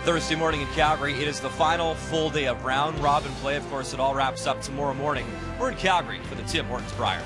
Thursday morning in Calgary, it is the final full day of round robin play. Of course, it all wraps up tomorrow morning. We're in Calgary for the Tim Hortons Brier.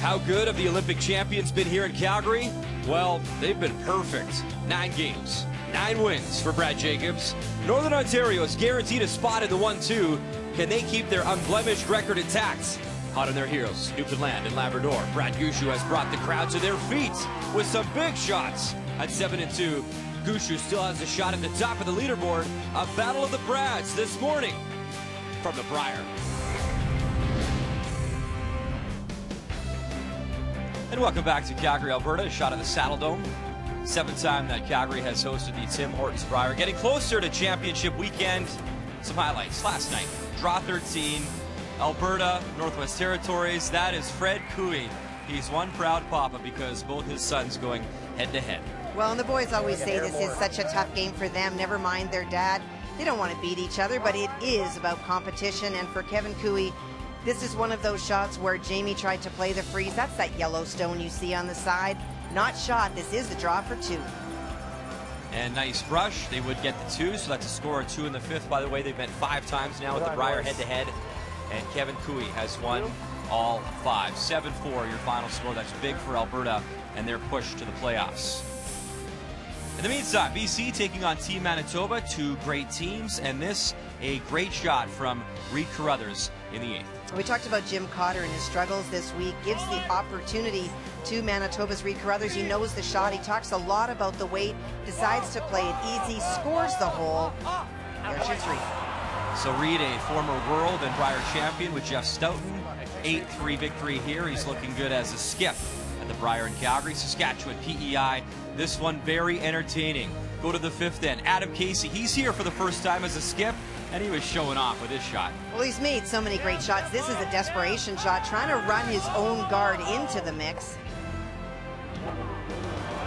How good have the Olympic champions been here in Calgary? Well, they've been perfect. 9 games, 9 wins for Brad Jacobs. Northern Ontario is guaranteed a spot in the 1-2. Can they keep their unblemished record intact? Hot on their heels, Newfoundland and Labrador. Brad Gushue has brought the crowd to their feet with some big shots. At 7-2, Gushue still has a shot at the top of the leaderboard. A battle of the Brads this morning from the Brier. And welcome back to Calgary, Alberta, a shot of the Saddle Dome. 7th time that Calgary has hosted the Tim Hortons Brier. Getting closer to championship weekend. Some highlights last night. Draw 13, Alberta, Northwest Territories. That is Fred Cooey. He's one proud papa because both his sons going head-to-head. Well, and the boys always say this is such a tough game for them. Never mind their dad. They don't want to beat each other, but it is about competition. And for Kevin Cooey, this is one of those shots where Jamie tried to play the freeze. That's that yellow stone you see on the side. Not shot. This is the draw for 2. And nice brush. They would get the 2, so that's a score of 2 in the 5th. By the way, they've met 5 times now with the Brier head-to-head. And Kevin Cooey has won all 5. 7-4 your final score. That's big for Alberta and their push to the playoffs. In the meantime, BC taking on Team Manitoba, 2 great teams, and this a great shot from Reed Carruthers in the 8th. We talked about Jim Cotter and his struggles this week. Gives the opportunity to Manitoba's Reed Carruthers. He knows the shot. He talks a lot about the weight. Decides to play it easy. Scores the hole. There's your 3. So Reed, a former world and Brier champion with Jeff Stoughton. 8-3 victory here. He's looking good as a skip at the Brier in Calgary. Saskatchewan PEI. This one very entertaining. Go to the 5th end. Adam Casey, he's here for the first time as a skip, and he was showing off with his shot. Well, he's made so many great shots. This is a desperation shot, trying to run his own guard into the mix.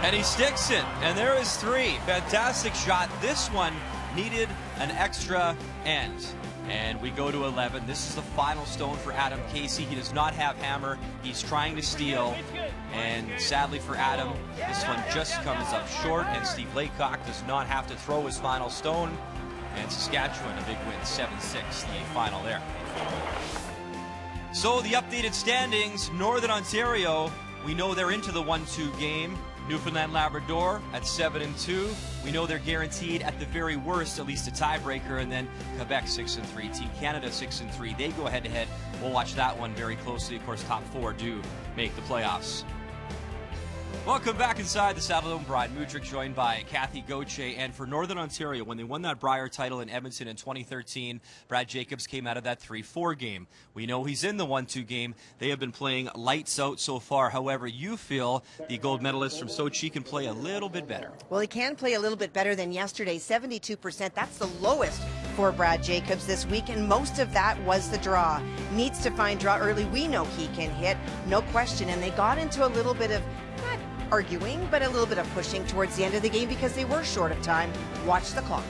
And he sticks it, and there is 3. Fantastic shot. This one needed an extra end. And we go to 11. This is the final stone for Adam Casey. He does not have hammer. He's trying to steal. And sadly for Adam, this one just comes up short. And Steve Laycock does not have to throw his final stone. And Saskatchewan, a big win, 7-6, the final there. So the updated standings, Northern Ontario, we know they're into the 1-2 game. Newfoundland Labrador at 7-2. We know they're guaranteed at the very worst at least a tiebreaker, and then Quebec 6-3. Team Canada 6-3. They go head-to-head. We'll watch that one very closely. Of course, top 4 do make the playoffs. Welcome back inside the Saddle Dome. Brian Mudryk joined by Kathy Gauthier. And for Northern Ontario, when they won that Brier title in Edmonton in 2013, Brad Jacobs came out of that 3-4 game. We know he's in the 1-2 game. They have been playing lights out so far. However, you feel the gold medalist from Sochi can play a little bit better. Well, he can play a little bit better than yesterday. 72%. That's the lowest for Brad Jacobs this week, and most of that was the draw. Needs to find draw early. We know he can hit, no question. And they got into a little bit of not arguing, but a little bit of pushing towards the end of the game because they were short of time. Watch the clock.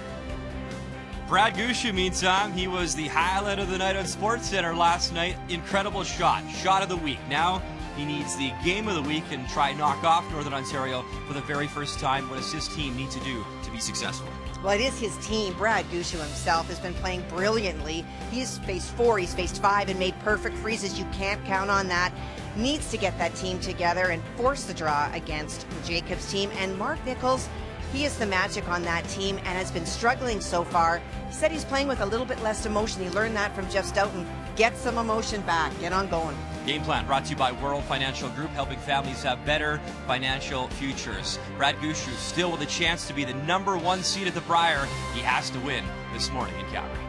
Brad Gushue, meantime, he was the highlight of the night on SportsCenter last night. Incredible shot. Shot of the week. Now he needs the game of the week and try knock off Northern Ontario for the very first time. What does his team need to do to be successful? Well, it is his team. Brad Gushue himself has been playing brilliantly. He's faced 4, he's faced 5 and made perfect freezes. You can't count on that. Needs to get that team together and force the draw against the Jacobs team. And Mark Nichols, he is the magic on that team and has been struggling so far. He said he's playing with a little bit less emotion. He learned that from Jeff Stoughton. Get some emotion back. Get on going. Game plan brought to you by World Financial Group, helping families have better financial futures. Brad Gushue still with a chance to be the #1 seed at the Brier. He has to win this morning in Calgary.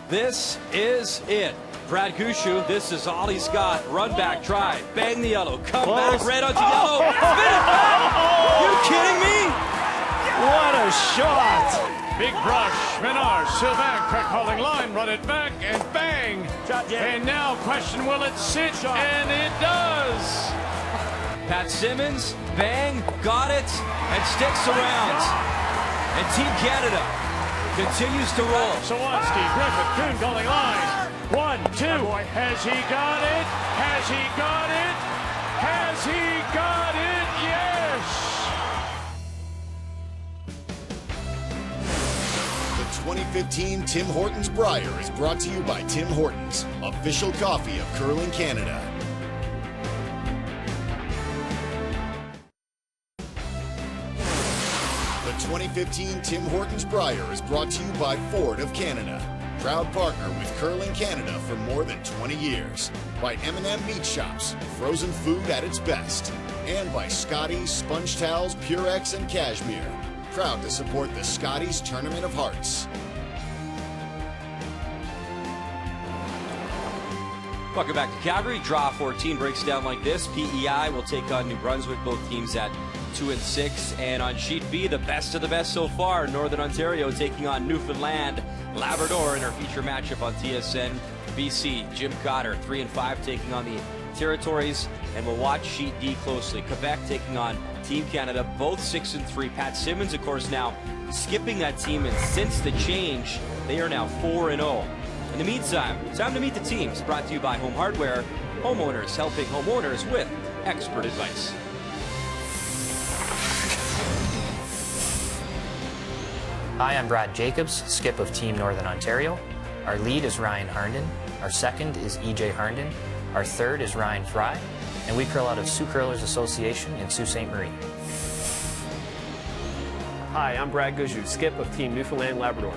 This is it. Brad Gushue, this is all he's got. Run back, try, bang the yellow, come back, red onto yellow, spin it back! You kidding me? What a shot! Big brush, Menard, Sylvain, crack hauling line, run it back, and bang! And now question, will it sit? And it does! Pat Simmons, bang, got it, and sticks around. And Team Canada continues to roll. Sawanski, Griffith, Kuhn calling line. 1, 2. Has he got it? Has he got it? Has he got it? Yes! The 2015 Tim Hortons Brier is brought to you by Tim Hortons, official coffee of curling Canada. The 2015 Tim Hortons Brier is brought to you by Ford of Canada, proud partner with Curling Canada for more than 20 years. By M&M Meat Shops, frozen food at its best. And by Scotty's Sponge Towels, Purex, and Cashmere, proud to support the Scotty's Tournament of Hearts. Welcome back to Calgary. Draw 14 breaks down like this. PEI will take on New Brunswick, both teams at 2-6. And on Sheet B, the best of the best so far. Northern Ontario taking on Newfoundland, Labrador in our feature matchup on TSN. BC, Jim Cotter, 3-5, taking on the Territories. And we'll watch Sheet D closely. Quebec taking on Team Canada, both 6-3. Pat Simmons, of course, now skipping that team. And since the change, they are now 4-0. In the meantime, time to meet the teams. Brought to you by Home Hardware. Homeowners helping homeowners with expert advice. Hi, I'm Brad Jacobs, skip of Team Northern Ontario. Our lead is Ryan Harnden. Our second is EJ Harnden. Our third is Ryan Fry. And we curl out of Sioux Curlers Association in Sault Ste. Marie. Hi, I'm Brad Gushue, skip of Team Newfoundland Labrador.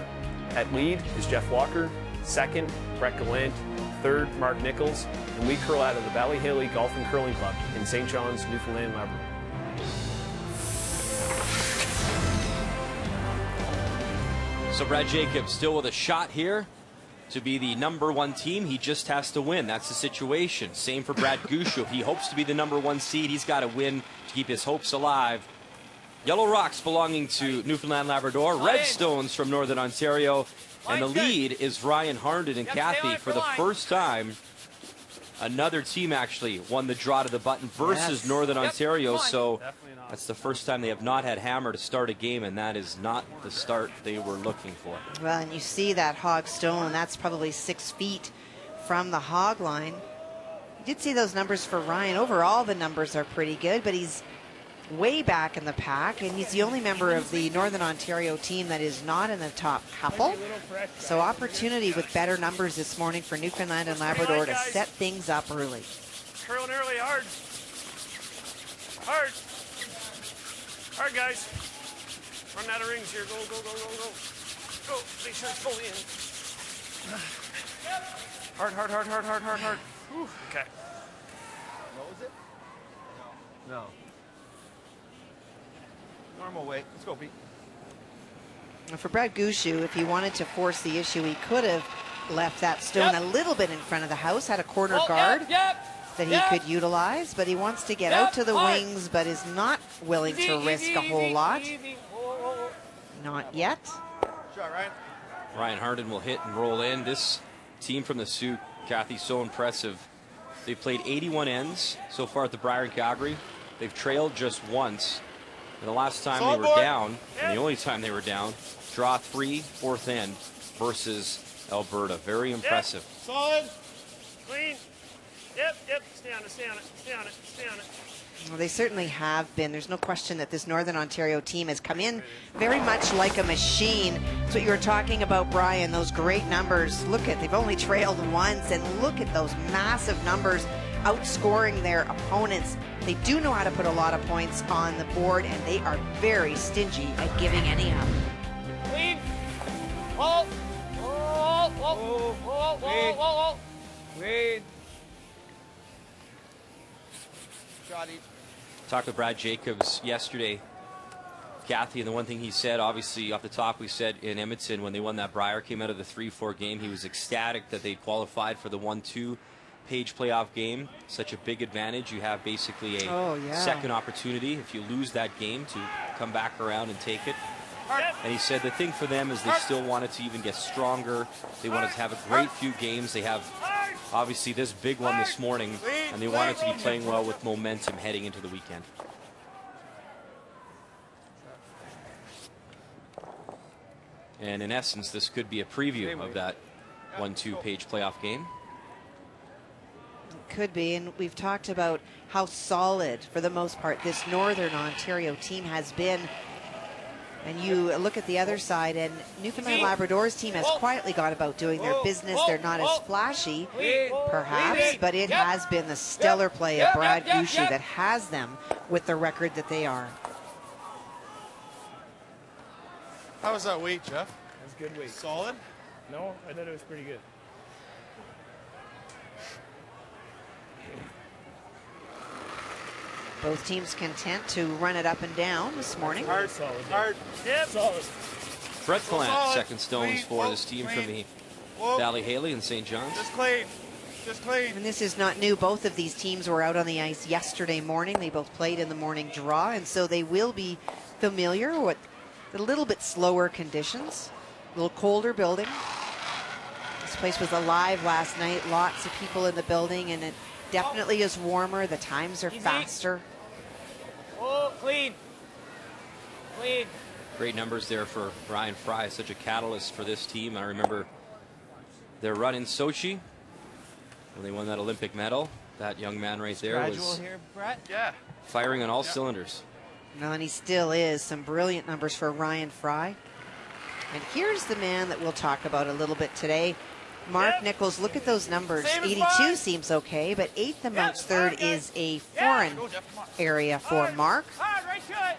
At lead is Jeff Walker. Second, Brett Gallant. Third, Mark Nichols. And we curl out of the Valley Haley Golf and Curling Club in St. John's, Newfoundland, Labrador. So Brad Jacobs still with a shot here to be the #1 team. He just has to win. That's the situation. Same for Brad Gushue. If he hopes to be the #1 seed, he's got to win to keep his hopes alive. Yellow Rocks belonging to Newfoundland Labrador. Red Stones from Northern Ontario. And the lead is Ryan Harnden and Kathy. For the first time, another team actually won the draw to the button versus Northern Ontario. So that's the first time they have not had hammer to start a game, and that is not the start they were looking for. Well, and you see that hog stone, that's probably 6 feet from the hog line. You did see those numbers for Ryan. Overall, the numbers are pretty good, but he's way back in the pack, and he's the only member of the Northern Ontario team that is not in the top couple. So opportunity with better numbers this morning for Newfoundland and Labrador to set things up early. Curling early, hard. Hard. Hard, guys. Run out of rings here. Go, go, go, go, go. Go. Make sure it's fully in. Hard, hard, hard, hard, hard, hard, hard. Whew. Okay. What was it? No. Normal weight. Let's go, Pete. For Brad Gushue, if he wanted to force the issue, he could have left that stone a little bit in front of the house, had a corner guard that he could utilize, but he wants to get out to the wings, but is not willing to risk a whole lot. Not yet. Shot, Ryan. Ryan Harnden will hit and roll in. This team from the Sioux, Kathy, so impressive. They've played 81 ends so far at the Brier in Calgary. They've trailed just once. And the last time they were down, and the only time they were down, draw 3, 4th end versus Alberta. Very impressive. Solid. Clean. Yep, yep. Stay on it, stay on it, stay on it, stay on it. Well, they certainly have been. There's no question that this Northern Ontario team has come in very much like a machine. That's what you were talking about, Brian, those great numbers. Look at, they've only trailed once, and look at those massive numbers outscoring their opponents. They do know how to put a lot of points on the board, and they are very stingy at giving any up. Clean. Whoa. Whoa, whoa, whoa, whoa, whoa, whoa. Wade. Shot each. Talked with Brad Jacobs yesterday, Kathy, and the one thing he said, obviously off the top, we said in Edmonton when they won that Brier, came out of the 3-4 game, he was ecstatic that they qualified for the 1-2 page playoff game. Such a big advantage. You have basically a second opportunity if you lose that game to come back around and take it. And he said the thing for them is they still wanted to even get stronger. They wanted to have a great few games. They have Obviously, this big one this morning, and they wanted to be playing well with momentum heading into the weekend. And in essence, this could be a preview of that 1-2 page playoff game. Could be, and we've talked about how solid, for the most part, this Northern Ontario team has been. And you look at the other side, and Newfoundland Labrador's team has quietly gone about doing their business. They're not as flashy, perhaps, but it has been the stellar play of Brad Gushue that has them with the record that they are. How was that weight, Jeff? That was good weight. Solid? No, I thought it was pretty good. Both teams content to run it up and down this morning. Hard, solid. Hard. Yep. Solid. Brett Gallant, solid. second stones Clean. for Whoa, this team clean. from the Whoa. Valley Haley and St. John's. Just clean. Just clean. And this is not new. Both of these teams were out on the ice yesterday morning. They both played in the morning draw, and so they will be familiar with a little bit slower conditions, a little colder building. This place was alive last night. Lots of people in the building, and it definitely is warmer. The times are faster. Oh, clean. Clean. Great numbers there for Ryan Fry, such a catalyst for this team. I remember their run in Sochi when they won that Olympic medal. That young man right there was here, Brett? Yeah. firing on all cylinders. No, and he still is. Some brilliant numbers for Ryan Fry. And here's the man that we'll talk about a little bit today. Mark Nichols, look at those numbers. 82 seems okay, but 8th amongst third is a foreign area for Mark. Right to it.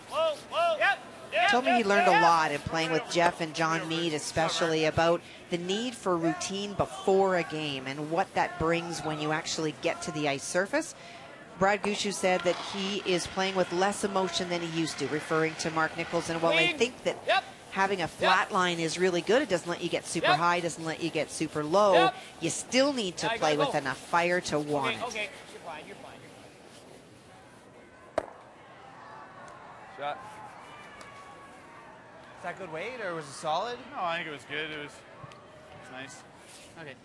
Whoa, whoa. Yep. Told me he learned a lot in playing with Jeff and John Mead, especially about the need for routine before a game and what that brings when you actually get to the ice surface. Brad Gushue said that he is playing with less emotion than he used to, referring to Mark Nichols. And while I think that having a flat line is really good, it doesn't let you get super high, doesn't let you get super low. You still need to play with enough fire to want it. Okay, you're fine, you're fine. Shot. Is that good weight, or was it solid? No, I think it was good. It was nice. Okay.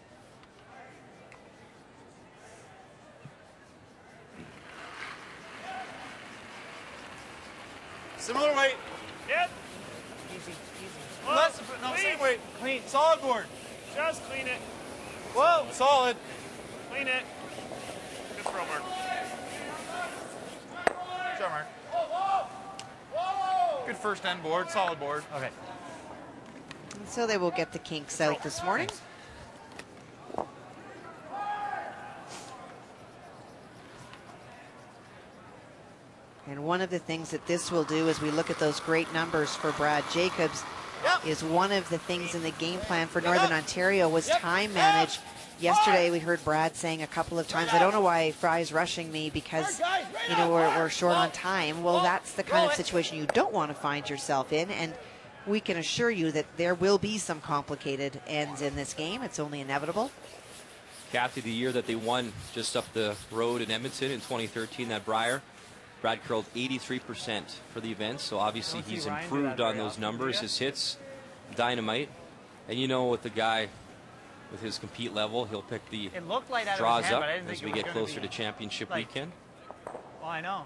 Similar weight. Yep. Easy, easy. Less, no, clean. same weight. Clean. Solid board. Just clean it. Whoa, solid. Clean it. Good throw, Mark. Shot mark. Good first end board, solid board. Okay. And so they will get the kinks out this morning. And one of the things that this will do as we look at those great numbers for Brad Jacobs is one of the things in the game plan for Northern Ontario was time manage. Yesterday we heard Brad saying a couple of times, I don't know why Fry's rushing me because, you know, we're short on time. Well, that's the kind of situation you don't want to find yourself in. And we can assure you that there will be some complicated ends in this game. It's only inevitable. Kathy, the year that they won just up the road in Edmonton in 2013, that Brier, Brad curled 83% for the event, so obviously he's improved on those numbers. His hits, dynamite. And you know, with the guy with his compete level, he'll pick the It looked like that draws hand, up but I didn't as think we it was get gonna closer be to championship like- weekend. Oh, I know.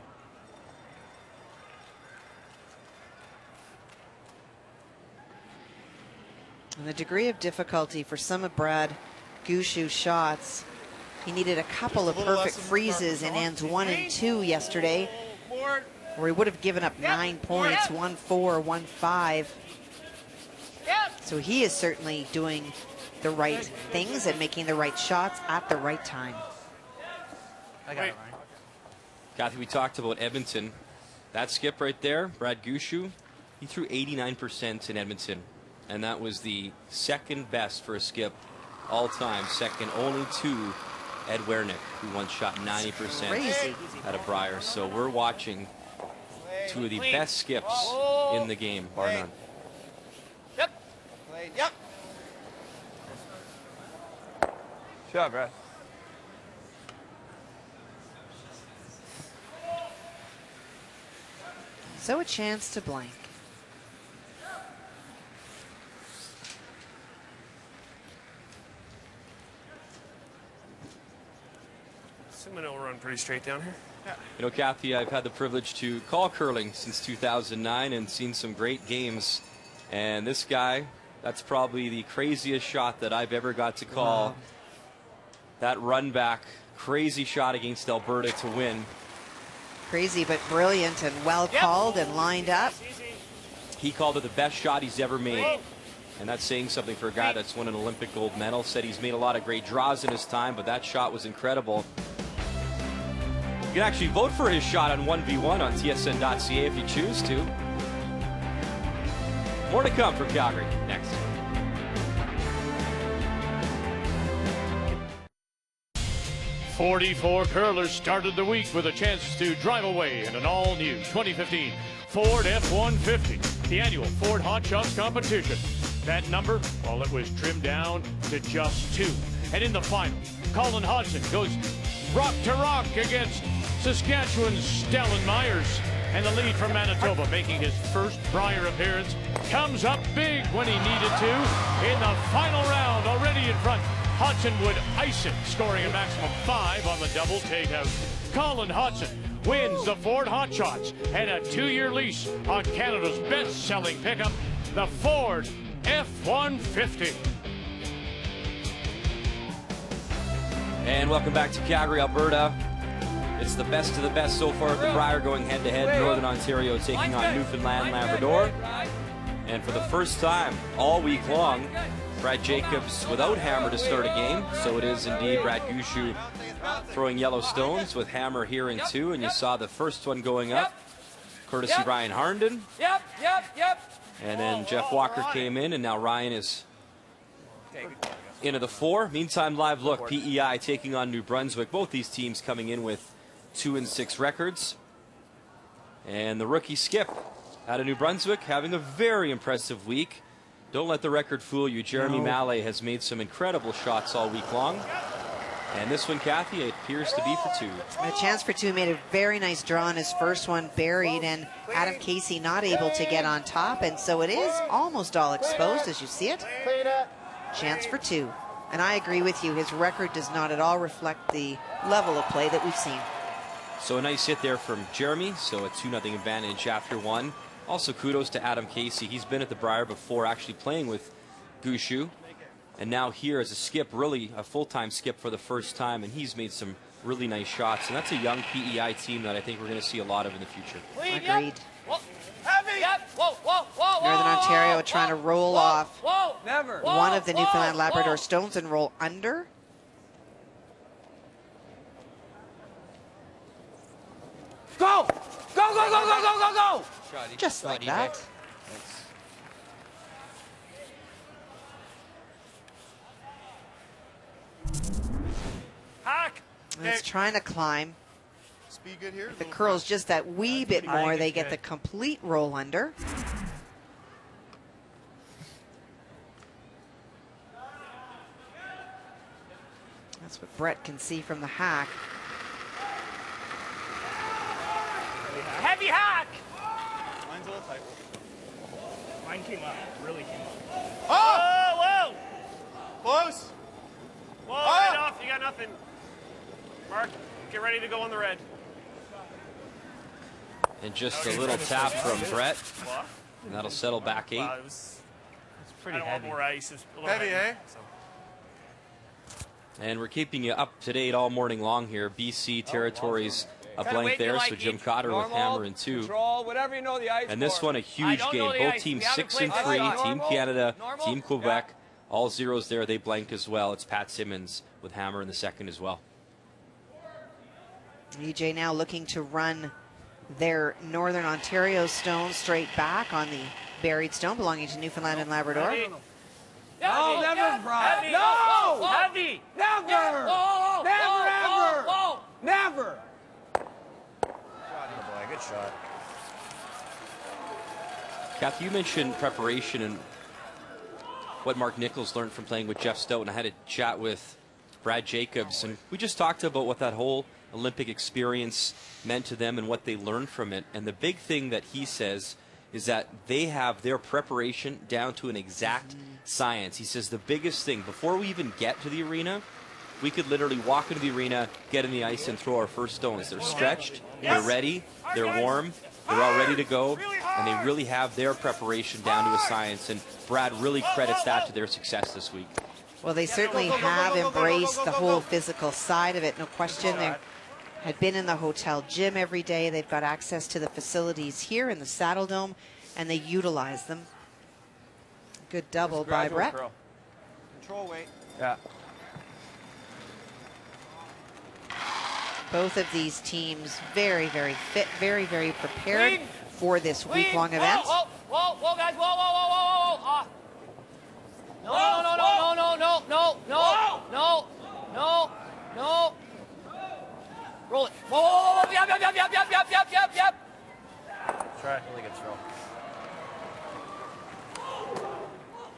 And the degree of difficulty for some of Brad Gushue's shots, he needed a couple of perfect freezes in ends 1 and 2 yesterday, where he would have given up 9 points, 1-4, 1-5. So he is certainly doing the right things and making the right shots at the right time. I got it, Ryan. Kathy, we talked about Edmonton. That skip right there, Brad Gushue, he threw 89% in Edmonton. And that was the second best for a skip all time, second only to Ed Wernick, who once shot 90% Crazy. at a Brier. So we're watching two of the best skips in the game, bar none. Yep. Yep. Shot, Brad. So a chance to blank. run pretty straight down here. You know, Kathy, I've had the privilege to call curling since 2009 and seen some great games. And this guy, that's probably the craziest shot that I've ever got to call. Wow. That run back, crazy shot against Alberta to win. Crazy but brilliant and well called and lined up. He called it the best shot he's ever made. And that's saying something for a guy that's won an Olympic gold medal. Said he's made a lot of great draws in his time, but that shot was incredible. You can actually vote for his shot on 1v1 on tsn.ca if you choose to. More to come from Calgary next. "44 curlers started the week with a chance to drive away in an all-new 2015 Ford F-150, the annual Ford Hot Shots competition. That number, well, it was trimmed down to just 2. And in the final, Colin Hodgson goes rock to rock against Saskatchewan's Stellan Myers. And the lead from Manitoba, making his first Brier appearance, comes up big when he needed to. In the final round, already in front, Hodgson would ice it, scoring a maximum 5 on the double takeout. Colin Hodgson wins the Ford Hot Shots and a 2-year lease on Canada's best-selling pickup, the Ford F-150. And welcome back to Calgary, Alberta. It's the best of the best so far at the Brier, going head-to-head. Northern Ontario taking on Newfoundland Labrador. And for the first time all week long, Brad Jacobs without Hammer to start a game. So it is indeed Brad Gushue throwing yellow stones with Hammer here in 2. And you saw the first one going up, courtesy Ryan Harnden. And then Jeff Walker came in, and now Ryan is into the 4. Meantime, live look, PEI taking on New Brunswick. Both these teams coming in with 2-6 records. And the rookie Skip out of New Brunswick having a very impressive week. Don't let the record fool you. Jeremy Mallet has made some incredible shots all week long. And this one, Kathy, it appears to be for 2. A chance for 2, made a very nice draw on his first one, buried, and Adam Casey not able to get on top, and so it is almost all exposed as you see it. Chance for 2. And I agree with you, his record does not at all reflect the level of play that we've seen. So a nice hit there from Jeremy, so a 2-0 advantage after 1. Also kudos to Adam Casey. He's been at the Brier before, actually playing with Gushue. And now here as a skip, really a full-time skip for the first time, and he's made some really nice shots. And that's a young PEI team that I think we're going to see a lot of in the future. Agreed. Northern Ontario trying to roll off one of the Newfoundland Labrador stones and roll under. Go! Go, go, go, go, go, go, go! Just like that. Hack! It's trying to climb. Speed good here. If the curl's just that wee bit more, they get the complete roll under. That's what Brett can see from the hack. Heavy hack! Mine's a little tight. Mine came up, really came up. Oh! Whoa! Close. Whoa, right off, you got nothing. Mark, get ready to go on the red. And just a little tap from Brett, and that'll settle back 8. Wow, it's pretty heavy. I don't want more ice. It's a little Heavy, eh? So. And we're keeping you up to date all morning long here. BC territories a blank there, so Jim Cotter with Hammer in 2. Whatever you know the ice And this one a huge game. Both teams 6-3. Team Canada, Team Quebec, all zeros there. They blanked as well. It's Pat Simmons with Hammer in the second as well. EJ now looking to run their Northern Ontario stone straight back on the buried stone belonging to Newfoundland and Labrador. No, never, Brian. No! Heavy! Never! Never, ever! Never! Good shot. Kathy, you mentioned preparation and what Mark Nichols learned from playing with Jeff Stout, and I had a chat with Brad Jacobs, and we just talked about what that whole Olympic experience meant to them and what they learned from it. And the big thing that he says is that they have their preparation down to an exact science. He says the biggest thing, before we even get to the arena, we could literally walk into the arena, get in the ice, and throw our first stones. They're stretched, they're ready, they're warm, they're all ready to go, and they really have their preparation down to a science, and Brad really credits that to their success this week. Well, they certainly have embraced the whole physical side of it, no question. They had been in the hotel gym every day. They've got access to the facilities here in the Saddle Dome, and they utilize them. Good double by Brett. Control weight. Yeah. Both of these teams very, very fit, very, very prepared for this week-long event. Whoa, whoa, whoa, guys, whoa, whoa, whoa, whoa, whoa. No, no, no, no, no, no, no, no, no, no. Roll it. Whoa, whoa, whoa, yep, yep, yep, yep, yep, yep, yep, yep. Try. Really good throw.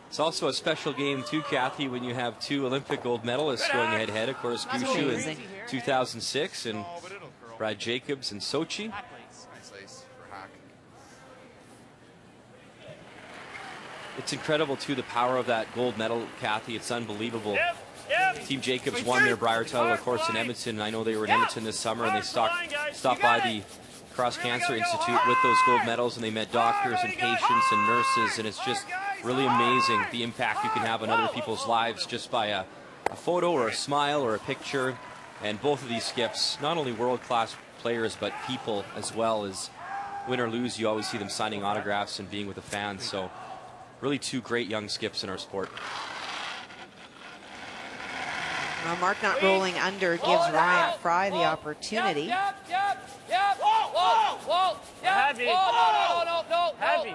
It's also a special game too, Kathy, when you have two Olympic gold medalists going head-to-head. Of course, Gushue in 2006 and Brad Jacobs in Sochi. Nice ice for hack. It's incredible, too, the power of that gold medal, Kathy. It's unbelievable. Team Jacobs won their Brier title, of course, in Edmonton. I know they were in Edmonton this summer, and they stopped by the Cross Cancer Institute with those gold medals, and they met doctors and patients and nurses, and it's just really amazing the impact you can have on other people's lives just by a photo or a smile or a picture. And both of these skips, not only world-class players, but people as well. As win or lose, you always see them signing autographs and being with the fans. So really two great young skips in our sport. Well, Mark not rolling under gives Ryan Fry the opportunity. Yep, yep, yep. Whoa, whoa, yep. Heavy. Whoa, no, no, no, no. Heavy.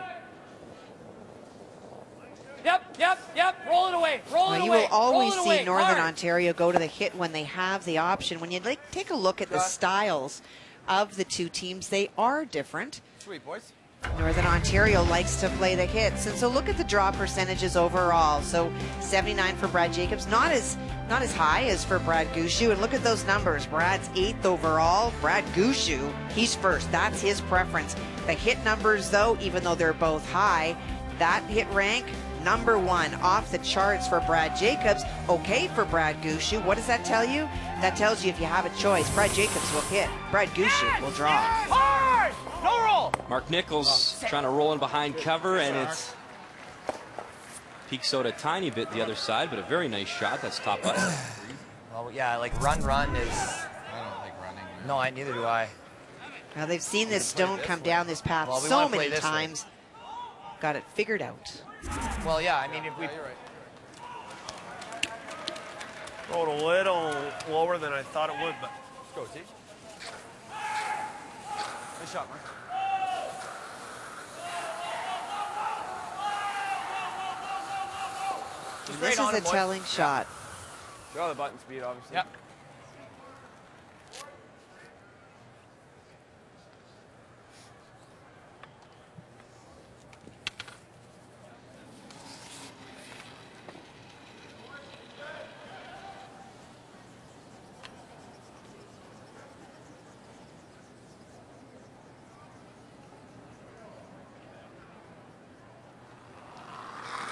Yep, yep, yep. Roll it away. Roll it Well, you away. will always Roll it see away. Northern Hard. Ontario go to the hit when they have the option. When you take a look at the styles of the two teams, they are different. Sweet, boys. Northern Ontario likes to play the hits, and so look at the draw percentages overall. So 79 for Brad Jacobs, not as high as for Brad Gushue. And look at those numbers. Brad's 8th overall. Brad Gushue, he's first. That's his preference. The hit numbers, though, even though they're both high, that hit rank, #1 off the charts for Brad Jacobs. Okay for Brad Gushue. What does that tell you? That tells you if you have a choice, Brad Jacobs will hit. Brad Gushue will draw. Hard. No roll. Mark Nichols trying to roll in behind cover, and it's peaks out a tiny bit the other side, but a very nice shot. That's top button. Well, yeah, like run is. I don't like running. No, neither do I. Now they've seen this stone come down this path Well, we so wanna play many this way. times. Got it figured out. Well, yeah, I mean, if we. Yeah, you're right. Rolled a little lower than I thought it would, but. Let's go, T. Nice shot, Mark. This is a telling shot. Draw the button speed, obviously. Yep.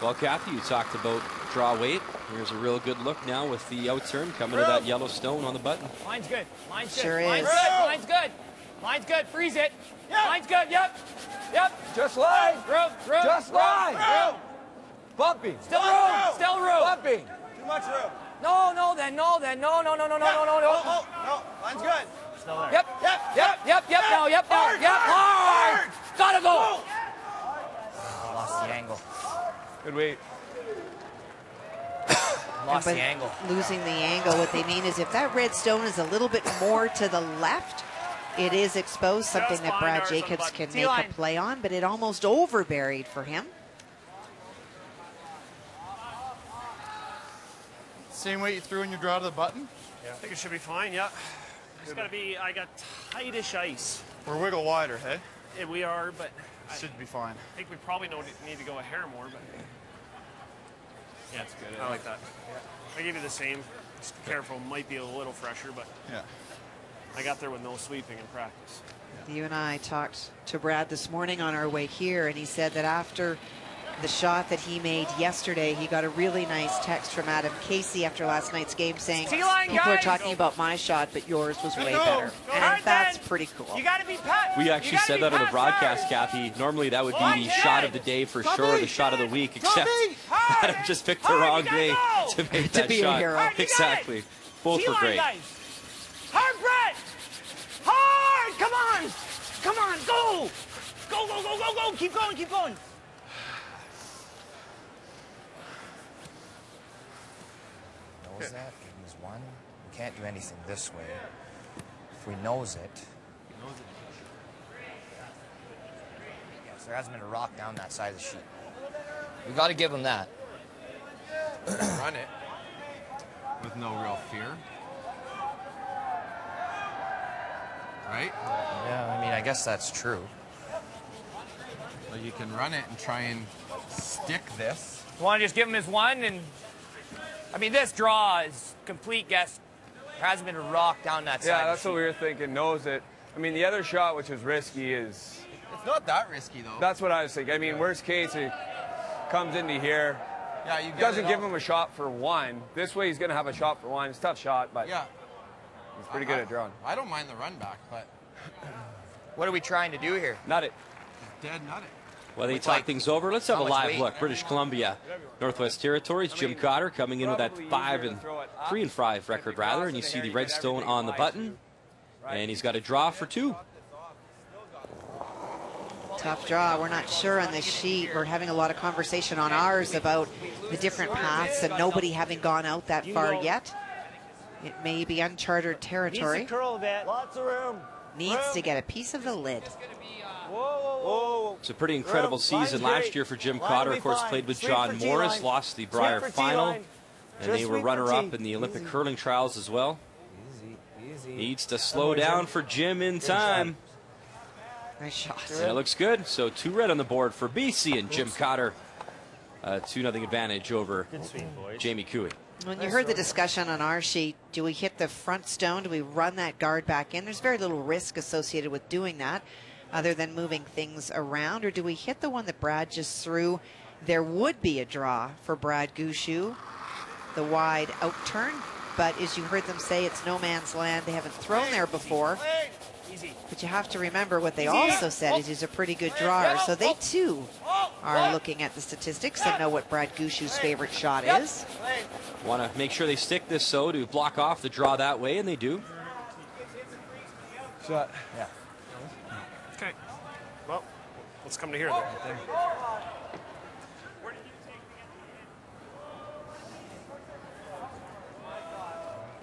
Well, Kathy, you talked about draw weight. Here's a real good look now with the outturn coming to that yellow stone on the button. Mine's good. Mine's good. Sure Mine's is. good. Mine's good. Mine's good. Freeze it. Mine's good. Yep. Yep. Just line. Room. Just line. Room. Bumping. Still room. Still room. Bumping. Too much room. No. No. No. No, mine's good. Still there. Yep. Yep. Now. Yep. Hard. Gotta go. Lost the angle. Good weight. Lost But the angle. losing the angle, what they mean is if that red stone is a little bit more to the left, it is exposed, something that Brad Jacobs can make a play on, but it almost overburied for him. Same weight you threw in your draw to the button? I think it should be fine, yeah. It's gotta be, I got tightish ice. We're wiggle wider, hey? Yeah, we are, but Should be fine. I think we probably need to go a hair more, but yeah, it's good. I like that. Yeah. I gave you the same. Just careful, might be a little fresher, but Yeah. I got there with no sweeping in practice. You and I talked to Brad this morning on our way here, and he said that after the shot that he made yesterday. He got a really nice text from Adam Casey after last night's game saying, people are talking about my shot, but yours was way better. And that's pretty cool. You got to be pat. We actually said that on the broadcast, Kathy. Normally that would be the shot of the day for sure, the shot of the week, except Adam just picked the wrong day to make that be shot. a hero. Exactly. Both were great. Hard, Brett! Hard! Come on! Come on, go! Go, go, go, go, go! Keep going, keep going! Knows that, he's one. We can't do anything this way. If we knows it. Yes, there hasn't been a rock down that side of the sheet. We got to give him that. Run it with no real fear. Right? Yeah, I mean, I guess that's true. So you can run it and try and stick this. You want to just give him his one and... I mean, this draw is complete guess. There hasn't been a rock down that side. Yeah, that's what we were thinking. Knows it. I mean, the other shot, which was risky, is... It's not that risky, though. That's what I was thinking. I mean, worst case, he comes into here. Yeah, you get doesn't it give off. him a shot for one. This way, he's going to have a shot for one. It's a tough shot, but yeah, he's pretty good at drawing. I don't mind the run back, but... What are we trying to do here? Nut it. Dead nut it. Well, they talk things over. Let's have a how much live weight? look. British Columbia, Northwest Territories. Jim Cotter coming in with that 3-5 record, rather, and you see the redstone on the button, and he's got a draw for 2. Tough draw. We're not sure on this sheet. We're having a lot of conversation on ours about the different paths and nobody having gone out that far yet. It may be uncharted territory. Needs to curl a bit. Lots of room. Needs to get a piece of the lid. It's a pretty incredible season last year for Jim Cotter. Of course, played with John Morris, lost the Brier final, and they were runner-up in the Olympic curling trials as well. Needs to slow down for Jim in time. Nice shot. And it looks good. So 2 red on the board for BC, and Jim Cotter 2-0 advantage over Jamie Cooey. When you heard the discussion on our sheet, do we hit the front stone? Do we run that guard back in? There's very little risk associated with doing that other than moving things around. Or do we hit the one that Brad just threw? There would be a draw for Brad Gushue, the wide out turn. But as you heard them say, it's no man's land. They haven't thrown there before. But you have to remember what they also said is he's a pretty good drawer. So they too are looking at the statistics and know what Brad Gushue's favorite shot is. Want to make sure they stick this so to block off the draw that way, and they do. Shot. Yeah. Okay. Well, let's come to here then.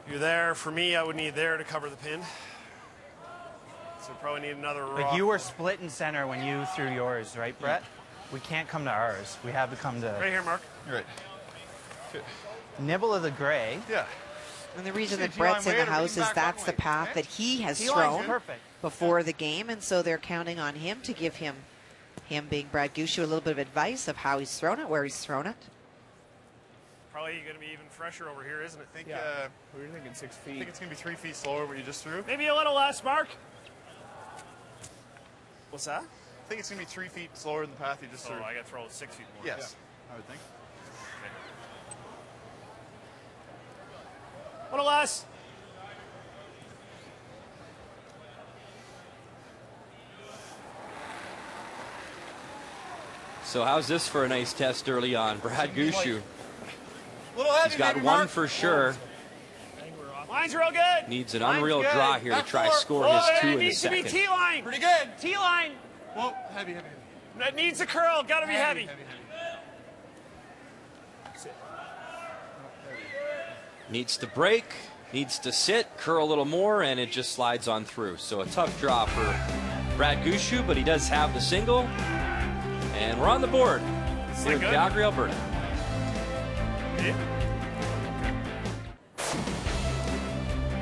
You're there. For me, I would need there to cover the pin. So probably need another rock. Like you were split in center when you threw yours, right, Brett? We can't come to ours. We have to come to... Right here, Mark. You're right. Nibble of the gray. Yeah. And the reason that Brett's in the house is that's the path that he has thrown before the game, and so they're counting on him to give him being Brad Gushue, a little bit of advice of how he's thrown it, where he's thrown it. Probably going to be even fresher over here, isn't it? We were thinking 6 feet. I think it's going to be 3 feet slower what you just threw. Maybe a little less, Mark. What's that? I think it's going to be 3 feet slower than the path you just threw. Oh, I got to throw 6 feet more. Yes, I would think. A little less. So how's this for a nice test early on? Brad Gushue. He's got maybe, one Mark. for sure. Line's real good. Needs an unreal draw here to try score his 2 in the needs to be second. T-line. Pretty good. T-line. Whoa, heavy. That needs a curl. Got to be heavy. Needs to break, needs to sit, curl a little more, and it just slides on through. So a tough draw for Brad Gushue, but he does have the single. And we're on the board here in Calgary, Alberta.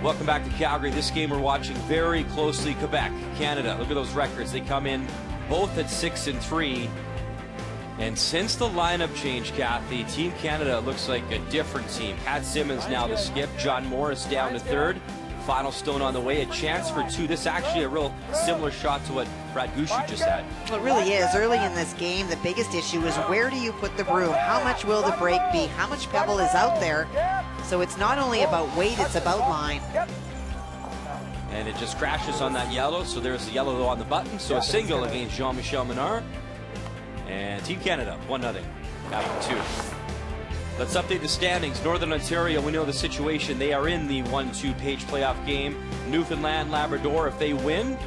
Welcome back to Calgary. This game we're watching very closely. Quebec, Canada. Look at those records. They come in both at 6-3. And since the lineup change, Kathy, Team Canada looks like a different team. Pat Simmons now the skip. John Morris down to third. Final stone on the way. A chance for 2. This is actually a real similar shot to what Brad Gushue just had. Well, it really is. Early in this game, the biggest issue is where do you put the broom? How much will the break be? How much pebble is out there? So it's not only about weight, it's about line. And it just crashes on that yellow, so there's the yellow on the button. So a single against Jean-Michel Menard. And Team Canada, 1-0, after 2. Let's update the standings. Northern Ontario, we know the situation. They are in the 1-2 page playoff game. Newfoundland, Labrador, if they win,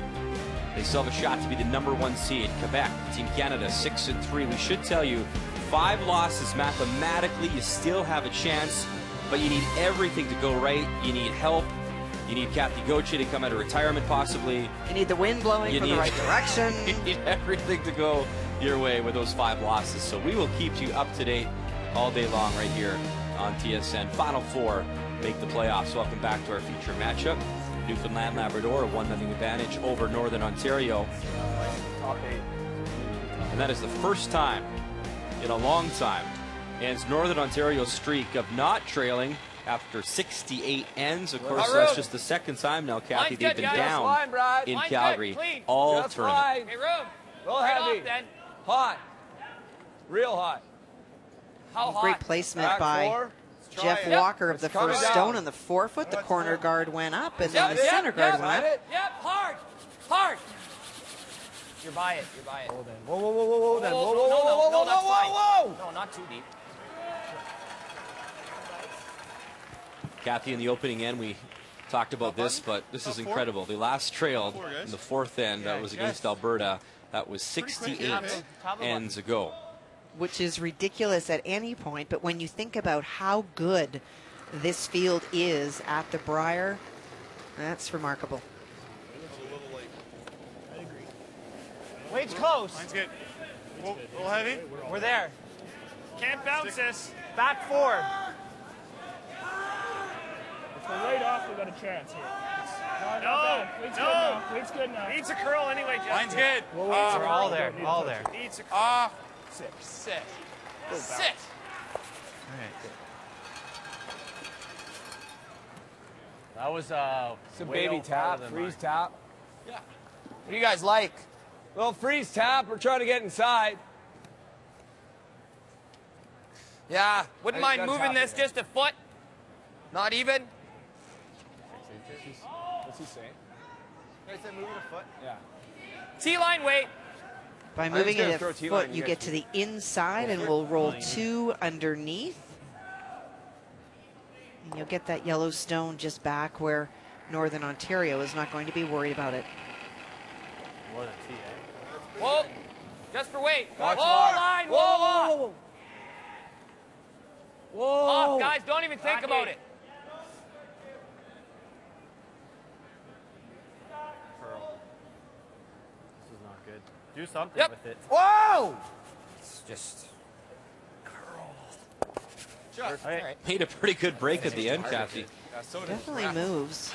they still have a shot to be the #1 seed. Quebec, Team Canada, 6-3. We should tell you, 5 losses mathematically, you still have a chance, but you need everything to go right. You need help. You need Kathy Gauthier to come out of retirement, possibly. You need the wind blowing from the right direction. You need everything to go your way with those 5 losses. So we will keep you up to date all day long right here on TSN. Final 4 make the playoffs. Welcome back to our feature matchup. Newfoundland Labrador, a 1-0 advantage over Northern Ontario. And that is the first time in a long time. And Northern Ontario's streak of not trailing after 68 ends. Of course, that's just the second time now, Kathy, they've been down in Calgary all tournament. Hey, room. Real heavy. Hot. Real hot. How hot? Great placement by Jeff Walker of the first stone on the 4-foot. The corner guard went up, and then the center guard went up. Yep, hard. Hard. You're by it. You're by it. Whoa, whoa, whoa, whoa, whoa, then. Whoa, whoa, whoa, whoa, that's fine. whoa, whoa. No, not too deep. Kathy, in the opening end, we talked about this, but this is incredible. The last trailed in the 4th end, that was against Alberta. That was 68 ends ago. Which is ridiculous at any point, but when you think about how good this field is at the Brier, that's remarkable. Weight's close. Mine's good. A little heavy. We're there. Can't bounce this. Back 4. If we're right off, we got a chance here. No, Weight's no. good now. Weight's good now. Needs a curl anyway, Jeff. Mine's good. We're all there. All there. Needs a curl. Sit. Sit. Go Sit. back. That was It's a baby tap, freeze tap. Yeah. What do you guys like? Well, freeze tap. We're trying to get inside. Yeah. Wouldn't I mind gotta moving tap this it. just a foot. Not even. What's he saying? I said moving a foot. Yeah. T-line weight. By moving it a foot, you get to the inside, and we'll roll 2 underneath. And you'll get that yellow stone just back where Northern Ontario is not going to be worried about it. What a T, eh? Whoa. Just for weight. Watch whoa, line. line. Whoa, Whoa, whoa. Whoa. Off, guys. Don't even think about it. This is not good. Do something Yep. with it. Whoa! It's just Just. Right. Made a pretty good break at the end, Kathy. Definitely moves.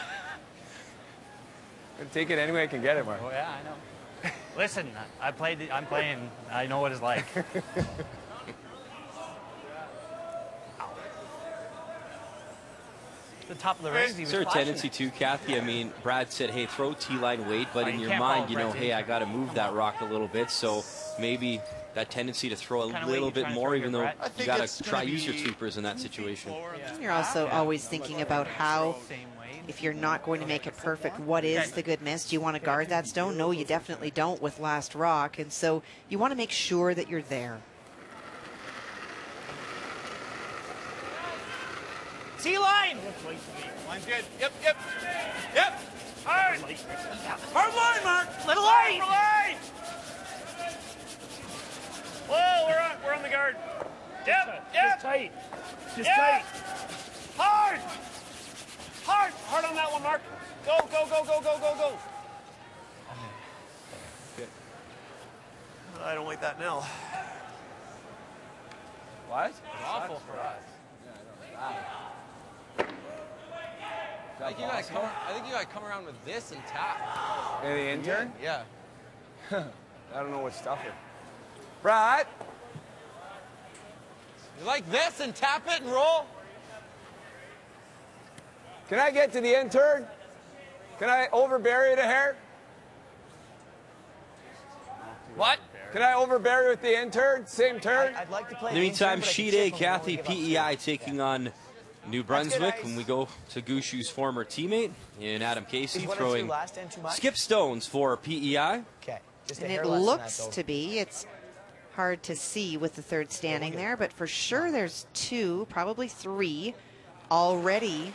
Take it any way I can get it, Mark. Oh yeah, I know. Listen, I'm playing. I know what it's like. The top of the ring. Is there a tendency too, Kathy? I mean, Brad said, hey, throw T-line weight, but in you your can't mind, follow you know, Brad's hey, I insight. got to move that rock a little bit. So maybe that tendency to throw a Kinda little weight bit you're more, trying to even throw though here, Brad? you got to try use your sweepers in that situation. You're also always thinking about how, if you're not going to make it perfect, what is the good miss? Do you want to guard that stone? No, you definitely don't with last rock. And so you want to make sure that you're there. T-line. Mine's good. Yep, yep. Yep. Hard. Hard line, Mark. Little light. Hard line. Whoa, we're on the guard. Yep, yep. Just tight. Just Yep. tight. Hard. Hard. Hard on that one, Mark. Go, go, go, go, go, go, go. I don't like that now. What? Awful for us. I think you gotta come around with this and tap. And the intern? Yeah. I don't know what stuff it. Brad? You like this and tap it and roll? Can I get to the intern? Can I overbury it a hair? What? Can I overbear with the in turn? Same turn? I'd like to play In the meantime, but I can Sheet chip A, him, but Kathy, only give up PEI taking on New Brunswick ice. when we go to Gushue's former teammate in Adam Casey Is 1 or 2 throwing last end too much? skip stones for PEI. Okay. Just a And hair it less than looks that, though. to be. It's hard to see with the third standing there, but for sure there's 2, probably 3 already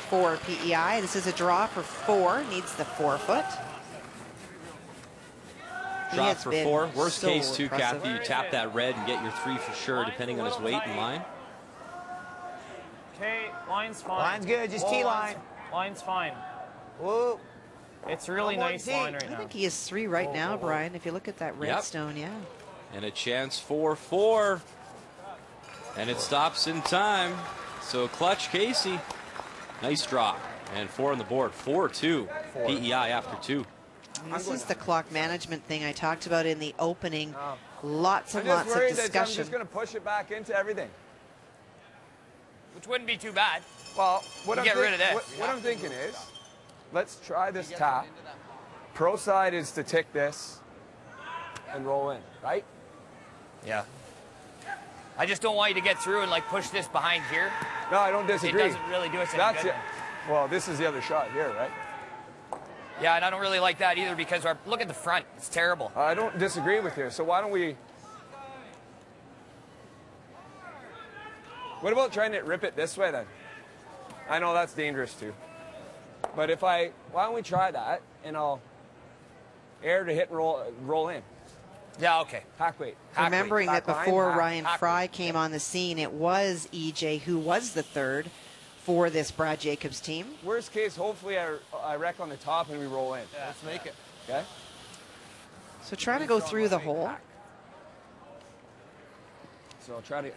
for PEI. This is a draw for 4, needs the 4-foot. He Drop has for been 4. Worst so case, too, impressive. Kathy, you tap that red and get your 3 for sure, depending on his weight and line. Okay, line's fine. Line's good, just T-line. Line's fine. Whoa. It's really One more nice T. line right I now. think he is 3 right now, Brian, if you look at that Yep. redstone, yeah. And a chance for 4. And it stops in time. So clutch Casey. Nice drop. And 4 on the board. 4-2. PEI after 2. This is the clock management thing I talked about in the opening. Lots I'm and just lots of worried that I'm discussion. just going to push it back into everything. Which wouldn't be too bad. Well, what You I'm get rid of this. What I'm thinking is, let's try this tap. Pro side is to tick this and roll in, right? Yeah. I just don't want you to get through and like push this behind here. No, I don't disagree. It doesn't really do us any That's good. it. Well, this is the other shot here, right? Yeah, and I don't really like that either because look at the front. It's terrible. I don't disagree with you. So why don't we... What about trying to rip it this way then? I know that's dangerous too. But why don't we try that and I'll air to hit and roll in. Yeah, okay. Hack weight. Remembering that Back line, before hack- Ryan hack Fry weight. came on the scene, it was EJ who was the 3rd for this Brad Jacobs team. Worst case, hopefully I wreck on the top and we roll in. Yeah, let's make it. Okay? So trying to go through the hole. So I'll try to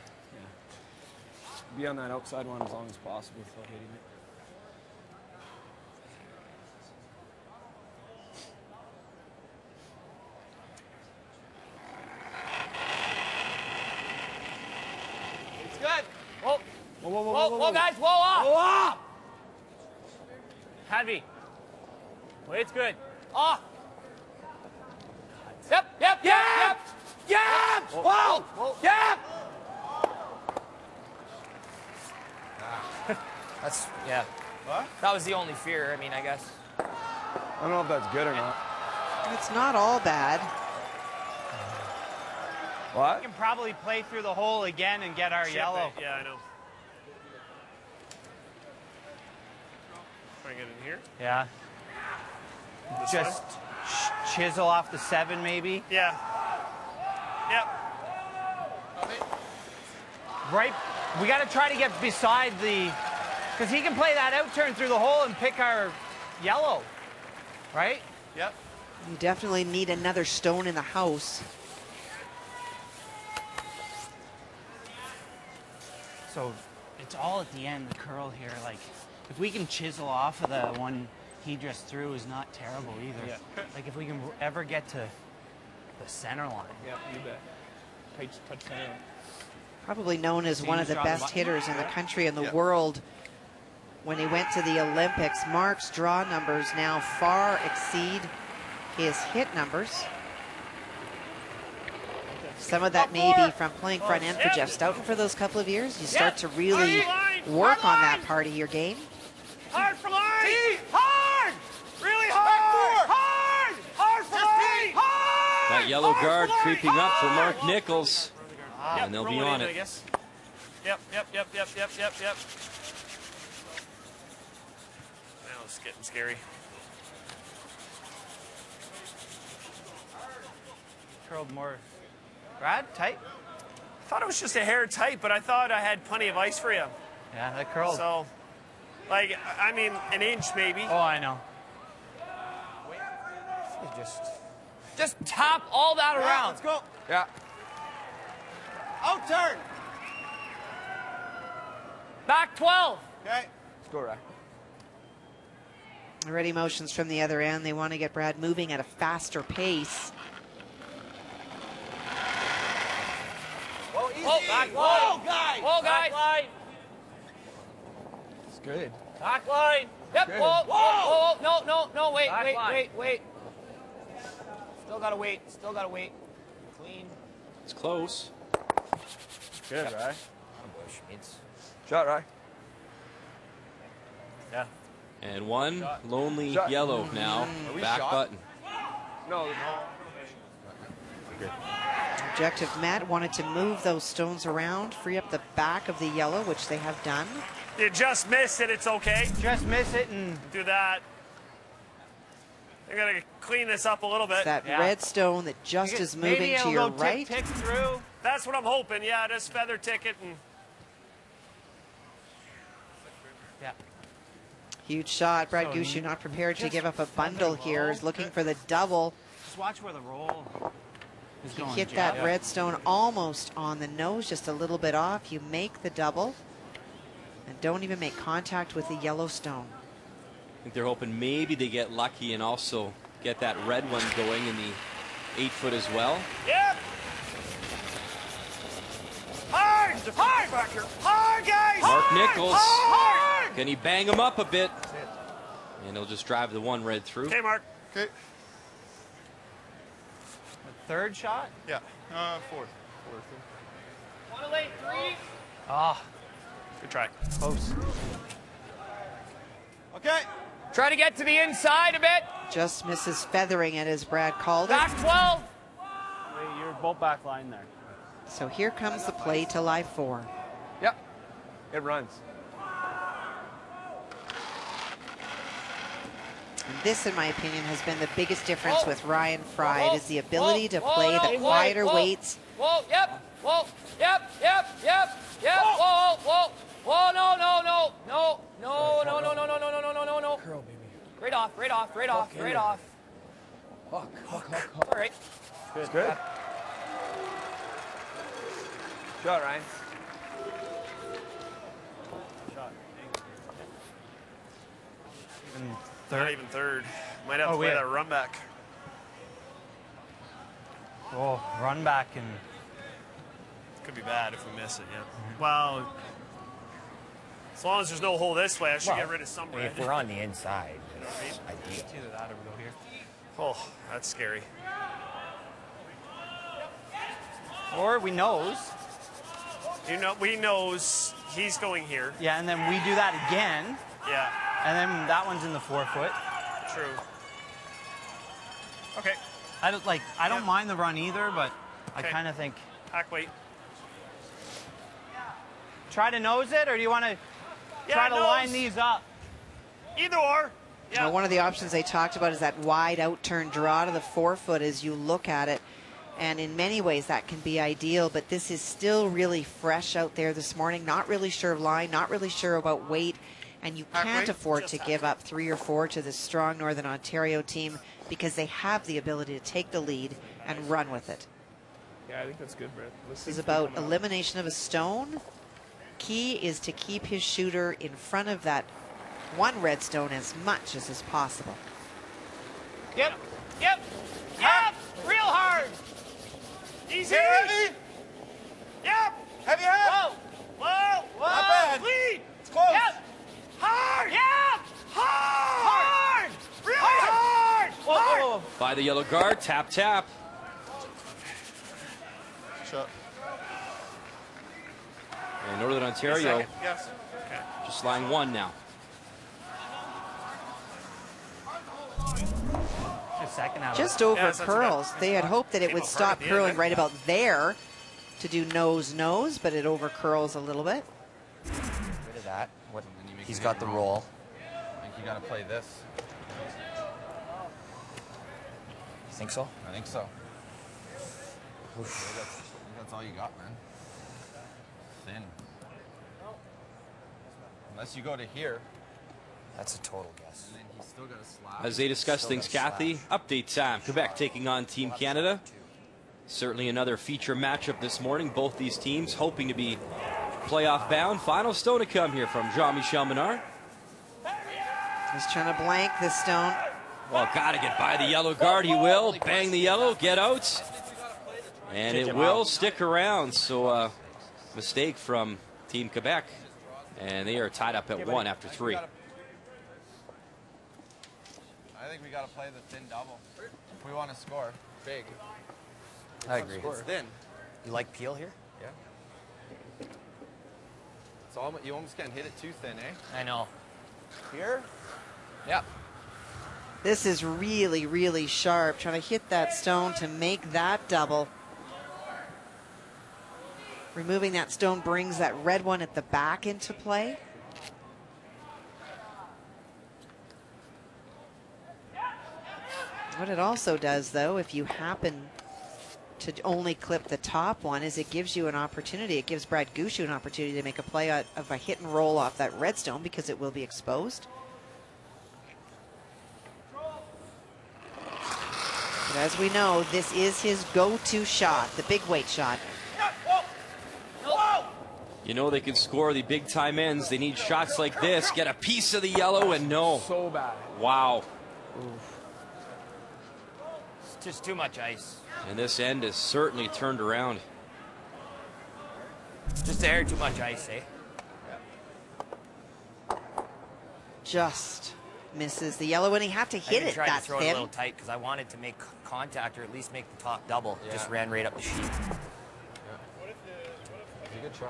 be on that outside one as long as possible without hitting it. It's good. Whoa. Whoa, whoa, whoa, Whoa, whoa, guys, whoa up! Whoa up! Heavy. Weight's good. Off! Yep, yep, yep, yep! Yep! Whoa! Whoa! Yep! That's, yeah. What? That was the only fear, I mean, I guess. I don't know if that's good or not. It's not all bad. What? We can probably play through the hole again and get our yellow. Yeah, I know. Try and get in here. Yeah. This Just chisel off the 7 maybe. Yeah. Yep. Right. We got to try to get beside the, because he can play that out turn through the hole and pick our yellow, right? Yep. You definitely need another stone in the house. So it's all at the end, the curl here. Like, if we can chisel off of the one he just threw is not terrible either. Yeah. Like, if we can ever get to the center line. Yeah, you bet. Touch center. Probably known as one of the James John best Button. hitters in the country and the world. When he went to the Olympics, Mark's draw numbers now far exceed his hit numbers. Some of that may be from playing front end for Jeff Stoughton for those couple of years. You start to really work on that part of your game. Hard for line! Hard! Really hard! Hard! Hard for line! Hard! That yellow guard creeping up for Mark Nichols. And they'll be roll on in, it. I guess. Yep. Now it's getting scary. Curled more. Brad, tight? I thought it was just a hair tight, but I thought I had plenty of ice for you. Yeah, that curled. So, like, I mean, an inch maybe. Oh, I know. Just tap all that around. Let's go. Yeah. Out turn. Back 12. Okay. Let's go, Ryan. Ready motions from the other end. They want to get Brad moving at a faster pace. Whoa, easy. Whoa, back Whoa, line. guys. Whoa, guys. Back line. It's good. Back line. Yep. Good. Whoa, whoa, whoa. No, wait, Back line. wait. Still gotta wait. Still gotta wait. Clean. It's close. Good, Yep. right? Bush needs. Shot, right? Yeah. And one lonely Shot. yellow now. Are we Back shot? button. No. Objective met, wanted to move those stones around, free up the back of the yellow, which they have done. You just miss it, it's okay. Just miss it and Do that. I gotta clean this up a little bit. It's that red stone that just is maybe moving to it'll your go right. tick through. That's what I'm hoping. Yeah, just feather ticket and Yeah. Huge shot. Brad So Gushue not prepared to just give up a bundle here. Is looking for the double. Just watch where the roll is You going. hit Jack. that red stone almost on the nose, just a little bit off. You make the double. And don't even make contact with the yellow stone. I think they're hoping maybe they get lucky and also get that red one going in the 8-foot as well. yep. Hard, hard, back here. Hard, guys. Mark Nichols. Hard. Can he bang him up a bit? And he'll just drive the one red through. Okay, Mark. Okay. The third shot. Yeah. Fourth. One late 3. Ah, Good try. close. Okay. Try to get to the inside a bit. Just misses feathering it, as Brad called it. Back 12. Wait, you're both back line there. So here comes the play to lie 4. Yep. It runs. And this, in my opinion, has been the biggest difference Whoa. with Ryan Fry. Whoa. It is the ability to Whoa. play Whoa, the no, quieter whoa. weights. Whoa, yep, whoa, yep, yep, yep, yep. Whoa, whoa, whoa, no, no, no, no, no, no, no, no, no, no, no, no, no, no, no. Curl, baby. Right off, right off, right off, right off. Hook. All right. Good. Good. Shot, Ryan. Not even third. Might have to Oh, play yeah. that run back. Oh, run back and Could be bad if we miss it, yeah. Well, as long as there's no hole this way, I should get rid of some red. If we're on the inside, it's ideal. either that or we go here. Oh, that's scary. Or we nose. You know, we knows he's going here. Yeah, and then we do that again, Yeah, and then that one's in the 4-foot. true. Okay, I don't Yeah. mind the run either, but I Okay. kind of think hack weight. try to nose it, or do you want to try to nose. line these up? Either or. Yeah. Now, one of the options they talked about is that wide out-turn draw to the 4-foot as you look at it. And in many ways, that can be ideal, but this is still really fresh out there this morning. Not really sure of line, not really sure about weight, and you can't afford to give up 3 or 4 to this strong Northern Ontario team because they have the ability to take the lead and run with it. Yeah, I think that's good, Brett. This is about elimination of a stone. Key is to keep his shooter in front of that one red stone as much as is possible. Yep, yep, yep. Real hard. Easy. Ready? Yep. Heavy hand. Whoa, Whoa. whoa. Not bad. Lead. It's close. Yep. Hard. Yep. Hard. Really hard. Whoa, whoa, whoa. By the yellow guard, tap, tap. Shot. And Northern Ontario Second. Yes. Okay. just lying 1 now. Just second out. Just over that's curls. about- They had hoped that it Came would up hard stop at the end, curling eh? right about there to do nose-nose, but it over curls a little bit. Rid of that. What? And you make He's it got the roll. roll. I think you gotta play this. You think so? I think so. That's all you got, man. Thin. Unless you go to here, That's a total guess. and then he's still got a slab. As they discuss Still things, got Kathy, update time. Quebec taking on Team Canada. Certainly another feature matchup this morning. Both these teams hoping to be playoff bound. Final stone to come here from Jean-Michel Menard. He's trying to blank this stone. Well, got to get by the yellow guard. He will. Bang the yellow. Get out. And it will stick around. So mistake from Team Quebec. And they are tied up at 1 after 3. I think we gotta play the thin double if we want to score. big. I agree. It's thin. You like peel here? Yeah. It's almost, you almost can't hit it too thin, eh? I know. Here? Yep. This is really, really sharp. Trying to hit that stone to make that double. Removing that stone brings that red one at the back into play. What it also does, though, if you happen to only clip the top one, is it gives you an opportunity. It gives Brad Gushue an opportunity to make a play out of a hit and roll off that red stone because it will be exposed. But as we know, this is his go-to shot, the big weight shot. You know they can score the big-time ends. They need shots like this. Get a piece of the yellow, and no. So bad. Wow. Oof. It's just too much ice. And this end is certainly turned around. Just a hair too much ice, eh? Just misses the yellow, and he had to hit it tried that to throw it a thin. little tight because I wanted to make contact or at least make the top double. Just ran right up the sheet. It's a good try.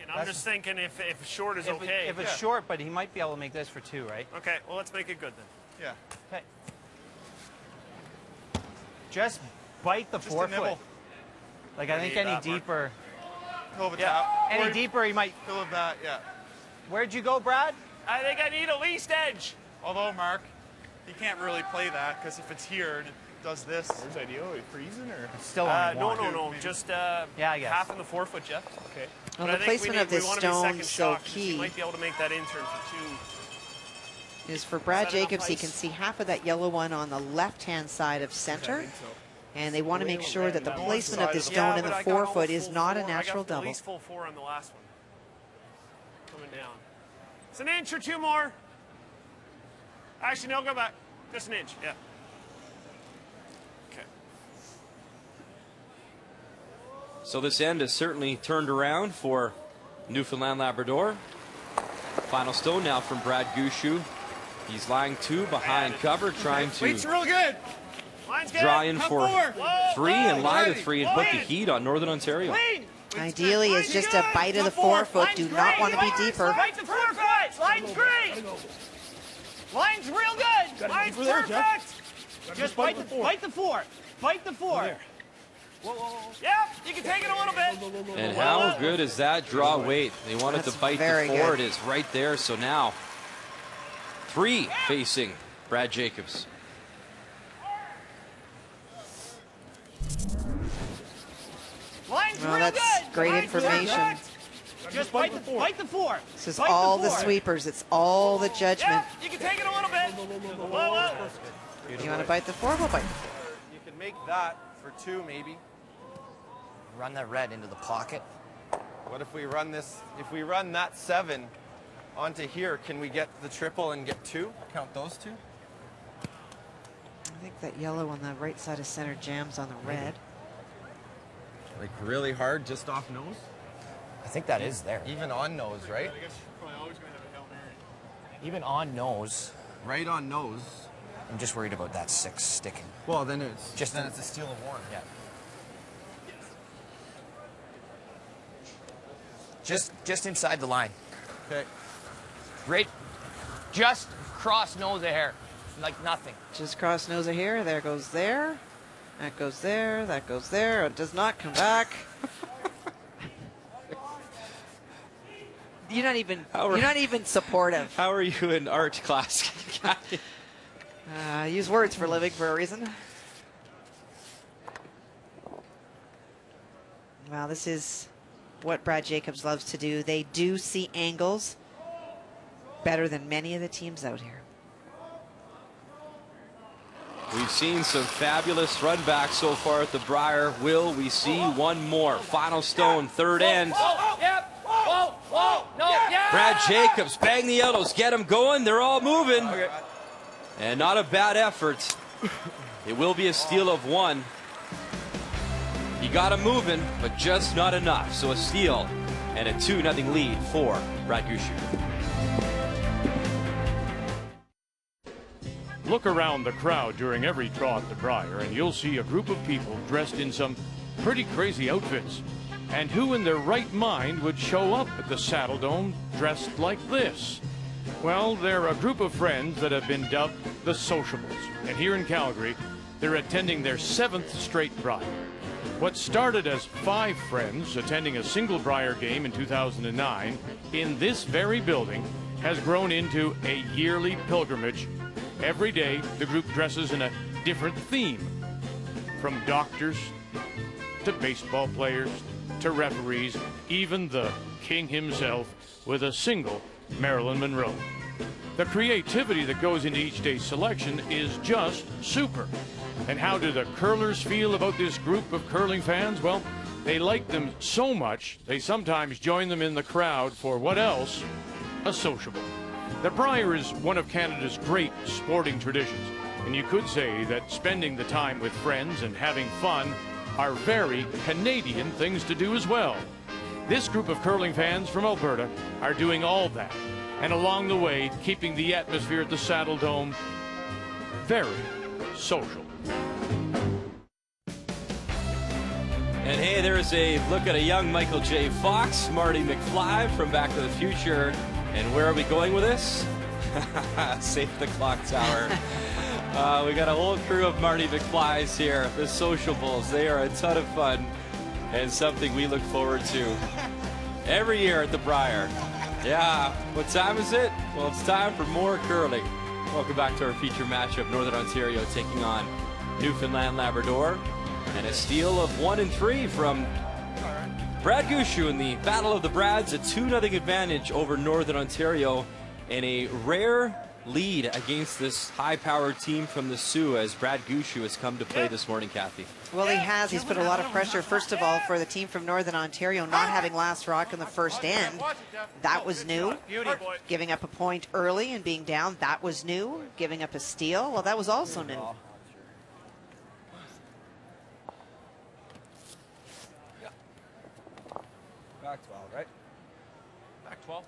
I'm just thinking if short is okay. If it's short, but he might be able to make this for 2, right? Okay, well, let's make it good then. Yeah. Okay. Just bite the Just a forefoot. nibble. Like, I think need any that, Mark. deeper. Hill of a Yeah. tap. Any deeper, he might. Hill of that, yeah. Where'd you go, Brad? I think I need a least edge. Although, Mark, he can't really play that because if it's here and it does this. Where's ideal? Are you freezing or? It's still No. Just I guess. half in the forefoot, Jeff. Okay. Well, But I the think placement we of this want to be stone second is so shot 'cause key. He might be able to make that in turn for 2. Is for Brad Is that enough Jacobs, he ice? can see half of that yellow one on the left-hand side of center. And they want to make sure that the placement of the stone in the forefoot is not a natural I got double. at least full 4 on the last one. Coming down. It's an inch or 2 more. Actually, no, go back. Just an inch, yeah. Okay. So this end is certainly turned around for Newfoundland Labrador. Final stone now from Brad Gushue. He's lying 2 behind cover, trying to Weight's real good. Mine's good. draw in Come for forward. 3 and lie to Ready. 3 and put the heat on Northern Ontario. Ideally, it's just a bite of the forefoot. Do not want to be deeper. Bite the forefoot. Line's great. Line's real good. Line's perfect. Just bite the 4. Bite the 4. Yep, you can take it a little bit. And how good is that draw weight? They wanted That's to bite the very 4. good. It is right there. So now 3 facing Brad Jacobs. Line's Well, real that's good. great Line's information. perfect. Just bite the 4. This is Bite the all the 4. sweepers. It's all the judgment. Yep, you can take it a little bit. Whoa. You want to bite the 4? We'll bite. You can make that for 2 maybe. Run that red into the pocket. What if we run this, if we run that 7 onto here, can we get the triple and get 2? Count those 2? I think that yellow on the right side of center jams on the red. Like really hard just off nose? I think that is there. Even on nose, right? I guess you're probably always going to have a Hail Mary. Even on nose, Right on nose. I'm just worried about that 6 sticking. Well, then it's Just then a- it's a steal of 1. Yeah. Just inside the line. Okay. Right. Just cross nose a hair. Like nothing. Just cross nose of hair. There goes there. That goes there. That goes there. It does not come back. You're not even supportive. How are you in art class? I use words for a living for a reason. Well, this is what Brad Jacobs loves to do. They do see angles better than many of the teams out here. We've seen some fabulous run backs so far at the Brier. Will we see one more? Final stone, 3rd end. Yep. Whoa. No. Yeah. Brad Jacobs, bang the yellows, get them going. They're all moving. And not a bad effort. It will be a steal of 1. He got him moving, but just not enough. So a steal and a 2-0 lead for Brad Gushue. Look around the crowd during every draw at the Brier, and you'll see a group of people dressed in some pretty crazy outfits. And who in their right mind would show up at the Saddle Dome dressed like this? Well, they're a group of friends that have been dubbed the Sociables. And here in Calgary, they're attending their 7th straight Brier. What started as 5 friends attending a single Brier game in 2009 in this very building has grown into a yearly pilgrimage. Every day, the group dresses in a different theme. From doctors to baseball players to referees, even the king himself with a single Marilyn Monroe. The creativity that goes into each day's selection is just super. And how do the curlers feel about this group of curling fans? Well, they like them so much, they sometimes join them in the crowd for what else? A sociable. The Brier is one of Canada's great sporting traditions, and you could say that spending the time with friends and having fun are very Canadian things to do as well. This group of curling fans from Alberta are doing all that, and along the way, keeping the atmosphere at the Saddle Dome very social. And hey, there's a look at a young Michael J. Fox, Marty McFly from Back to the Future. And where are we going with this? Save the clock tower. We got a whole crew of Marty McFlys here, the Sociables. They are a ton of fun and something we look forward to every year at the Brier. Yeah, what time is it? Well, it's time for more curling. Welcome back to our feature matchup. Northern Ontario taking on Newfoundland Labrador. And a steal of 1 and 3 from Brad Gushue in the Battle of the Brads. A 2-0 advantage over Northern Ontario. And a rare lead against this high-powered team from the Sioux as Brad Gushue has come to play this morning, Kathy. Well, he has. He's put a lot of pressure, first of all, for the team from Northern Ontario not having last rock in the first end. That was new. Giving up a point early and being down, that was new. Giving up a steal, well, that was also new. Back 12, right? Back 12.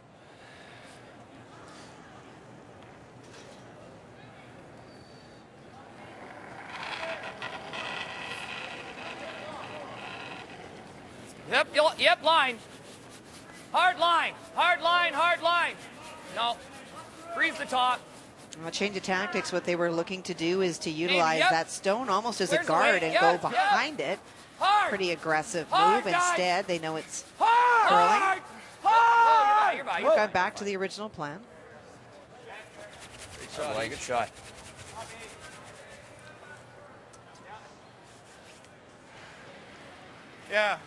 Yep, line. Hard line, hard line, hard line. No, freeze the top. Well, change of tactics, what they were looking to do is to utilize that stone almost as a guard and go behind it. Hard. Pretty aggressive Hard, move. guys. Instead, they know it's Hard. curling. Hard. You're by. Got back to the original plan. Good shot. Good shot. Yeah.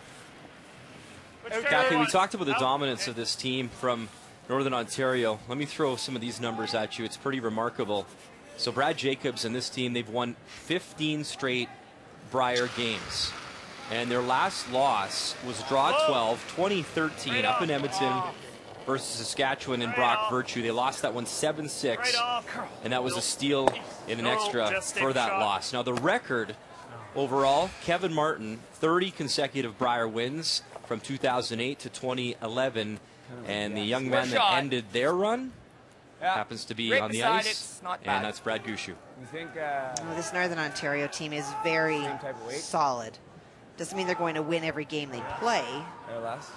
Kathy, we talked about the dominance of this team from Northern Ontario. Let me throw some of these numbers at you. It's pretty remarkable. So Brad Jacobs and this team, they've won 15 straight Brier games. And their last loss was draw 12, 2013 up in Edmonton versus Saskatchewan and Brock Virtue. They lost that one 7-6, and that was a steal in an extra for that loss. Now the record overall, Kevin Martin, 30 consecutive Brier wins from 2008 to 2011, and the young man that ended their run happens to be on the ice, and that's Brad Gushue. You think this Northern Ontario team is very solid. Doesn't mean they're going to win every game they play. or less?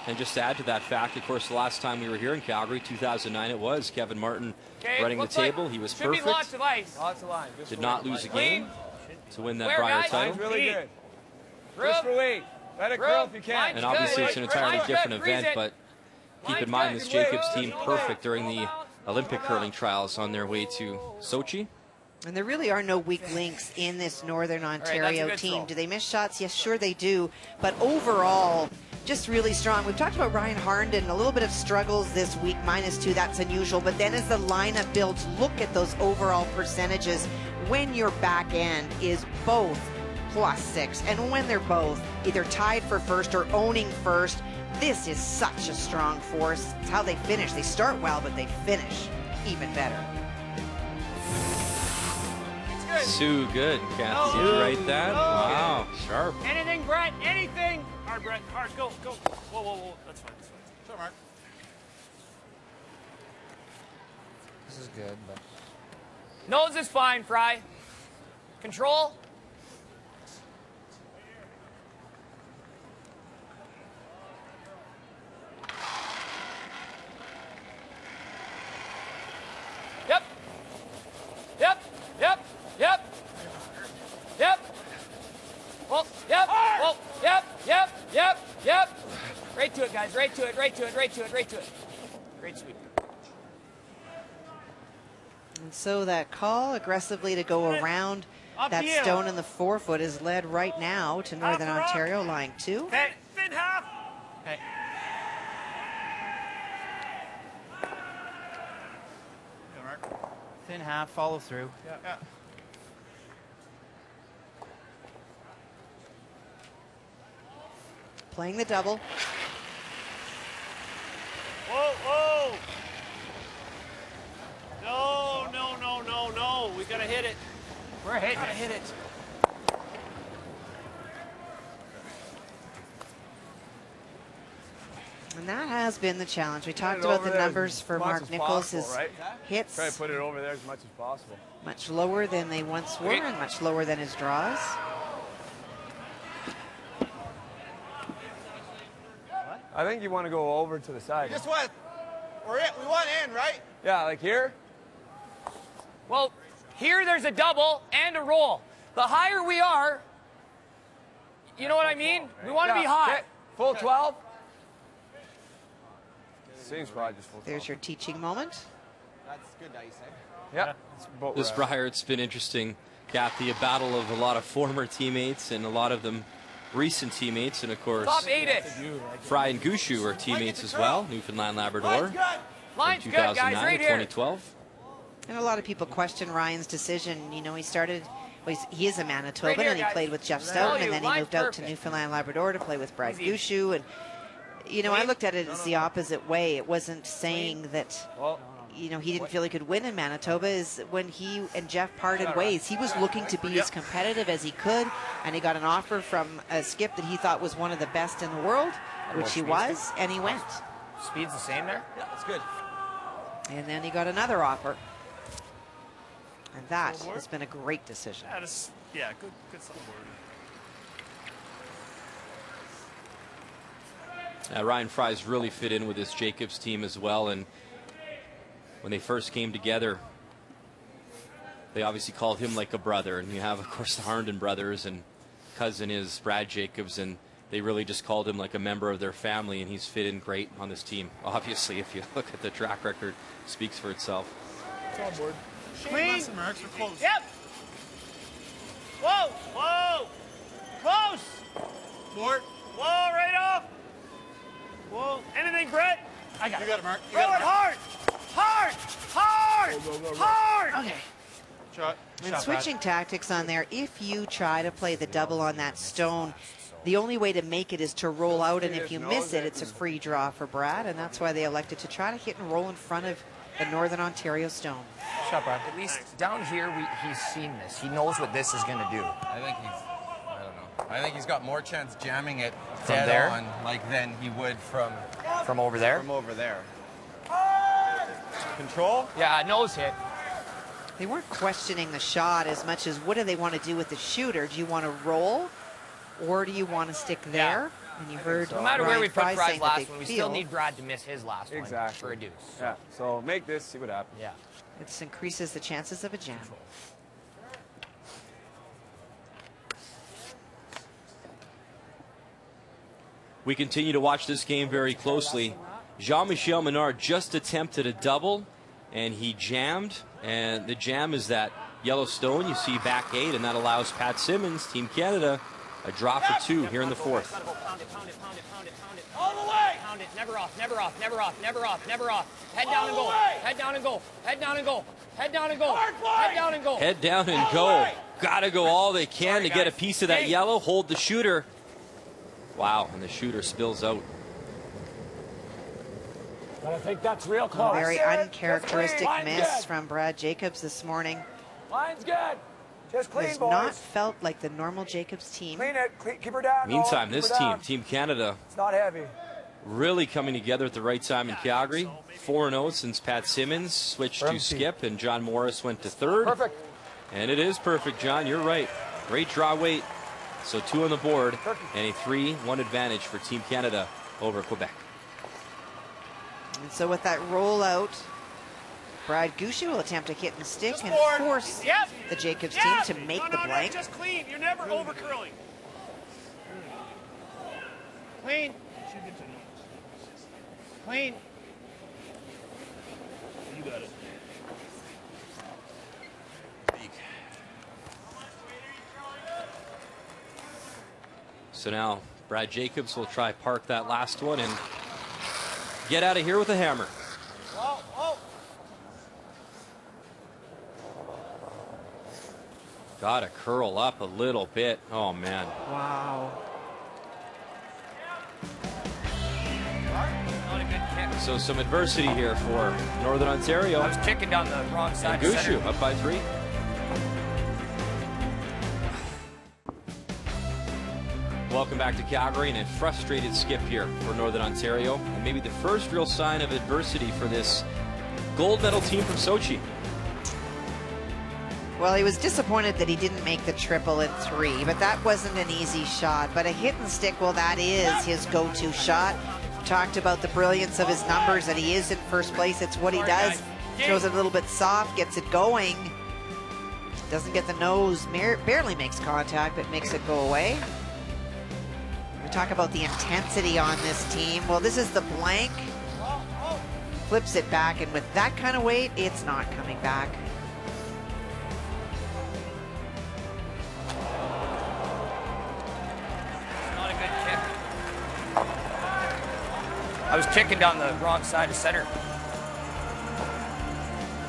And just to add to that fact, of course, the last time we were here in Calgary, 2009 it was, Kevin Martin running the table. He was perfect. Lots of ice. Lots of line. Did not lose a game to win that Brier title. Line's really good. Just for weight. Let it curl if you can. And obviously it's an entirely different event, but keep in mind this Jacobs team perfect during the Olympic curling trials on their way to Sochi. And there really are no weak links in this Northern Ontario team. Do they miss shots? Yes, sure they do. But overall, just really strong. We've talked about Ryan Harnden, a little bit of struggles this week, -2, that's unusual. But then as the lineup builds, look at those overall percentages when your back end is both +6. And when they're both either tied for first or owning first, this is such a strong force. It's how they finish. They start well, but they finish even better. Sue, good. Kathy, did you write that? Wow, sharp. Anything, Brett? Anything? Hard, Brett. Hard. Go. Whoa. That's fine. Sorry, Mark. is good, but... Nose is fine, Fry. Control. Yep. Yep. Yep. Yep. Yep. Well, yep. Well, yep. Yep. Yep. Yep. Right to it, guys. Right to it. Right to it. Right to it. Right to it. Great sweep. And so that call aggressively to go around that stone in the forefoot is led right now to Northern Ontario, line 2. Okay, thin half. Okay. Thin half, follow through. Yeah. Playing the double. Whoa, whoa. No, no, no, no, no. We gotta hit it. We're hitting Gotta it. hit it. And that has been the challenge. We talked Put it about over the there numbers as for much Mark as Nichols. possible, His right? hits Try to put it over there as much as possible. much lower than they once were and much lower than his draws. I think you want to go over to the side. Just what? We want in, right? Yeah, like here. Well, here there's a double and a roll. The higher we are, you know what I mean? We want to be high. Okay. Full 12. Same spot, just full 12. There's your teaching moment. That's good ice, eh? Yeah. This Brier, it's been interesting, Kathy, a battle of a lot of former teammates and a lot of them recent teammates, and of course, Top 8 it. Fry and Gushue are teammates as well, Newfoundland Labrador, Line's from good, guys, 2009 right to here. 2012. And a lot of people question Ryan's decision. You know, he started, well, he is a Manitoban, Right here, and he guys. played with Jeff Tell Stoughton, you, and then he line's moved out to perfect. Newfoundland Labrador to play with Brad Easy. Gushue. And, you know, I looked at it as the opposite way. It wasn't saying that, you know, he didn't feel he could win in Manitoba. Is when he and Jeff parted ways. He was looking to be as competitive as he could, and he got an offer from a skip that he thought was one of the best in the world, which he was, and he went. Speed's the same there? Yeah, that's good. And then he got another offer. And that has been a great decision. That is, yeah, good stuff. Ryan Fry's really fit in with this Jacobs team as well, and when they first came together, they obviously called him like a brother, and you have, of course, the Harnden brothers, and cousin is Brad Jacobs, and they really just called him like a member of their family, and he's fit in great on this team. Obviously, if you look at the track record, it speaks for itself. It's on board. Clean. Marks, we're close. Yep. Whoa, whoa. Close. Board. Whoa, right off. Whoa. Anything, Brett? I got You got it, Mark. You Throw got it it, Mark. hard. Hard. Hard. Go. Hard. Okay. Shot. And switching tactics on there, if you try to play the double on that stone, the only way to make it is to roll out, and if you miss it, it's a free draw for Brad, and that's why they elected to try to hit and roll in front of the Northern Ontario stone. Shot, Brad. At least down here, he's seen this. He knows what this is going to do. I think I don't know. I think he's got more chance jamming it From dead there? on, like, than he would from over there? From over there. Control? Yeah, nose hit. They weren't questioning the shot as much as what do they want to do with the shooter? Do you want to roll, or do you want to stick there? And you heard No matter where Ryan we put Fry Brad's saying that last they one, we feel still need Brad to miss his last one for a deuce. Yeah, so make this, see what happens. Yeah. it increases the chances of a jam. We continue to watch this game very closely. Jean-Michel Menard just attempted a double, and he jammed. And the jam is that yellow stone you see back 8, and that allows Pat Simmons, Team Canada, a drop for 2 here in the 4th. Pound it. All the way. Pound it. Never off. Head down and go. Head down and go. Head down and go. Head down and go. Head down and go. Head down and go. Got to go all they can to get a piece of that yellow. Hold the shooter. Wow, and the shooter spills out. But I think that's real A close. very uncharacteristic Line's miss good. from Brad Jacobs this morning. Line's good. Just clean, Has boys. not felt like the normal Jacobs team. Clean it. Keep her down. Meantime, Noel. this Keep her team, down. Team Canada, It's not heavy. really coming together at the right time in Calgary. 4-0 since Pat Simmons switched to skip and John Morris went to third. Perfect. And it is perfect, John. You're right. Great draw weight. So 2 on the board and a 3-1 advantage for Team Canada over Quebec. And so with that rollout, Brad Gushue will attempt a hit and stick and force the Jacobs team to make the blank. Just clean. You're never over curling. Clean. Clean. You got it. So now Brad Jacobs will try park that last one and get out of here with a hammer. Whoa, whoa. Got to curl up a little bit. Oh, man. Wow. Not a good kick. So some adversity here for Northern Ontario. I was kicking down the wrong side. And Gushue up by 3. Welcome back to Calgary, and a frustrated skip here for Northern Ontario. And maybe the first real sign of adversity for this gold medal team from Sochi. Well, he was disappointed that he didn't make the triple in 3, but that wasn't an easy shot. But a hit and stick, well, that is his go-to shot. We talked about the brilliance of his numbers, that he is in first place. It's what he does. Throws it a little bit soft, gets it going. Doesn't get the nose, barely makes contact, but makes it go away. We talk about the intensity on this team. Well, this is the blank. Flips it back, and with that kind of weight, it's not coming back. Not a good kick. I was kicking down the wrong side of center.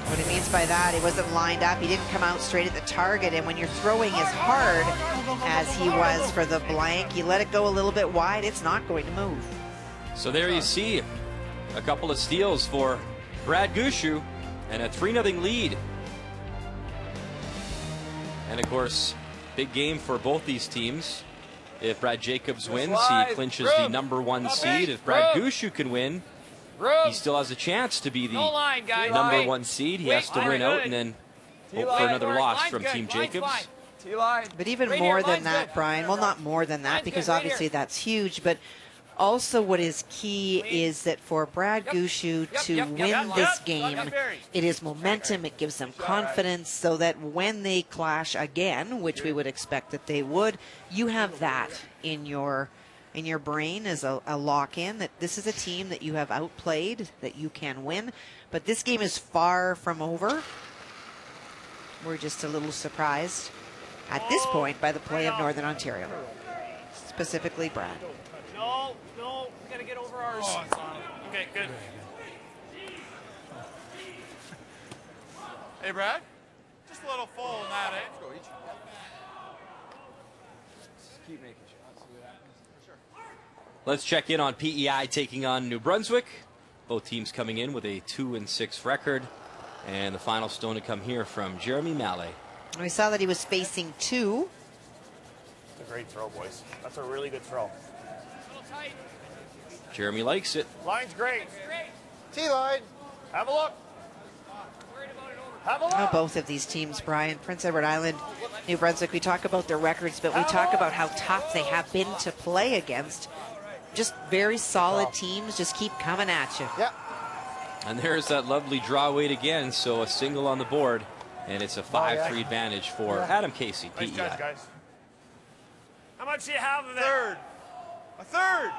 What he means by that, he wasn't lined up. He didn't come out straight at the target. And when you're throwing as hard as he was for the blank, you let it go a little bit wide, it's not going to move. So there you see a couple of steals for Brad Gushue and a 3-0 lead. And of course, big game for both these teams. If Brad Jacobs wins, he clinches the #1 seed. If Brad Gushue can win, he still has a chance to be the #1 seed. He has to win out and then hope for another loss from Team Jacobs. But even more than that, Brian, well, not more than that, because obviously that's huge, but also what is key is that for Brad Gushue to win this game, it is momentum, it gives them confidence, so that when they clash again, which we would expect that they would, you have that in your brain as a lock-in, that this is a team that you have outplayed, that you can win. But this game is far from over. We're just a little surprised at this point by the play of Northern Ontario, specifically Brad. No, we gotta get over ours. Oh, it's on. Okay, good. Hey, Brad. Just a little full in that, eh? Let's go each. Just keep making shots. Let's check in on PEI taking on New Brunswick. Both teams coming in with a 2-6 record. And the final stone to come here from Jeremy Mallet. We saw that he was facing 2. That's a great throw, boys. That's a really good throw. Jeremy likes it. Line's great. T-line. Have a look. Have a look. Now both of these teams, Brian, Prince Edward Island, New Brunswick, we talk about their records, but we talk about how tough they have been to play against. Just very solid teams, just keep coming at you. Yeah. And there's that lovely draw weight again, so a single on the board, and it's a 5-3 advantage for Adam Casey, PEI. Nice catch, guys. How much do you have of that? A third.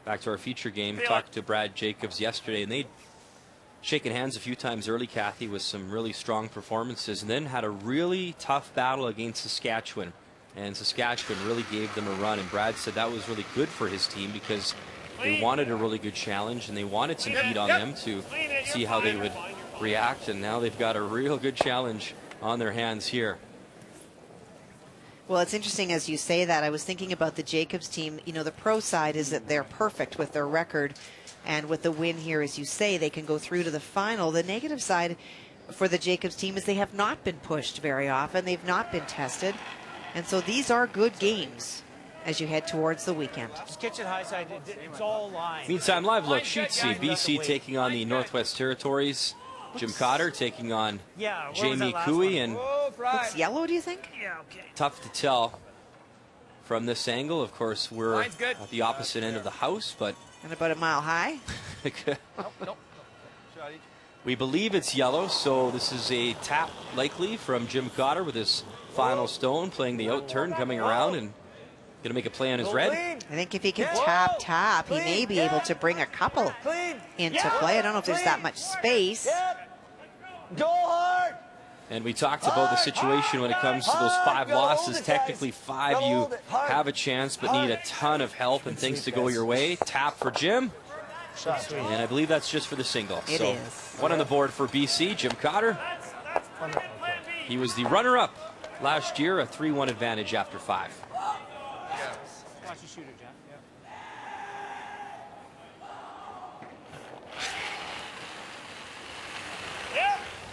Back to our feature game. Talked to Brad Jacobs yesterday, and they'd shaken hands a few times early, Kathy, with some really strong performances, and then had a really tough battle against Saskatchewan. And Saskatchewan really gave them a run, and Brad said that was really good for his team because they wanted a really good challenge, and they wanted some heat on them to see how they would react, and now they've got a real good challenge on their hands here. Well, it's interesting as you say that. I was thinking about the Jacobs team. You know, the pro side is that they're perfect with their record, and with the win here, as you say, they can go through to the final. The negative side for the Jacobs team is they have not been pushed very often. They've not been tested. And so these are good games as you head towards the weekend. Just catch it high side. It's all line. Meantime, live look, shoot see. BC taking on the Northwest Territories. Jim Cotter taking on Jamie Cooey, and Looks yellow, do you think? Yeah, okay. tough to tell from this angle. Of course, we're at the opposite end of the house, but And about a mile high. we believe it's yellow, so this is a tap likely from Jim Cotter with his final stone, playing the out turn, coming around, and going to make a play on his red. I think if he can tap, he may be able to bring a couple into play. I don't know if there's that much space. Go hard! And we talked about the situation when it comes to those 5 losses. Technically 5, you have a chance, but need a ton of help and things to go your way. Tap for Jim. And I believe that's just for the single. It is. One on the board for BC, Jim Cotter. He was the runner-up last year, a 3-1 advantage after 5. Watch the shooter, Jeff.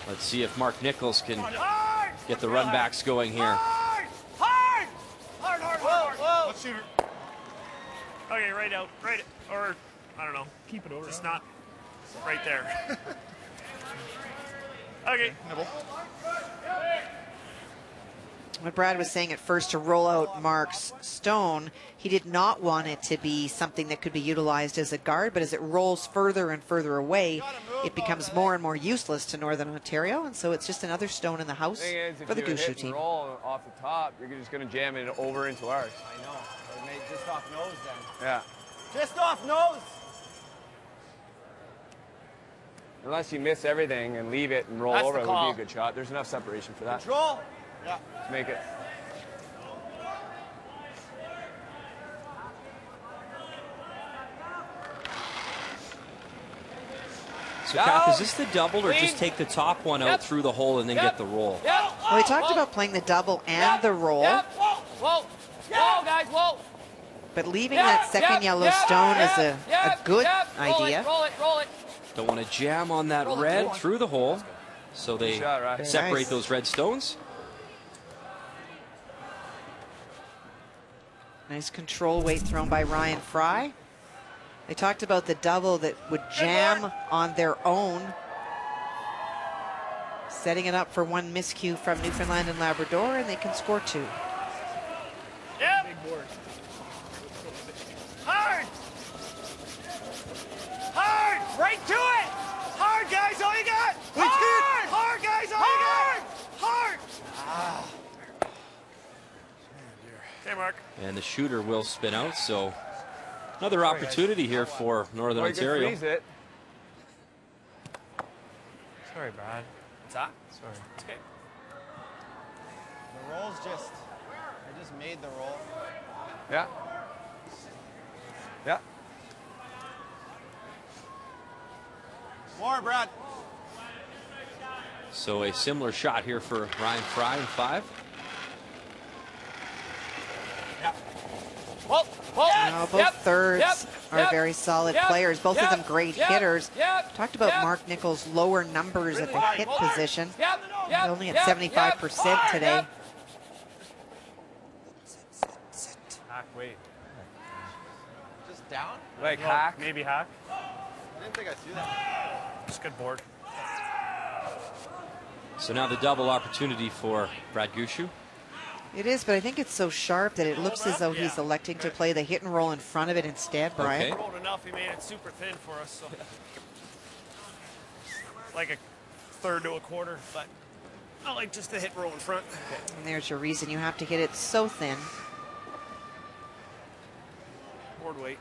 Let's see if Mark Nichols can get the runbacks going here. Hard! Let's shoot her. Okay, right out. Right. Or, I don't know. Keep it over. Just not right there. Okay. Nibble. What Brad was saying at first to roll out Mark's stone, he did not want it to be something that could be utilized as a guard, but as it rolls further and further away, it becomes more and more useless to Northern Ontario, and so it's just another stone in the house for the Gushue team. Roll off the top, you're just going to jam it over into ours. I know. Or maybe just off nose then. Yeah. Just off nose. Unless you miss everything and leave it and roll That's over, the it would call. be a good shot. There's enough separation for that. Control. Yeah. Let's make it. So, Kath, is this the double, or just take the top one out through the hole and then get the roll? Well, we talked about playing the double and the roll, Whoa, guys, whoa. but leaving that second yellow stone is a good idea. Roll it. Don't want to jam on that red through the hole, so they separate those red stones. Nice control weight thrown by Ryan Fry. They talked about the double that would jam on their own, setting it up for one miscue from Newfoundland and Labrador, and they can score 2. Yep. Big board. Hard! Hard! Right to it! Hard, guys, all you got! Hard! Hard, guys, all you got! Hard! Okay, Mark. And the shooter will spin out, so another opportunity here for Northern Ontario. It. Sorry, Brad. What's that? Sorry. It's okay. The roll's just, I just made the roll. Yeah. Yeah. More, Brad. So a similar shot here for Ryan Fry in 5. Both thirds are very solid players. Both of them great hitters. Talked about Mark Nichols' lower numbers at the hit position. He's only at 75% today. Hack, wait. Just down? Like hack? Maybe hack. I didn't think I threw that. Just good board. So now the double opportunity for Brad Gushue. It is, but I think it's so sharp that it looks as though he's electing to play the hit and roll in front of it instead, Brian. Rolled enough, he made it super thin for us, so. Like a third to a quarter, but I like just the hit roll in front. And there's your reason you have to hit it so thin. Board weight.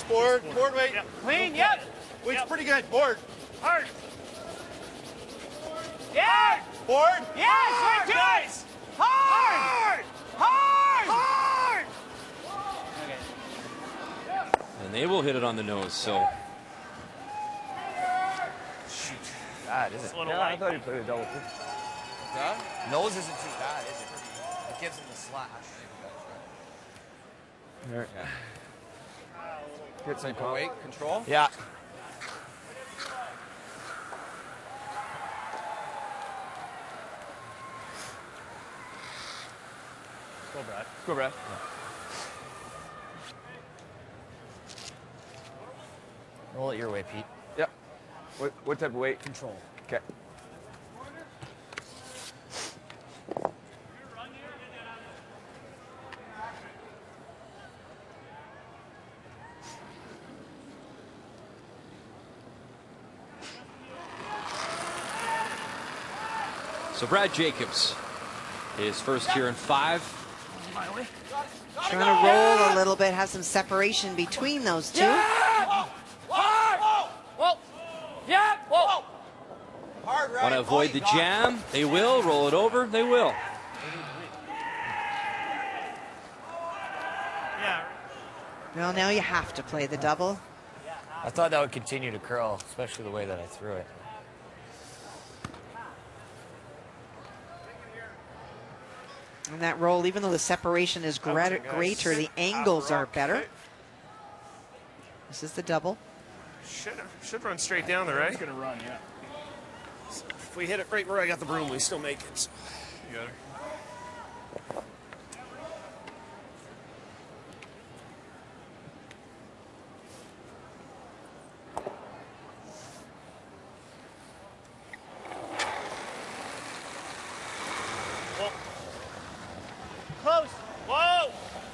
Board weight. Yep. Clean, yep. Weight's pretty good. Board. Hard. Yeah. Board. Yes, right to Guys. Hard. Hard. And they will hit it on the nose, so. Shoot. Bad, is it? Yeah, I thought he played a double too. Yeah? Nose isn't too bad, is it? It gives him the slash. There. Yeah. Get some Weight control? Yeah. Go, Brad. Go, Brad. Roll it your way, Pete. Yep. What type of weight? Control. Okay. So Brad Jacobs, his first here in 5. Trying to roll a little bit, have some separation between those two. Whoa! Yeah! Whoa! Hard right. Want to avoid the jam? They will. Roll it over? They will. Yeah. Well, now you have to play the double. I thought that would continue to curl, especially the way that I threw it. And that roll, even though the separation is greater, the angles are better. This is the double. Should run straight down there, right? It's going to run, yeah. So if we hit it right where I got the broom, we still make it. So. You got her. Close. Whoa!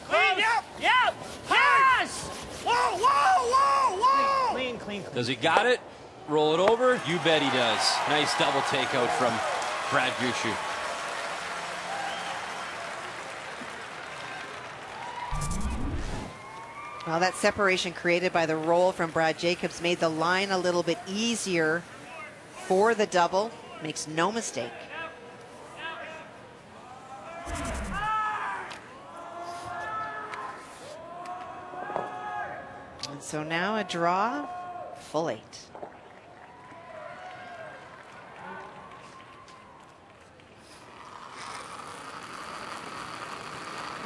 Clean, yep! Yep! Yes! Whoa, whoa, whoa, whoa! Clean, clean, clean. Does he got it? Roll it over? You bet he does. Nice double takeout from Brad Gushue. Well, that separation created by the roll from Brad Jacobs made the line a little bit easier for the double. Makes no mistake. And so now a draw, full 8.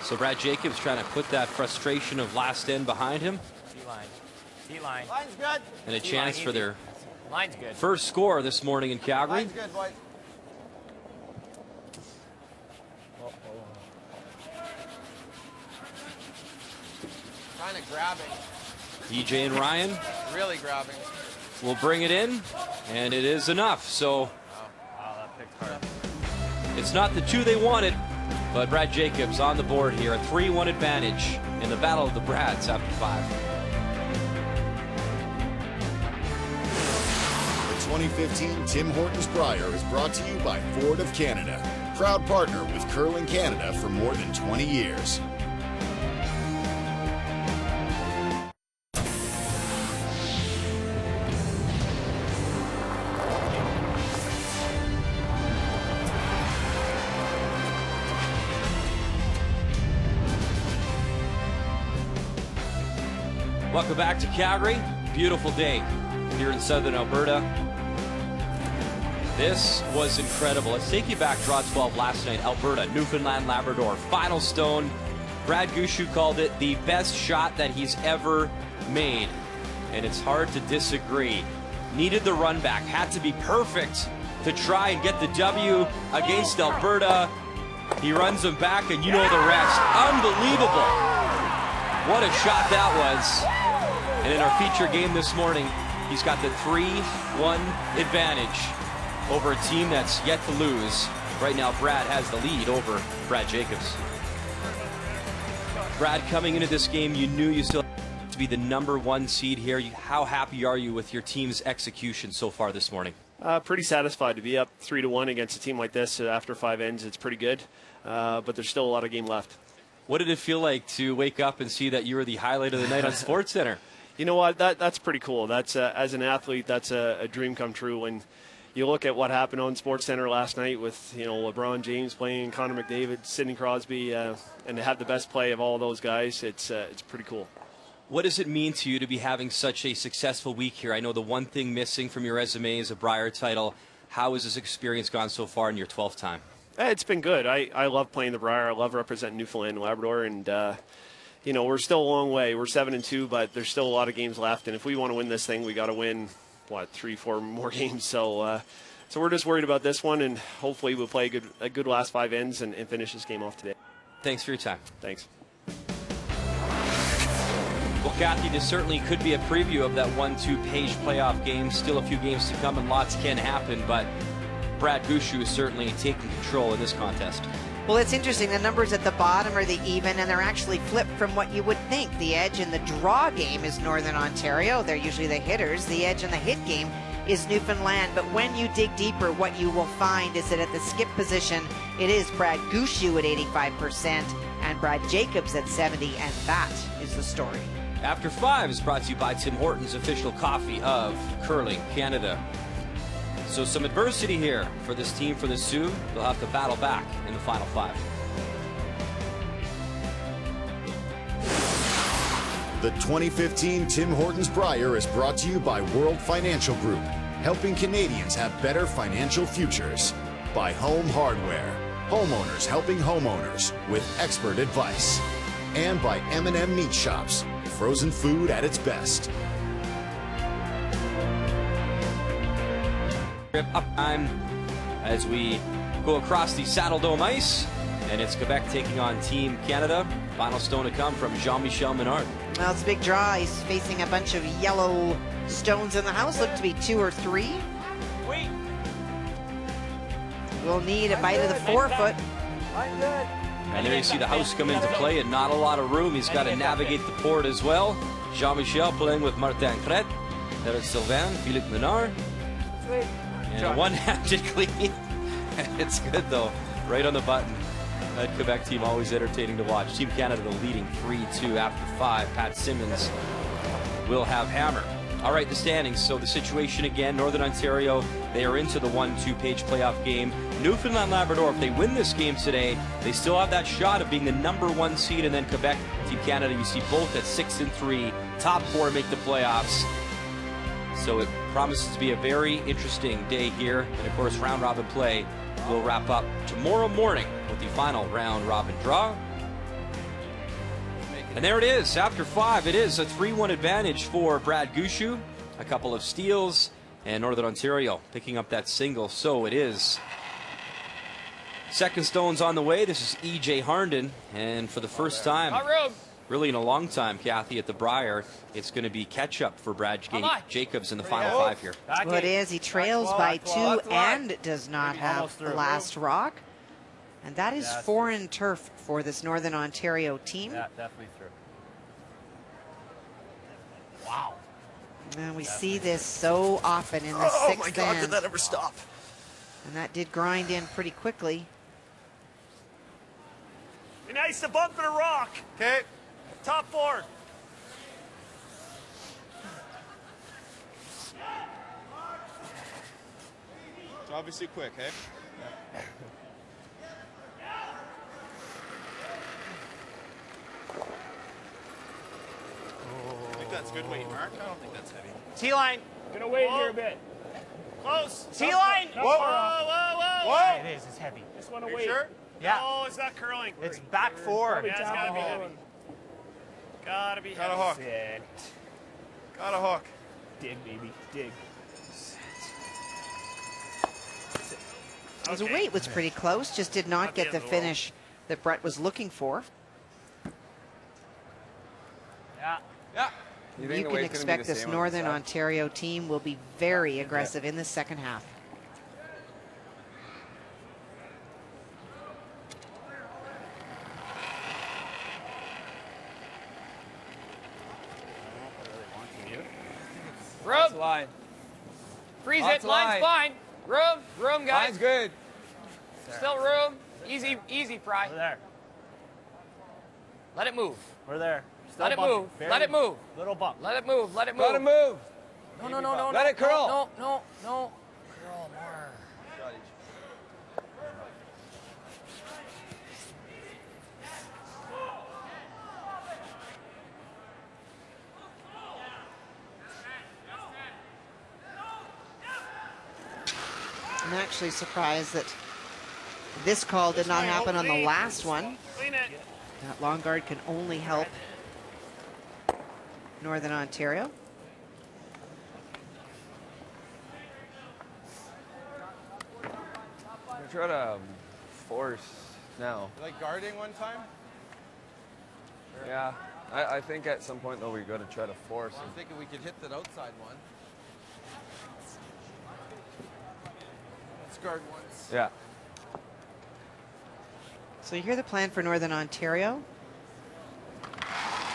So Brad Jacobs trying to put that frustration of last end behind him. T-line. T-line. Line's good. And a chance for their Line's good. first score this morning in Calgary. Line's good, boys. Kind of grabbing. DJ and Ryan Really grabbing. will bring it in, and it is enough. So That picked hard. it's not the 2 they wanted, but Brad Jacobs on the board here. A 3-1 advantage in the battle of the Brads after 5. The 2015 Tim Hortons Brier is brought to you by Ford of Canada, proud partner with Curling Canada for more than 20 years. Welcome back to Calgary. Beautiful day here in southern Alberta. This was incredible. Let's take you back, draw 12 last night. Alberta, Newfoundland, Labrador. Final stone. Brad Gushue called it the best shot that he's ever made. And it's hard to disagree. Needed the run back. Had to be perfect to try and get the W against Alberta. He runs them back, and you know the rest. Unbelievable. What a shot that was. And in our feature game this morning, he's got the 3-1 advantage over a team that's yet to lose. Right now, Brad has the lead over Brad Jacobs. Brad, coming into this game, you knew you still had to be the #1 seed here. How happy are you with your team's execution so far this morning? Pretty satisfied to be up 3-1 against a team like this after 5 ends. It's pretty good, but there's still a lot of game left. What did it feel like to wake up and see that you were the highlight of the night on SportsCenter? You know what? That's pretty cool. That's as an athlete, that's a dream come true. When you look at what happened on SportsCenter last night with LeBron James playing, Connor McDavid, Sidney Crosby, and to have the best play of all those guys, it's pretty cool. What does it mean to you to be having such a successful week here? I know the one thing missing from your resume is a Brier title. How has this experience gone so far in your 12th time? It's been good. I love playing the Brier. I love representing Newfoundland and Labrador, and we're still a long way. We're 7-2, but there's still a lot of games left. And if we want to win this thing, we got to win 3-4 more games. So we're just worried about this one, and hopefully we'll play a good last 5 ends and finish this game off today. Thanks for your time. Thanks. Well, Kathy, this certainly could be a preview of that 1-2 page playoff game. Still a few games to come and lots can happen, but Brad Gushue is certainly taking control in this contest. Well, it's interesting. The numbers at the bottom are the even, and they're actually flipped from what you would think. The edge in the draw game is Northern Ontario. They're usually the hitters. The edge in the hit game is Newfoundland. But when you dig deeper, what you will find is that at the skip position, it is Brad Gushue at 85% and Brad Jacobs at 70%, and that is the story. After 5 is brought to you by Tim Hortons, official coffee of Curling Canada. So some adversity here for this team, for the Sioux. They'll have to battle back in the final 5. The 2015 Tim Hortons Brier is brought to you by World Financial Group, helping Canadians have better financial futures. By Home Hardware, homeowners helping homeowners with expert advice. And by M&M Meat Shops, frozen food at its best. Up time as we go across the Saddle Dome ice, and it's Quebec taking on Team Canada. Final stone to come from Jean-Michel Menard. Well, it's a big draw. He's facing a bunch of yellow stones in the house. Look to be 2 or 3. Wait. We'll need a bite of the forefoot. I'm good. And there you see the house come into play, and not a lot of room. He's got to navigate the port as well. Jean-Michel playing with Martin Crête, Eric Sylvain, Philippe Menard. Sweet. And a one-handed clean. It's good, though. Right on the button. That Quebec team always entertaining to watch. Team Canada leading 3-2 after 5. Pat Simmons will have hammer. All right, the standings. So the situation again, Northern Ontario, they are into the 1-2 page playoff game. Newfoundland Labrador, if they win this game today, they still have that shot of being the #1 seed. And then Quebec, Team Canada, you see both at 6-3. Top 4 make the playoffs. So it promises to be a very interesting day here. And of course, round robin play will wrap up tomorrow morning with the final round robin draw. And there it is. After 5, it is a 3-1 advantage for Brad Gushue. A couple of steals, and Northern Ontario picking up that single. So it is. Second stone's on the way. This is E.J. Harnden, and for the first time, really in a long time, Kathy, at the Brier, it's going to be catch-up for Brad Jacobs in the final 5 here. Well, it is. He trails by 2 and does not have the last rock. And that is foreign turf for this Northern Ontario team. Yeah, definitely through. Wow. And we see this so often in the 6th Oh my God, did that ever stop? And that did grind in pretty quickly. Be nice to bump in a rock. Okay. Top 4. It's obviously quick, hey? I think that's good weight, Mark. I don't think that's heavy. T-line. Gonna wait here a bit. Close. T-line. Whoa, whoa, whoa. Yeah, it is. It's heavy. Just want to You wait. sure? Yeah. Oh, it's not curling. It's back 4. Yeah, it's gotta be heavy. Gotta be heavy. Got a hook. Got a hook. Dig, baby. Dig. His weight was pretty close, just did not get the finish that Brett was looking for. Yeah. Yeah. You can expect this Northern Ontario team will be very aggressive in the second half. Room. Line. Freeze Lots it. of Line's line. fine. Room, guys. Line's good. Still room. Easy, Fry. We're there. Let it move. We're there. Still Let it bumping. move. Very Let it move. Little bump. Let it move. Let it move. Let it move. No. Let it curl. No. Curl more. I'm actually surprised that this call did not happen on the last one. Clean it. That long guard can only help Northern Ontario. Try to force now. Like guarding one time? Yeah. I think at some point, though, we got to try to force. I'm thinking we could hit that outside one. Let's guard once. Yeah. So you hear the plan for Northern Ontario.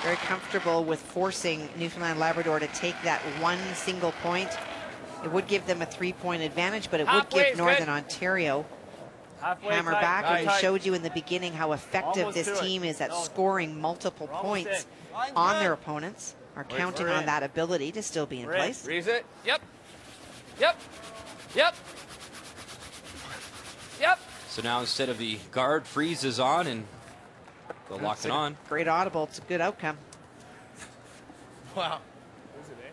Very comfortable with forcing Newfoundland Labrador to take that one single point. It would give them a 3-point advantage, but it would give Northern Ontario hammer back. And we showed you in the beginning how effective this team is at scoring multiple points on their opponents. Are counting on that ability to still be in place. Freeze it. Yep. Yep. Yep. Yep. So now instead of the guard, freeze is on, and they'll lock it on. Great audible. It's a good outcome. Wow. Is it, eh?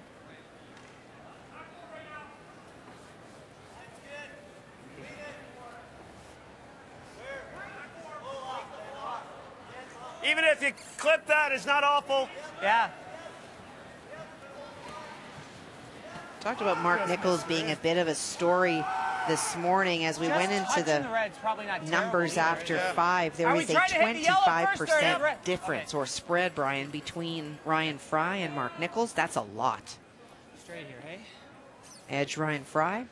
Even if you clip that, it's not awful. Yeah. Talked about Mark Nichols being a bit of a story this morning as we went into the numbers after 5. There is a 25% difference or spread, Brian, between Ryan Fry and Mark Nichols. That's a lot. Straight here, hey? Edge Ryan Fry.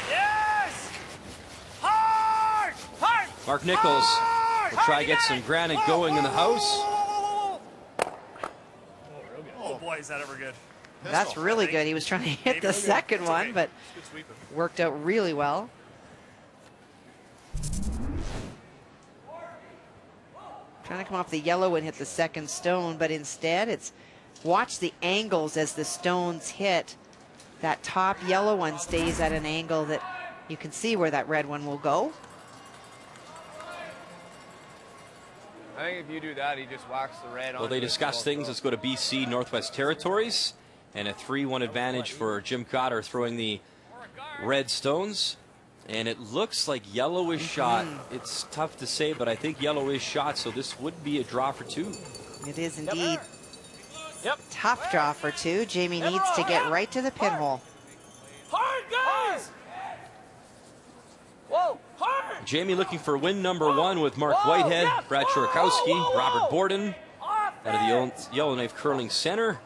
Yes! Hard! Hard! Mark Nichols will try to get some granite going in the house. Oh boy, is that ever good. That's really good. He was trying to hit the second one, but worked out really well. Trying to come off the yellow and hit the second stone, but instead it's watch the angles as the stones hit. That top yellow one stays at an angle that you can see where that red one will go. I think if you do that, he just whacks the red on. Well, they discuss things. Let's go to BC Northwest Territories. And a 3-1 advantage for Jim Cotter throwing the red stones. And it looks like yellow is shot. It's tough to say, but I think yellow is shot, so this would be a draw for 2. It is indeed. Tough draw for 2. Jamie needs to get right to the pinhole. Hard, guys! Whoa, hard! Jamie looking for win number 1 with Mark Whitehead, Brad Chorokowski, Robert Borden out of the Yellowknife Curling Center.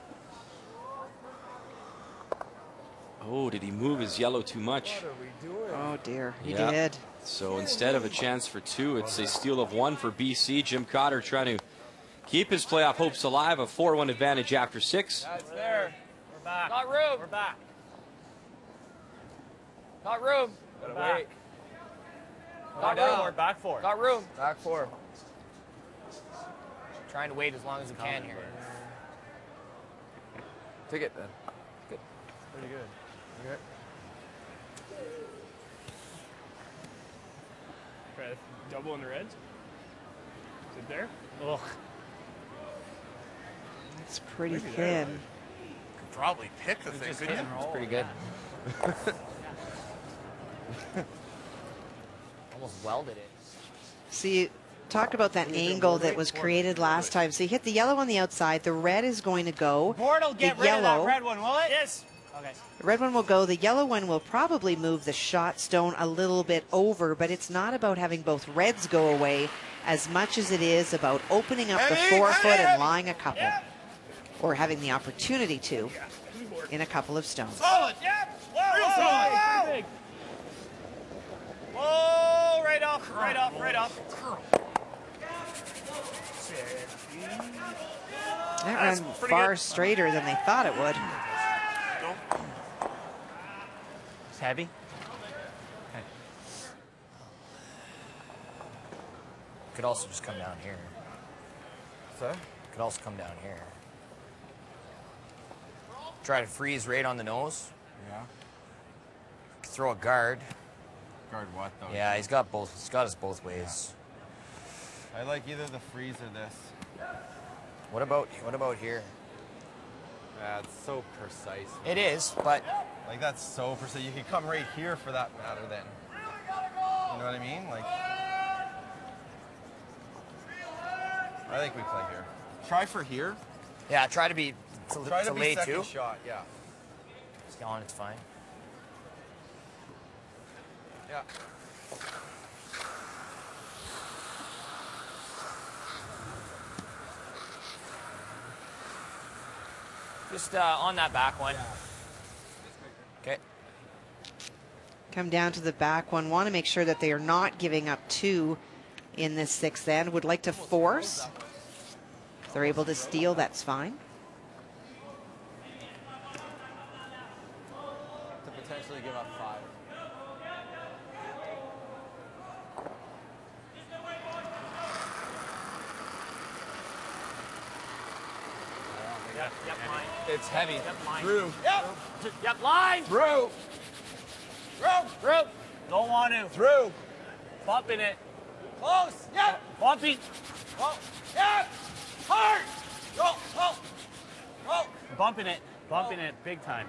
Oh, did he move his yellow too much? Oh dear, he did. So instead of a chance for 2, it's a steal of 1 for BC. Jim Cotter trying to keep his playoff hopes alive. A 4-1 advantage after 6. That's there. We're back. Got room. We're back. Got room. Gotta wait. Got room. We're back 4. Got room. Back 4. Trying to wait as long as we can here. Take it then. Good. Pretty good. Okay. Try to double in the reds. Is it there? Ugh. It's pretty thin. Could probably pick the thing, couldn't you? It's pretty good. Almost welded it. See, talk about that angle that was created last time. So you hit the yellow on the outside. The red is going to go. Board will get rid of that red one, will it? Yes. Okay. The red one will go. The yellow one will probably move the shot stone a little bit over, but it's not about having both reds go away as much as it is about opening up the 4-foot and lying a couple. Or having the opportunity to in a couple of stones. Solid. Yep. Whoa, whoa, whoa. Whoa, right off, right off, right off. That ran far straighter than they thought it would. It's heavy. Okay. Could also just come down here. So? Could also come down here. Try to freeze right on the nose. Yeah. Throw a guard. Guard what though? Yeah, he's got both. He's got us both ways. I like either the freeze or this. What about here? Yeah, it's so precise. It is, but Like that's so precise. You can come right here for that matter then. You know what I mean? Like I think we play here. Try for here. yeah, try to be Try to to be lay second too. shot, yeah. on, it's fine. Yeah. Just on that back one. Okay. Come down to the back one. Want to make sure that they are not giving up 2 in this 6th end. Would like to force. If they're able to steal, that's fine. To potentially give up 5. Yep, line. It's heavy. Yep, line. Through. Yep, line. Through. Through. Don't want to. Through. Bumping it. Close. Yep. Bumpy. Oh. Yep. Hard. Go. Go. Go. Bumping it. Bumping it big time.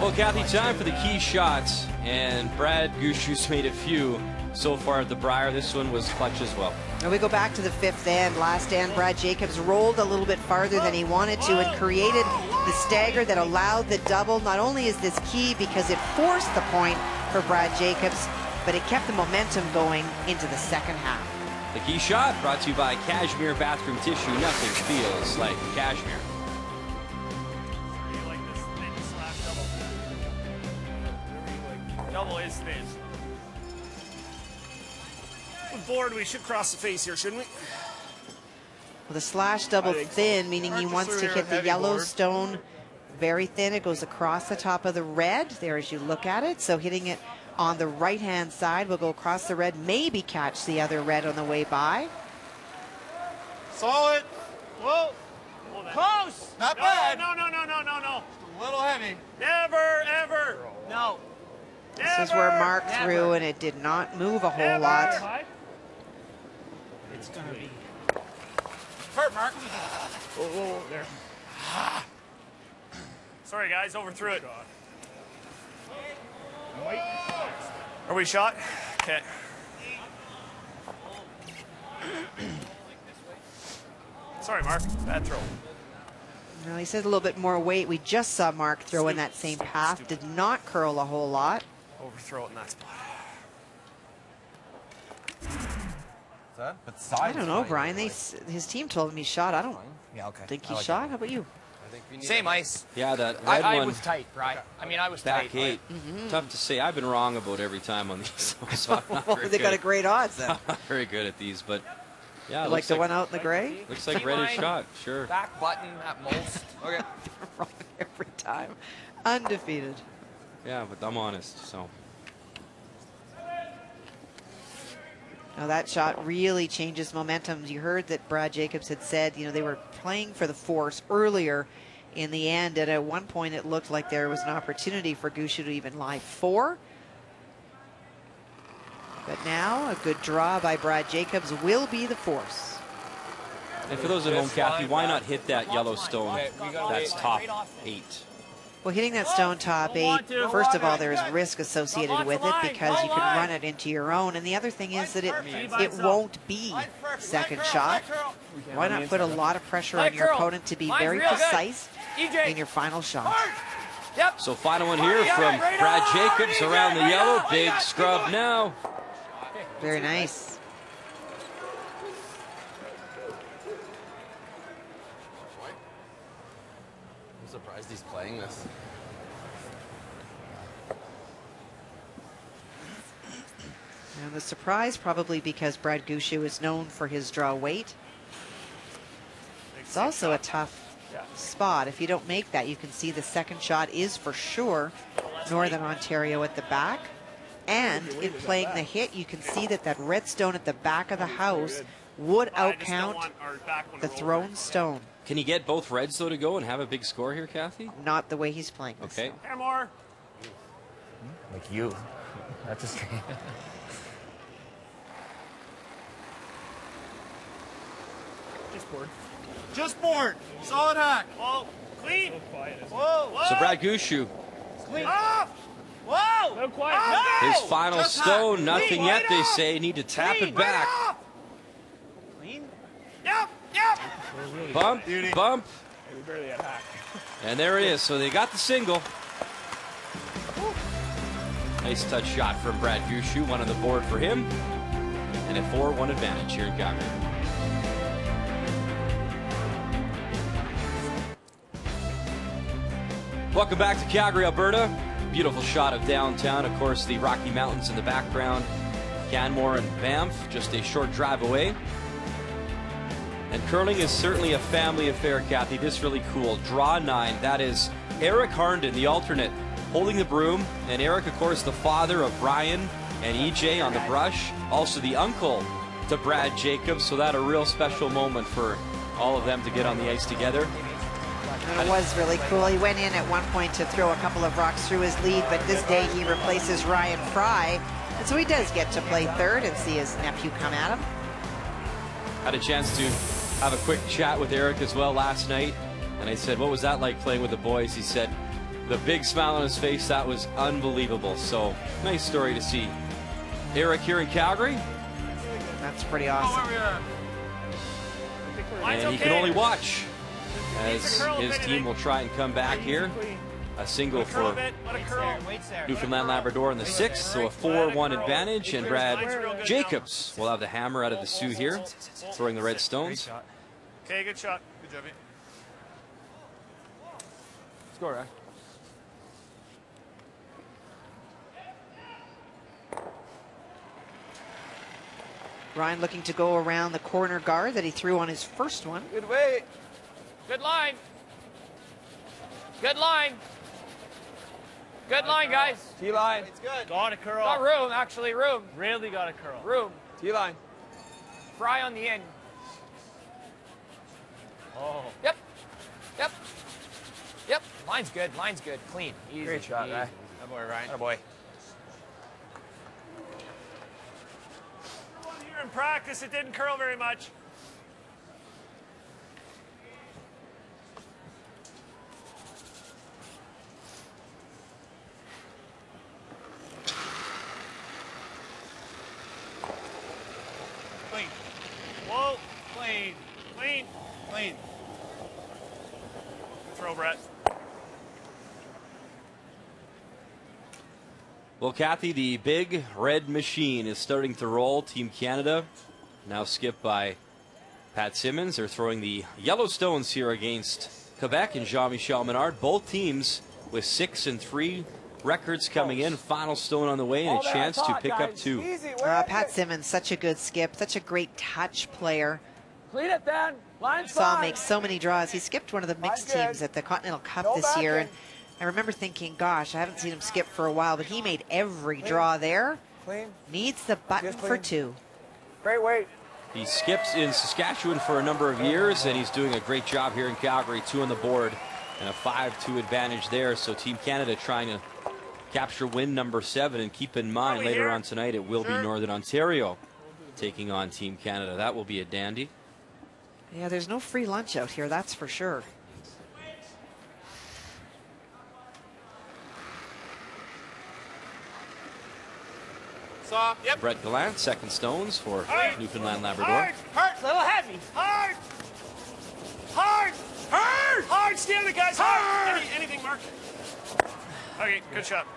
Well, Kathy, time for the key shots, and Brad Gushue's made a few so far at the Brier. This one was clutch as well. Now we go back to the 5th end. Last end, Brad Jacobs rolled a little bit farther than he wanted to and created the stagger that allowed the double. Not only is this key because it forced the point for Brad Jacobs, but it kept the momentum going into the 2nd half. The key shot brought to you by Cashmere Bathroom Tissue. Nothing feels like cashmere. Double is thin. With board, we should cross the face here, shouldn't we? Well, the slash double I think so. thin, meaning he Just wants through to here, hit the heavy yellow board. stone very thin. It goes across the top of the red there as you look at it. So hitting it on the right-hand side will go across the red, maybe catch the other red on the way by. Solid. Whoa. Close. Not No, bad. no. A little heavy. Never, ever. No. This is where Mark threw, and it did not move a whole lot. It's going to be. Hurt, Mark. Whoa, there. Sorry, guys, overthrew it. Are we shot? Okay. Sorry, Mark. Bad throw. Well, he says a little bit more weight. We just saw Mark throw in that same path. Did not curl a whole lot. Overthrow it in that spot. But I don't know, Brian. His team told him he shot. I don't think he shot. How about you? Same ice. Yeah, that red I one. was tight, Brian. I mean, I was Back tight. 8. Tough to say. I've been wrong about every time on these. So I'm not very They got good. a great odds then. I'm not very good at these, but yeah. You like the one out in the gray? Looks like red is shot. Sure. Back button at most. Okay. Wrong every time. Undefeated. Yeah, but I'm honest. So. Now that shot really changes momentum. You heard that Brad Jacobs had said, they were playing for the force earlier in the end, and at one point it looked like there was an opportunity for Gushue to even lie 4. But now a good draw by Brad Jacobs will be the force. And for those at home, Kathy, why not hit that yellow stone that's top 8? Well, hitting that stone top 8, first of all, there is risk associated with it because you can run it into your own. And the other thing is that it won't be second shot. Why not put a lot of pressure on your opponent to be very precise in your final shot? Yep. So final one here from Brad Jacobs around the yellow. Big scrub now. Very nice. I'm surprised he's playing this. And the surprise probably because Brad Gushue is known for his draw weight. It's also a tough spot. If you don't make that, you can see the second shot is for sure Northern Ontario at the back. And in playing the hit, you can see that that red stone at the back of the house would outcount the thrown stone. Can he get both reds, though, to go and have a big score here, Kathy? Not the way he's playing this. Okay. Hammer. Like you. That's a strange. Just board. Just board. Solid hack. Whoa. Clean. Whoa. Whoa. So Brad Gushue, Clean. Off. Whoa. No quiet. his final Just stone, hack. nothing Clean. yet, Right they off. say. Need to tap Clean. it back. Right off. Yep. Yep. Bump, bump. We barely had hack. And there it is. So they got the single. Nice touch shot from Brad Gushue. One on the board for him. And a 4-1 advantage here in Calgary. Welcome back to Calgary, Alberta. Beautiful shot of downtown. Of course, the Rocky Mountains in the background. Canmore and Banff, just a short drive away. And curling is certainly a family affair, Kathy. This is really cool. Draw 9. That is Eric Harnden, the alternate, holding the broom. And Eric, of course, the father of Brian and EJ on the brush. Also the uncle to Brad Jacobs. So that a real special moment for all of them to get on the ice together. And it was really cool. He went in at one point to throw a couple of rocks through his lead, but this day he replaces Ryan Fry. And so he does get to play third and see his nephew come at him. Had a chance to have a quick chat with Eric as well last night. And I said, what was that like playing with the boys? He said, the big smile on his face, that was unbelievable. So nice story to see Eric here in Calgary. That's pretty awesome. And he can only watch as his team will try and come back here. A single for Newfoundland Labrador in the 6th, so a 4-1 advantage. And Brad Jacobs will have the hammer out of the Sioux here, throwing the Red Stones. Okay, good shot. Good job, Score, right? Ryan looking to go around the corner guard that he threw on his first one. Good way. Good line. Good line. Good line, guys. T-line. It's good. Got a curl. Got room, actually, room. Really got a curl. Room. T-line. Fry on the end. Oh. Yep. Yep. Yep. Line's good. Line's good. Clean. Easy. Great shot, easy. right? That boy, Ryan. That boy. Here in practice, it didn't curl very much. Clean. Whoa. Clean. Clean. Clean. Good throw, Brett. Well, Kathy, the big red machine is starting to roll. Team Canada, now skipped by Pat Simmons. They're throwing the Yellowstones here against Quebec and Jean-Michel Menard. Both teams with 6 and 3 records coming in. Final stone on the way and a chance to pick up 2. Pat Simmons, such a good skip, such a great touch player. Clean it, Ben. Line's Saw him fine. make so many draws. He skipped one of the mixed teams at the Continental Cup this year. And I remember thinking, gosh, I haven't seen him skip for a while, but he made every draw there. Clean. Needs the button for 2. Great weight. He skips in Saskatchewan for a number of years, and he's doing a great job here in Calgary. 2 on the board and a 5-2 advantage there. So Team Canada trying to capture win number 7. And keep in mind, later on tonight, it will be Northern Ontario taking on Team Canada. That will be a dandy. Yeah, there's no free lunch out here, that's for sure. Soft. Yep. Brett Gallant, second stones for Newfoundland Labrador. Hard. Hurt. A little heavy. Hard. Hard. Hard. Hard. Steal it, guys. Hard. Anything, Mark? Okay, good shot.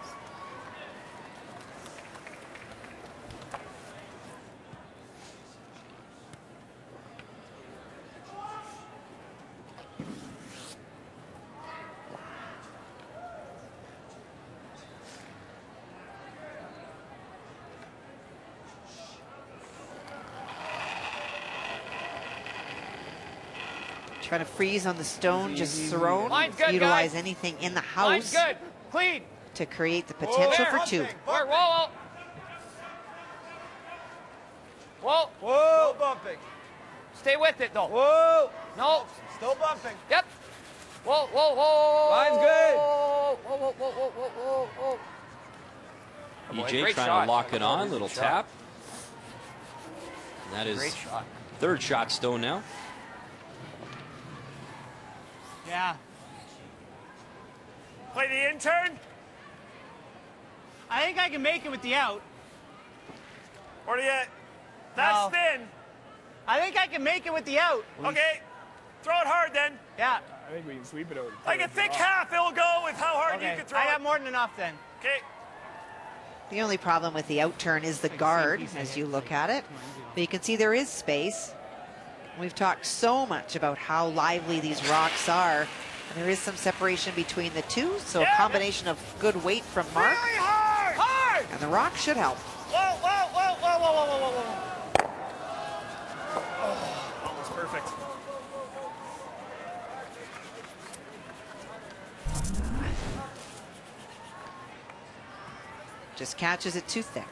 Trying to freeze on the stone, just thrown. Line's good, Utilize guys. anything in the Line's house good. Clean. to create the potential for 2. Whoa, whoa, whoa. Whoa. Whoa. Still bumping. Stay with it, though. Whoa. No. Still bumping. Yep. Whoa, whoa, whoa. Line's good. Whoa, whoa, whoa, whoa, whoa, whoa, whoa. EJ Great trying shot. to lock it on, little tap. And that is Great shot. 3rd shot stone now. Yeah. Play the intern I think I can make it with the out. or the... That's No. thin. I think I can make it with the out. Okay. Throw it hard then. Yeah. I think we can sweep it out. Like a thick half, it'll go with how hard you can throw I it. got more than enough then. Okay. The only problem with the out turn is the guard as you look at it. But you can see there is space. We've talked so much about how lively these rocks are. And there is some separation between the two. So a combination of good weight from Mark. Very hard! Hard! And the rock should help. Whoa, whoa, whoa, whoa, whoa, whoa, whoa, whoa. Oh, almost perfect. Just catches it too thick.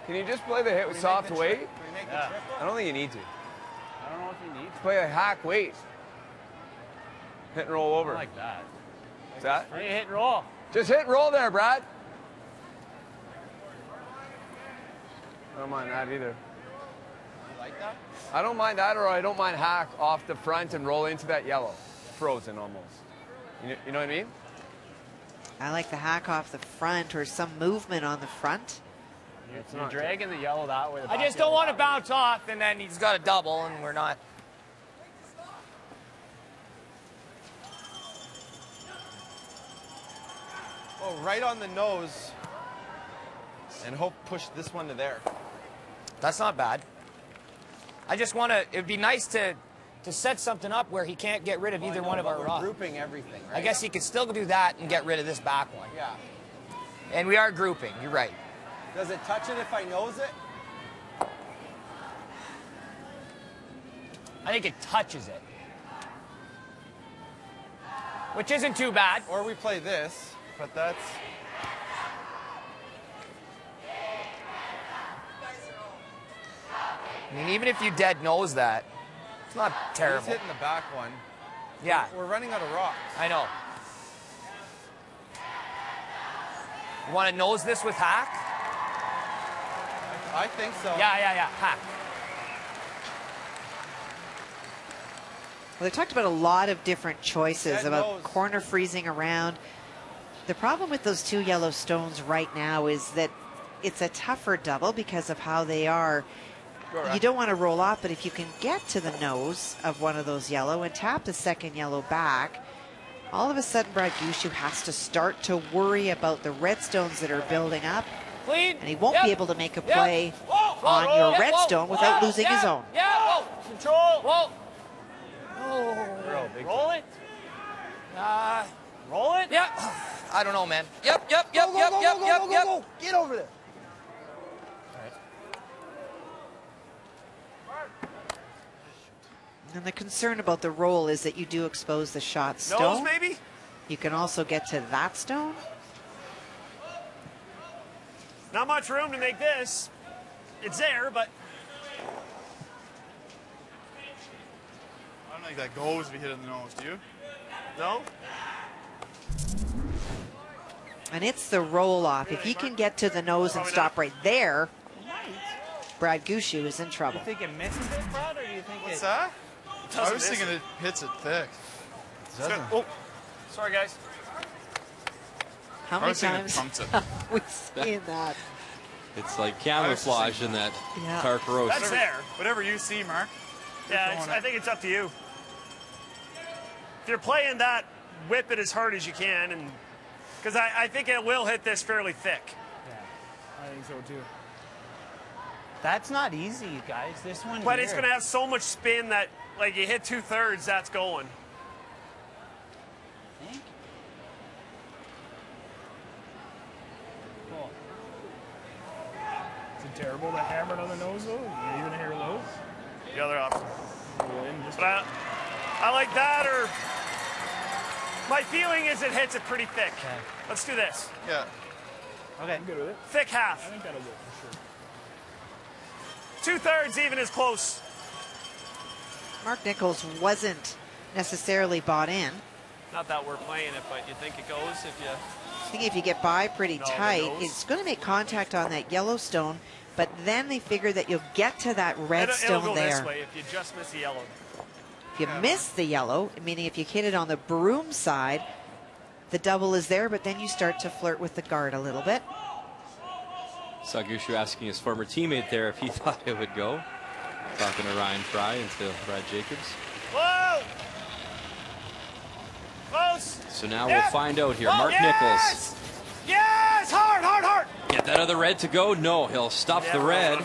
Can you just play the hit with soft weight? I don't think you need to. I don't know if you need to. Play a hack weight. Hit and roll over. I like that. What's that? Hey, hit and roll. Just hit and roll there, Brad. I don't mind that either. You like that? I don't mind that, or I don't mind hack off the front and roll into that yellow. Frozen almost. You know what I mean? I like the hack off the front or some movement on the front. You're dragging the yellow that way. I just don't want to bounce off, and then he's got a double, and we're not. Oh, right on the nose. And hope push this one to there. That's not bad. I just want to. It'd be nice to set something up where he can't get rid of either one of our rocks. Grouping everything, right? I guess he could still do that and get rid of this back one. Yeah. And we are grouping. You're right. Does it touch it if I nose it? I think it touches it, which isn't too bad. Or we play this, but that's... I mean, even if you dead nose that, it's not terrible. He's hitting the back one. Yeah. We're running out of rocks. I know. You want to nose this with hack? I think so. Yeah, hack. Well, they talked about a lot of different choices Dead about nose. corner freezing around. The problem with those two yellow stones right now is that it's a tougher double because of how they are. You don't want to roll off, but if you can get to the nose of one of those yellow and tap the second yellow back, all of a sudden Brad Gushue has to start to worry about the red stones that are building up. Clean. And he won't be able to make a play on your red stone without losing his own. Yeah, whoa. Control. Whoa. Oh. Roll it. Roll it? Yeah. I don't know, man. Yep. Go. Get over there. And the concern about the roll is that you do expose the shot stone. Nose, maybe? You can also get to that stone. Not much room to make this. It's there, but... I don't think that goes if you hit it in the nose, do you? No? And it's the roll off. If he can get to the nose and stop right there, Brad Gushue is in trouble. You think it misses it, Brad, or do you think What's it... that? I was miss thinking it. it hits it thick. It doesn't. Oh, sorry, guys. How I many was thinking it times pumps it. have we seen that? It's like camouflage in that Yeah. dark roast. That's there. Whatever you see, Mark. Yeah, I think it's up to you. If you're playing that, whip it as hard as you can, and because I think it will hit this fairly thick. I think so too. That's not easy, you guys. This one But here. it's going to have so much spin that, like, you hit 2/3, that's going. Think? Cool. Is it terrible to hammer it on the nose though? Or even hair low? The other option. Roll in just But I like that, or my feeling is it hits it pretty thick. Okay. Let's do this. Yeah. Okay. I'm good with it. Thick I half. think that'll work for sure. 2/3 even is close. Mark Nichols wasn't necessarily bought in. Not that we're playing it, but you think it goes if you... I think if you get by pretty No, tight, the nose. it's going to make contact on that yellow stone, but then they figure that you'll get to that red it'll stone go there. this way if you just miss the yellow. If you miss the yellow, meaning if you hit it on the broom side, the double is there, but then you start to flirt with the guard a little bit. Saw Gushue asking his former teammate there if he thought it would go. Talking to Ryan Fry and to Brad Jacobs. Whoa! Close! So now we'll find out here. Mark Nichols. Yes! Hard, hard, hard! Get that other red to go? No, he'll stuff the red.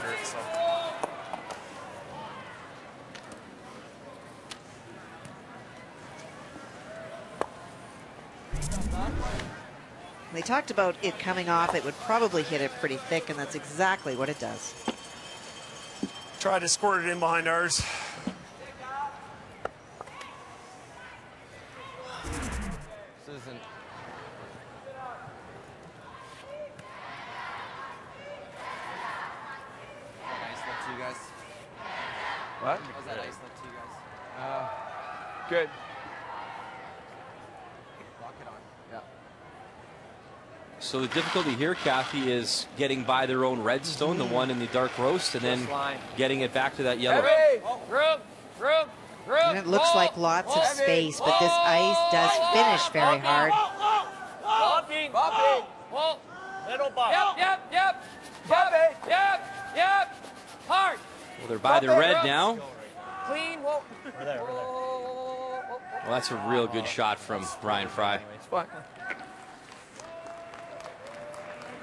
They talked about it coming off. It would probably hit it pretty thick, and that's exactly what it does. Try to squirt it in behind ours. This isn't. Nice look to you guys. What? How's that ice look to you guys? Good. Lock it on. Yeah. So the difficulty here, Kathy, is getting by their own redstone, the one in the dark roast, and then getting it back to that yellow. And it looks like lots of space, but this ice does finish very hard. Bopping. Whoa. Little bop. Yep. Hard. Well, they're by their red now. Clean. Whoa. We're there. Well, that's a real good shot from Ryan Fry.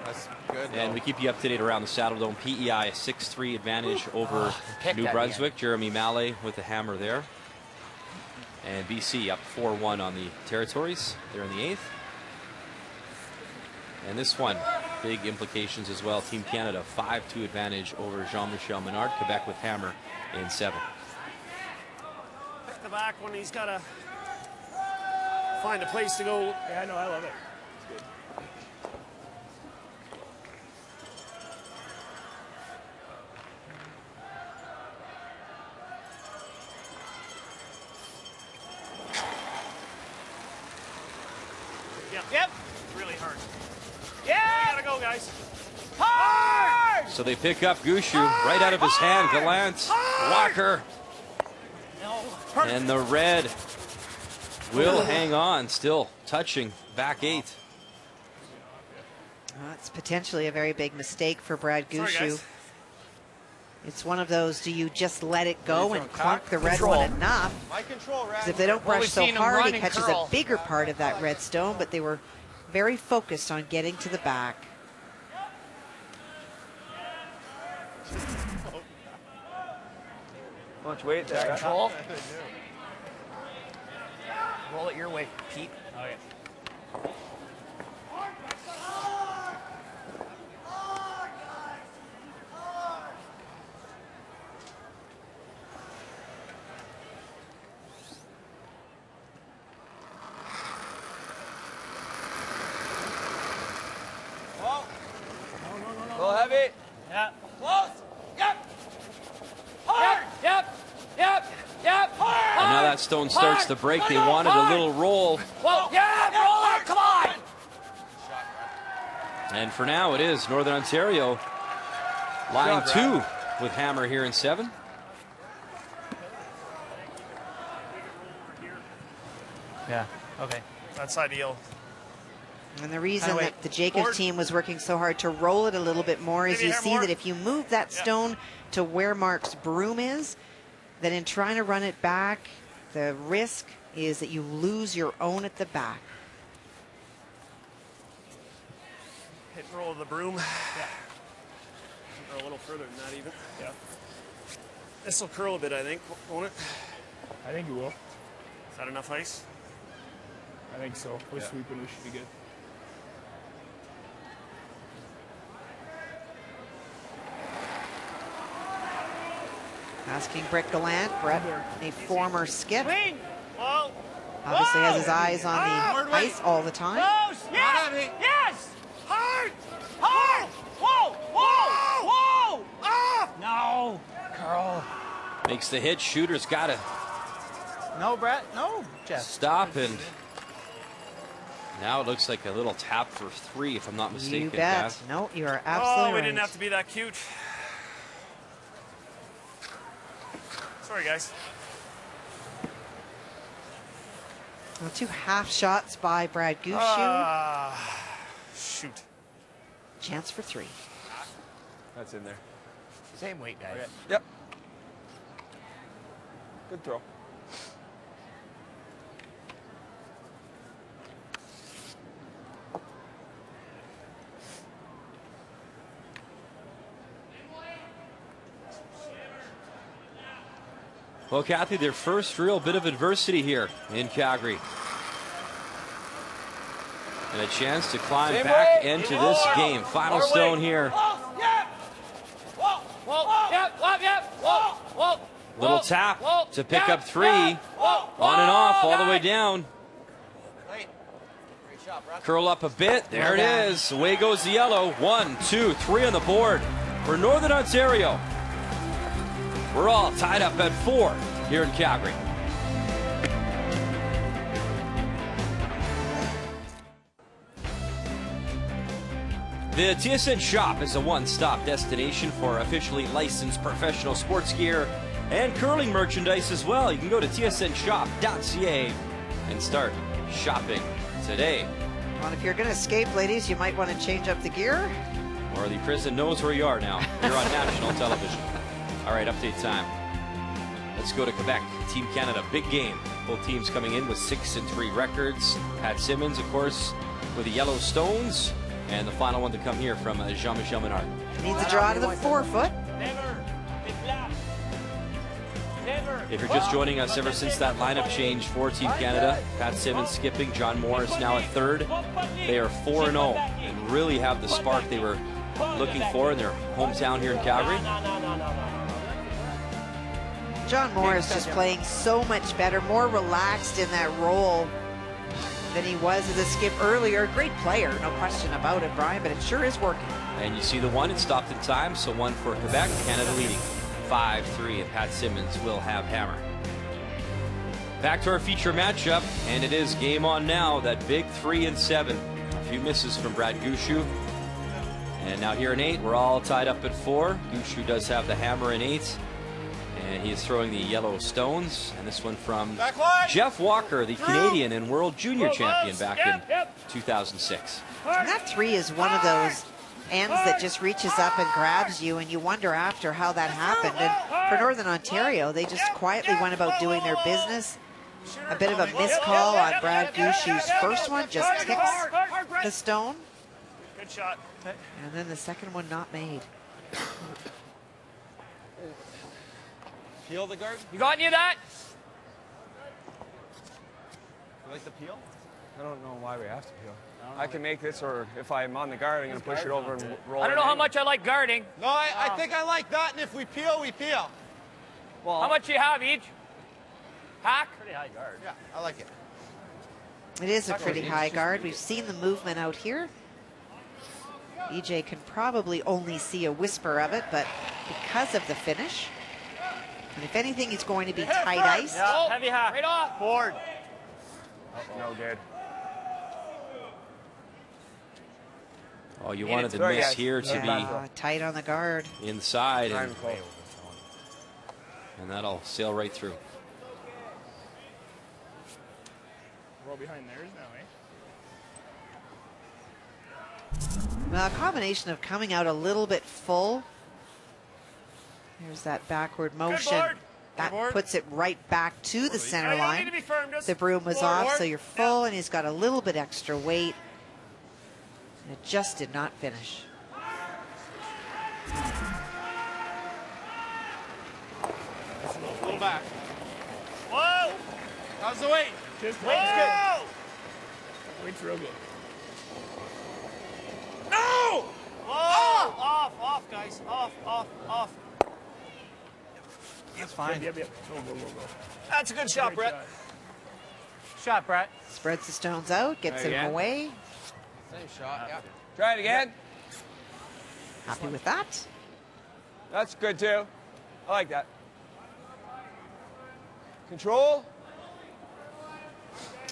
That's good. And we keep you up to date around the Saddle Dome. PEI a 6-3 advantage over New Brunswick. Jeremy Mallet with the hammer there. And BC up 4-1 on the Territories. They're in the 8th. And this one, big implications as well. Team Canada 5-2 advantage over Jean-Michel Menard. Quebec with hammer in 7. Pick the back when he's got to find a place to go. Yeah, I know. I love it. It's good. Yep. Really hard. Yeah. Gotta go, guys. Hard. So they pick up Gushue right out of his hand. Gallant, Walker. And the red will hang on, still touching back 8. It's potentially a very big mistake for Brad Sorry, Gushue. guys. It's one of those, do you just let it go and clunk the red one enough? My control, Because if they don't brush so hard, it catches a bigger part of that red stone, but they were very focused on getting to the back. How much weight there? Control. Roll it your way, Pete. Okay. A little heavy. Yeah. Close. Yep. Hard. Yep. Hard. And now that stone starts to break. They wanted a little roll. Whoa. Yeah. Roll it. Come on. And for now, it is Northern Ontario. Line 2 with hammer here in 7. Yeah. Okay. That's ideal. And the reason that the Jacobs team was working so hard to roll it a little bit more is you see that if you move that stone to where Mark's broom is, then in trying to run it back, the risk is that you lose your own at the back. Hit and roll of the broom. Yeah. Or a little further than that even. Yeah. This will curl a bit, I think, won't it? I think it will. Is that enough ice? I think so. We're sweeping. We should be good. Asking Brett Gallant, Brett, a former skip, Clean. Whoa. obviously has his eyes on the ice all the time. Close. Yes. Yes. Hard. Hard. Whoa. Whoa. Whoa. Ah. No. Carl. Makes the hit. Shooter's got to No, Brett. No, Jeff. stop. And now it looks like a little tap for 3, if I'm not mistaken. You bet. Kath. No, you are absolutely Oh, we right. didn't have to be that cute. Sorry, guys. Well, 2 half shots by Brad Gushue. Shoot. Chance for 3. That's in there. Same weight, guys. Okay. Yep. Good throw. Well, Kathy, their first real bit of adversity here in Calgary. And a chance to climb back into this game. Final stone here. Little tap to pick up 3. On and off, all the way down. Curl up a bit. There it is. Away goes the yellow. 1, 2, 3 on the board for Northern Ontario. We're all tied up at 4 here in Calgary. The TSN Shop is a one-stop destination for officially licensed professional sports gear and curling merchandise as well. You can go to tsnshop.ca and start shopping today. Well, if you're going to escape, ladies, you might want to change up the gear. Or the prison knows where you are now. You're on national television. All right, update time. Let's go to Quebec. Team Canada, big game. Both teams coming in with 6-3 records. Pat Simmons, of course, with the Yellowstones. And the final one to come here from Jean-Michel Menard. Needs a draw to the 4-foot. If you're just joining us, ever since that lineup change for Team Canada, Pat Simmons skipping, John Morris now at 3rd. They are 4-0 and really have the spark they were looking for in their hometown here in Calgary. John Morris just playing so much better, more relaxed in that role than he was as a skip earlier. Great player, no question about it, Brian, but it sure is working. And you see the one, it stopped in time, so 1 for Quebec, Canada leading 5-3, and Pat Simmons will have hammer. Back to our feature matchup, and it is game on now, that big 3 and 7. A few misses from Brad Gushue. And now here in 8, we're all tied up at 4. Gushue does have the hammer in 8. And he is throwing the yellow stones. And this one from Jeff Walker, the Canadian and World Junior Champion back in 2006. And that 3 is one of those ends that just reaches up and grabs you, and you wonder after how that happened. And for Northern Ontario, they just quietly went about doing their business. A bit of a miscall on Brad Gushue's first one, just tips the stone. Good shot. And then the second one not made. Peel the guard? You got any of that? You like the peel? I don't know why we have to peel. I can make this, or if I'm on the guard, I'm going to push it over and roll it. I don't know how much I like guarding. No, I think I like that, and if we peel, we peel. Well, how much do you have each? Hack? Pretty high guard. Yeah, I like it. It is a pretty high guard. We've seen the movement out here. EJ can probably only see a whisper of it, but because of the finish, and if anything, he's going to be tight ice. Yeah, heavy hack. Right off. Board. no good. Oh, you wanted the miss here to be tight on the guard. inside, and that'll sail right through. Roll behind theirs now, eh? Well, a combination of coming out a little bit full. There's that backward motion. That puts it right back to the center line. The broom was off, so you're full, and he's got a little bit extra weight. And it just did not finish. Pull back. Whoa! How's the weight? Just weight's good. Weight's real good. No! Whoa! Off, guys. Off. That's fine. Yep. Go. That's a good shot, Brett. Shot, Brett. Spreads the stones out, gets him away. Same shot, yeah. Try it again. Happy with that. That's good, too. I like that. Control.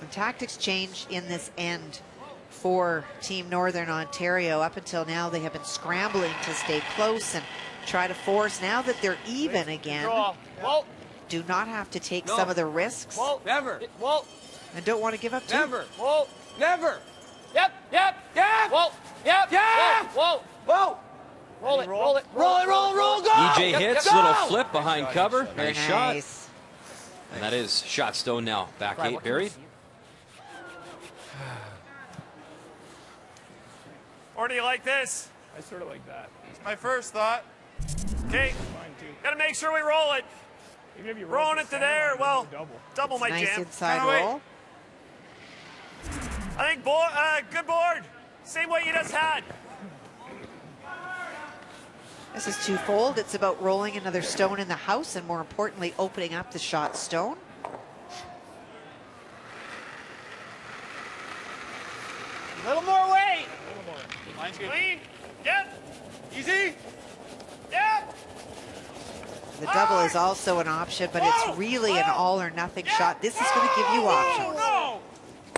And tactics change in this end for Team Northern Ontario. Up until now, they have been scrambling to stay close and try to force. Now that they're even again, do not have to take some of the risks. Never. And don't want to give up two. Never. Whoa. Never. Yep. Yep. Yep. Whoa. Yep. Yep. Whoa. Whoa. Roll it. Roll it. Roll it, roll it, roll, go! EJ hits, go! little flip behind cover. Nice shot. Nice. And that is shot stone now. Back 8 buried. Or do you like this? I sort of like that. It's my first thought. Okay. Got to make sure we roll it. Even if you Rolling it to there, well, double my Nice jam. inside Kinda roll. I think good board. Same way you just had. This is twofold. It's about rolling another stone in the house and, more importantly, opening up the shot stone. A little more weight. Mine's good. Clean. Yep. Easy. Yep. The double is also an option, but it's really an all or nothing shot. This is going to give you options. No.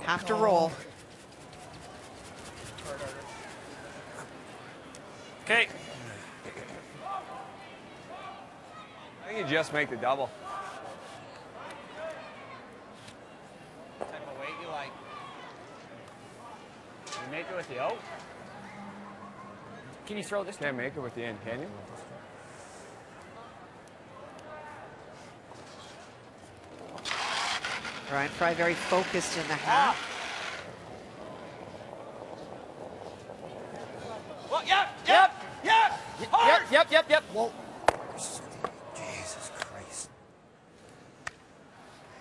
Have to roll. Okay. I think you just make the double. What type of weight you like? You make it with the out? Can you throw this? Can't make it with the end, can you? Ryan Fry very focused in the half. Well, yep. Yep. Yep. Yep. Yep. Yep. Whoa. Jesus Christ.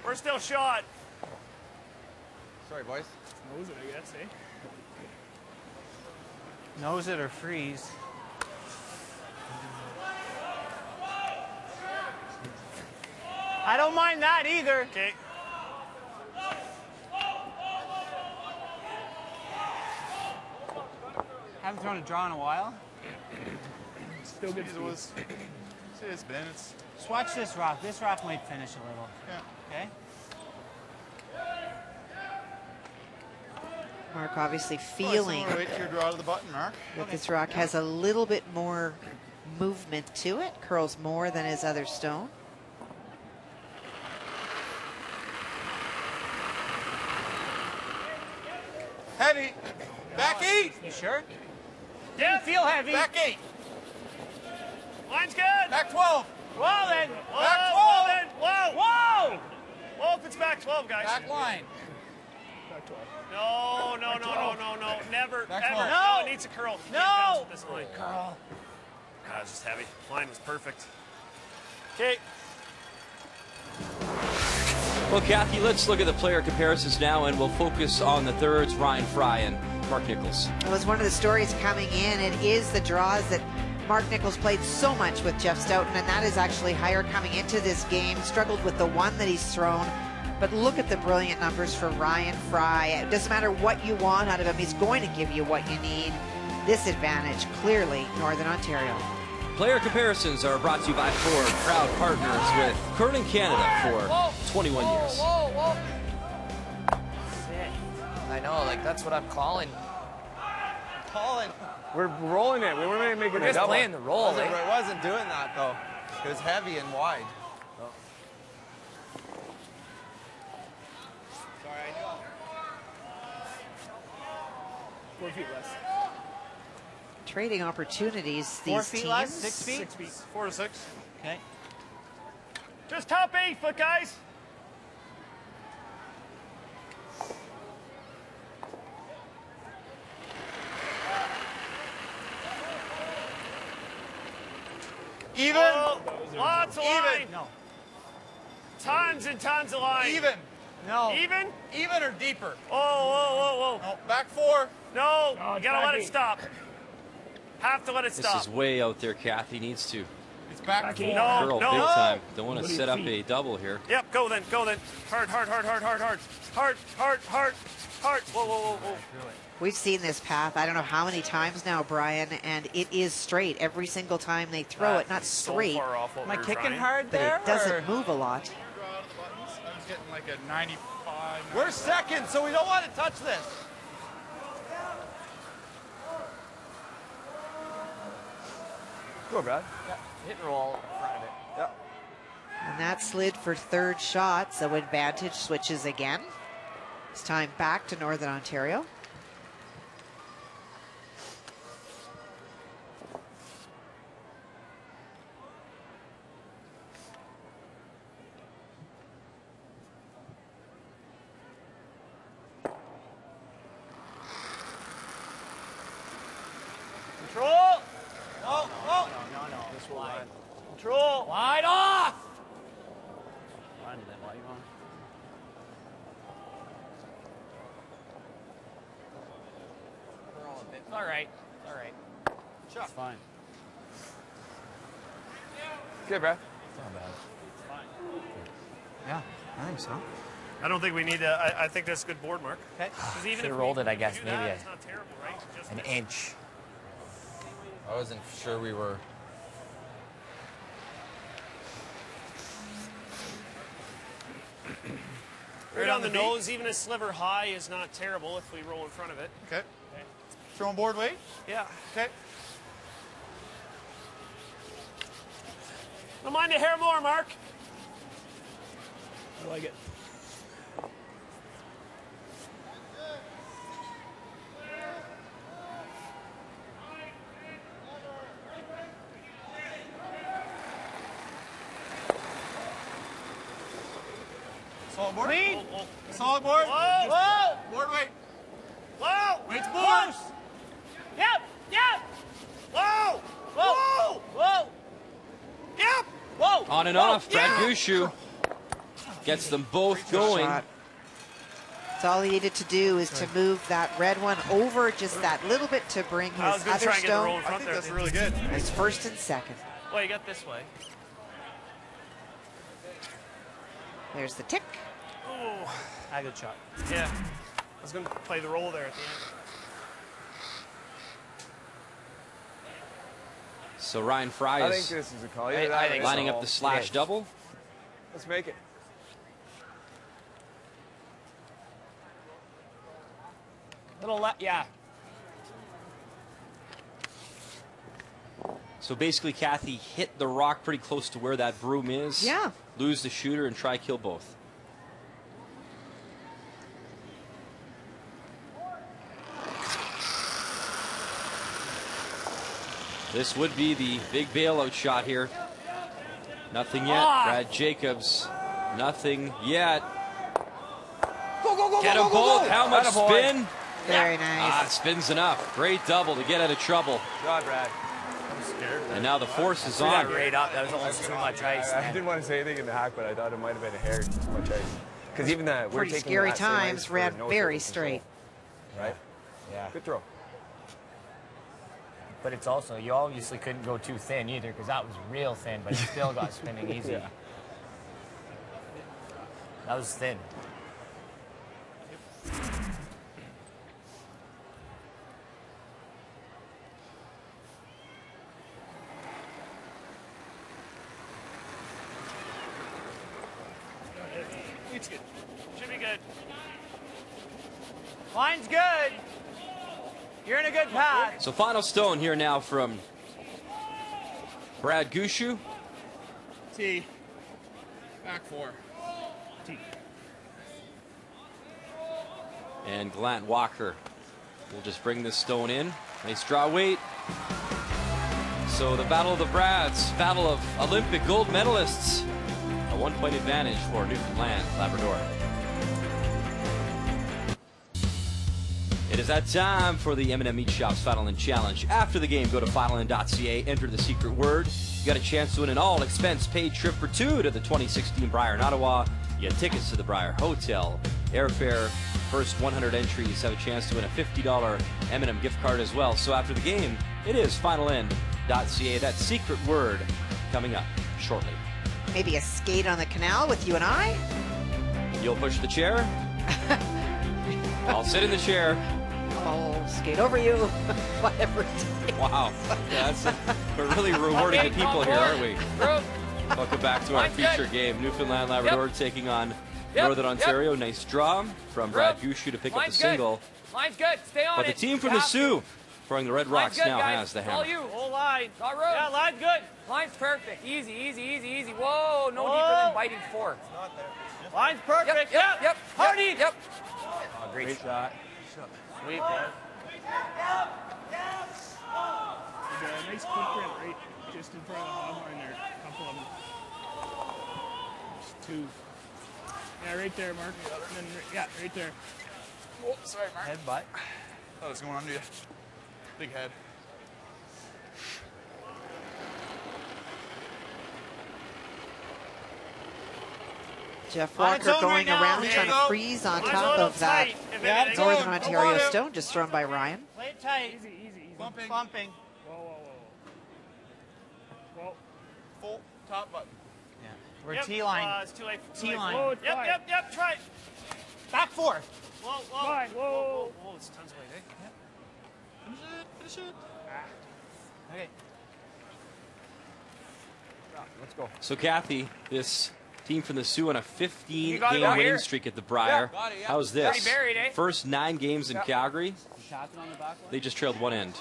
We're still shot. Sorry, boys. Nose it, I guess, eh? Nose it or freeze. I don't mind that either. Okay. Haven't thrown a draw in a while. Still good. It was. It's been. It's. Just watch this rock. This rock might finish a little. Yeah. Okay? Mark obviously Oh, feeling wait till you draw to the button, Mark. that this rock has a little bit more movement to it, curls more than his other stone. Heavy. Back 8. You sure? Yeah. Feel heavy. Back 8. Mine's good. Back 12. Well then. Back 12. Whoa. Then. Whoa. Whoa! Whoa, if it's back 12, guys. Back line. Back 12. No, no, no, no, no, no. Never, Back ever. 12. No, No. it needs a curl. You No. can't bounce with this line. Girl. God, it's just heavy. Line was perfect. Okay. Well, Kathy, let's look at the player comparisons now, and we'll focus on the thirds, Ryan Fry and Mark Nichols. It was one of the stories coming in. It is the draws that Mark Nichols played so much with Jeff Stoughton, and that is actually higher coming into this game. Struggled with the one that he's thrown. But look at the brilliant numbers for Ryan Fry. It doesn't matter what you want out of him. He's going to give you what you need. This advantage, clearly, Northern Ontario. Player comparisons are brought to you by Ford, proud partners with Curling Canada for 21 years. Whoa. I know, like, that's what I'm calling. We're rolling it. We weren't making We're a just double. playing the roll, It eh? wasn't doing that, though. It was heavy and wide. Sorry, I knew. 4 feet less. Trading opportunities, 4 these feet teams. less? 6 feet? 6 feet. 4 to 6. Okay. Just top 8 foot, guys. Even. Whoa. Lots of line. Even. No. Tons and tons of line. Even. No. Even? Even or deeper. Whoa. No. Back 4. No, No, you it's gotta let back it 8. stop. Have to let it This stop. is way out there, Kathy. Needs to It's back Back 4. eight. No. curl big time. Don't want to set up a double here. Yep, go then. Hard. Hard. Whoa. We've seen this path, I don't know how many times now, Brian, and it is straight every single time they throw it. Not straight, So far off what Am I we were kicking trying. hard but there? it doesn't or- move a lot. Draw out of the buttons. I was getting like a 95. We're second, so we don't want to touch this. Go, Brad. Hit and roll in front of it. And that slid for third shot, so advantage switches again. It's time back to Northern Ontario. Control. No. This will line. Control. Wide off. Line then, why you on? It's all right. It's all right. It's fine. Okay, Brad. It's not bad. It's fine. Yeah, I think so. I don't think we need to. I think that's a good board, Mark. Okay. Because even If they if rolled we, it, I if we guess do maybe that, it's not terrible, right? Just An inch. I wasn't sure we were. right on the nose. Even a sliver high is not terrible if we roll in front of it. Okay. Throwing board weight? Yeah. Okay. Don't mind the hair more, Mark. I like it. Solid board? Clean. Solid board? Whoa. Board weight. Whoa! Weight's board. Yep. Whoa! Whoa. Whoa. Yep! Whoa. On and off, Brad Gushue gets them both going. Shot. So all he needed to do is to move that red one over just that little bit to bring I was his going to other try and get the roll stone in I front think there. that's really good. as first and second. Well, you got this way. There's the tick. Oh, I good shot. yeah. I was going to play the roll there at the end. So Ryan Fry I think is this is a call. I think lining so. up the slash Yeah. double. Let's make it. Little left. Yeah. So basically, Kathy hit the rock pretty close to where that broom is. Yeah. Lose the shooter and try kill both. This would be the big bailout shot here. Nothing yet. Brad Jacobs. Nothing yet. Go. Get them both. How much spin? Very nice. Spins enough. Great double to get out of trouble. Good job, Brad. I'm scared. And now the force is Threw that on. right up. That was almost too much ice. I didn't want to say anything in the hack, but I thought it might have been a hair too much ice. Because even that, we're Pretty taking scary that same ice times, for ran no very triple straight. control, right? Yeah. Good throw. But it's also, you obviously couldn't go too thin either because that was real thin, but it still got spinning easy. Yeah. That was thin. It's good. Should be good. Line's good. You're in a good path. So final stone here now from Brad Gushue. T. Back four. T. And Glant Walker will just bring this stone in. Nice draw weight. So the battle of the Brads, battle of Olympic gold medalists. A 1-point advantage for Newfoundland, Labrador. It is that time for the M&M Meat Shop's Final End Challenge. After the game, go to finalend.ca, enter the secret word. You got a chance to win an all-expense-paid trip for two to the 2016 Brier in Ottawa. You get tickets to the Brier Hotel, airfare. First 100 entries have a chance to win a $50 M&M gift card as well. So after the game, it is finalend.ca. That secret word coming up shortly. Maybe a skate on the canal with you and I. You'll push the chair. I'll sit in the chair. I'll skate over you. Whatever it takes. Wow. Yeah, we're really rewarding the people here, aren't we? Welcome back to our feature game. Newfoundland Labrador taking on Northern Ontario. Nice draw from Brad Gushue to pick up the single. Line's good. Stay on But the team from the Sioux, throwing the Red Rocks, now has the It's all hammer. you. Whole line. Got room. Yeah, line's good. Line's perfect. Easy, easy, easy, easy. Whoa, no deeper than biting four. Line's perfect. Yep. Hardy. Yep. Oh, great shot. Sweet, bud. There's a nice footprint right just in front of the hog barn there. A couple of them. There's two. Yeah, right there, Mark. And then, yeah, right there. Oh, sorry, Mark. Head butt. Thought it was going under you. Big head. Jeff On its Walker own going right now. around There trying you to go. freeze on It's a top little of that tight, if Yeah, anything. Northern Go Ontario on. stone just thrown by Ryan. Play it tight. Easy, easy, easy. Bumping. Bumping. Whoa, whoa, whoa. Whoa. Full top button. Yeah. We're Yep, T-line. it's too late. T-line. Whoa, it's fine. Yep, try it. Back four. Whoa, whoa. Fine, whoa. Whoa, it's tons of weight, eh? Finish it. Okay. Let's go. So, Kathy, this team from the Sioux on a You got it 15-game out winning here? streak at the Brier. Yeah, got it, yeah. How's this? Pretty buried, eh? First 9 games in Calgary, Tapping on the back line. they just trailed one end.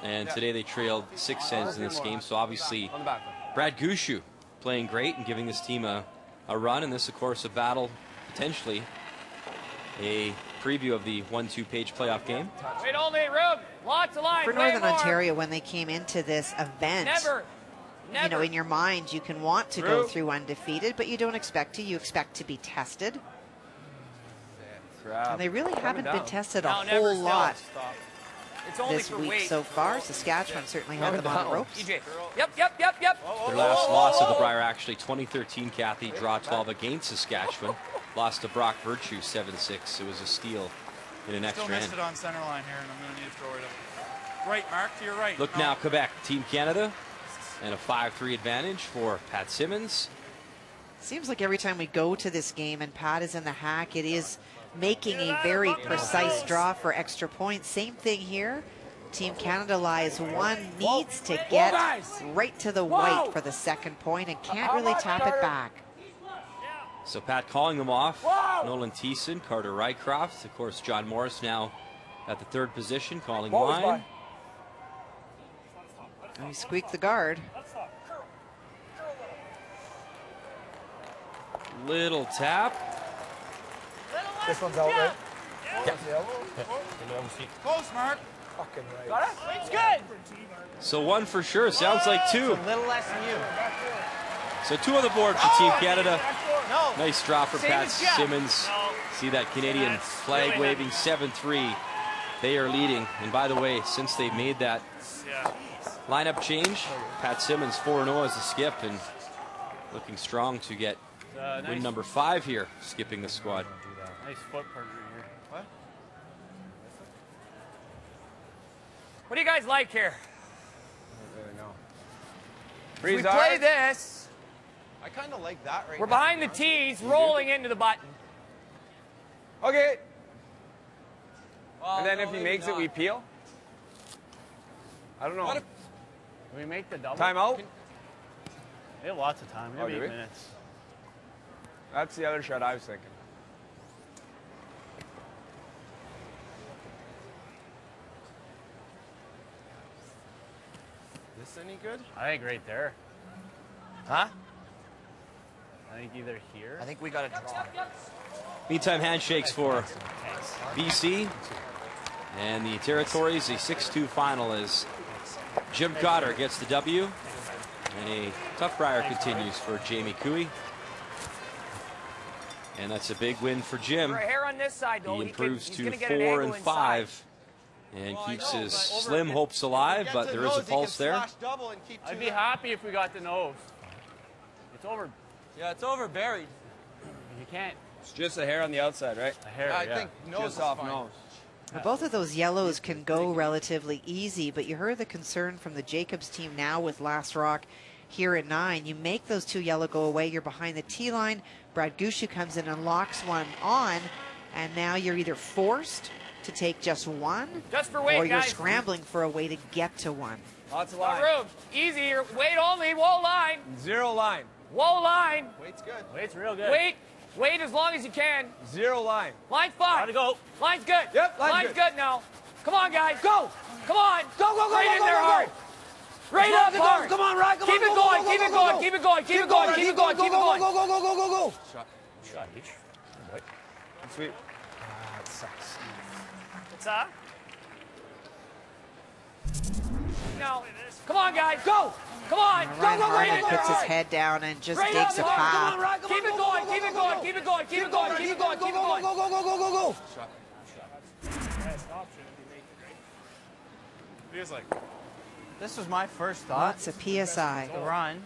And today they trailed 6 ends in this game. So, obviously, On the back one. Brad Gushue playing great and giving this team a run. And this, of course, a battle, potentially a preview of the 1-2 page playoff game. Wait, only room. Lots of line. For way Northern more. Ontario, when they came into this event, Never. you know, in your mind, you can want to go through undefeated, but you don't expect to. You expect to be tested. Crap. And they really haven't been tested a No, never whole still. lot Stop. It's only this for week weight. so far. Saskatchewan certainly had them on the ropes. EJ. Yep. Their last loss of the Brier, actually, 2013, Kathy, draw 12 against Saskatchewan. Lost to Brock Virtue 7-6. It was a steal in an Still extra missed end. it on center line here, and I'm going to need to throw it up. Right, Mark, to your right. Look now, Quebec, Team Canada, and a 5-3 advantage for Pat Simmons. Seems like every time we go to this game and Pat is in the hack, it is making a very precise draw for extra points. Same thing here. Team Canada lies one, needs to get right to the white for the second point and can't really tap it back. So Pat calling them off. Nolan Thiessen, Carter Rycroft, of course, John Morris now at the third position, calling line. And he squeaked the guard. Little tap. This one's out, right? Close, Mark. Fucking right. Got it? It's good. So one for sure. Sounds like two. A little less than you. So 2 on the board for Team Canada. No. Nice draw for Same Pat as Jeff. Simmons. See that Canadian flag waving 7-3. They are leading. And by the way, since they made that lineup change, Pat Simmons 4-0 as a skip and looking strong to get win number 5 here, skipping the squad. Nice foot partner here. What? What do you guys like here? Freeze We play this. I kind of like that right We're now. behind the tees, rolling into the button. Okay. Well, And then no, if he maybe makes it, not. we peel. I don't know. What if- Can we make the double? Time out. We have lots of time. We have Oh, do 8 we? minutes. That's the other shot I was thinking. This any good? I think right there. Huh? I think either here. I think we got a draw. Meantime, handshakes for BC and the Territories. A 6-2 final as Jim Cotter gets the W. And a tough Brier continues for Jamie Cooey. And that's a big win for Jim. For a hair on this side, though, He improves he's to gonna get an 4 angle and 5 and Well, I keeps know, his but over- slim hopes alive, but there is a pulse there. Double and keep I'd two be there. happy if we got the nose. It's over. Yeah, it's over buried. You can't. It's just a hair on the outside, right? A hair, I yeah. think nose Just is off fine. nose. Now, both of those yellows can go relatively easy, but you heard the concern from the Jacobs team now with Last Rock here at 9. You make those 2 yellow go away, you're behind the tee line. Brad Gushue comes in and locks one on, and now you're either forced to take just one, Just for weight, or you're guys. scrambling for a way to get to one. Lots of Got line. room. Easy. Weight only. Whoa line. 0 line. Whoa line. Weight's good. Wait's real good. Wait. Wait as long as you can. 0 line. Line's fine. Gotta go. Line's good. Yep, line's good now. Come on, guys. Go. Come on. Go, go, go, Right go, in go, there go, go. hard. Right up hard. Come on, Ryan. Come Keep on. it go, going. go, Keep go, it go, going. go. Keep it going. Keep it going. Keep it going. Keep it going. Go, go, go, go, go, go, go. Shot each. Sweet. Pizza. No. Come on, guys, go! Come on, Ryan go, Harden go, go, puts go! his head down and just Right digs a up, come path. on, Ryan, keep it going, keep it going, keep it going, keep it going, keep it going, keep it going, keep it going. Go. Best option if you make it, right? Feels like. This was my first thought. Lots of PSI. The run.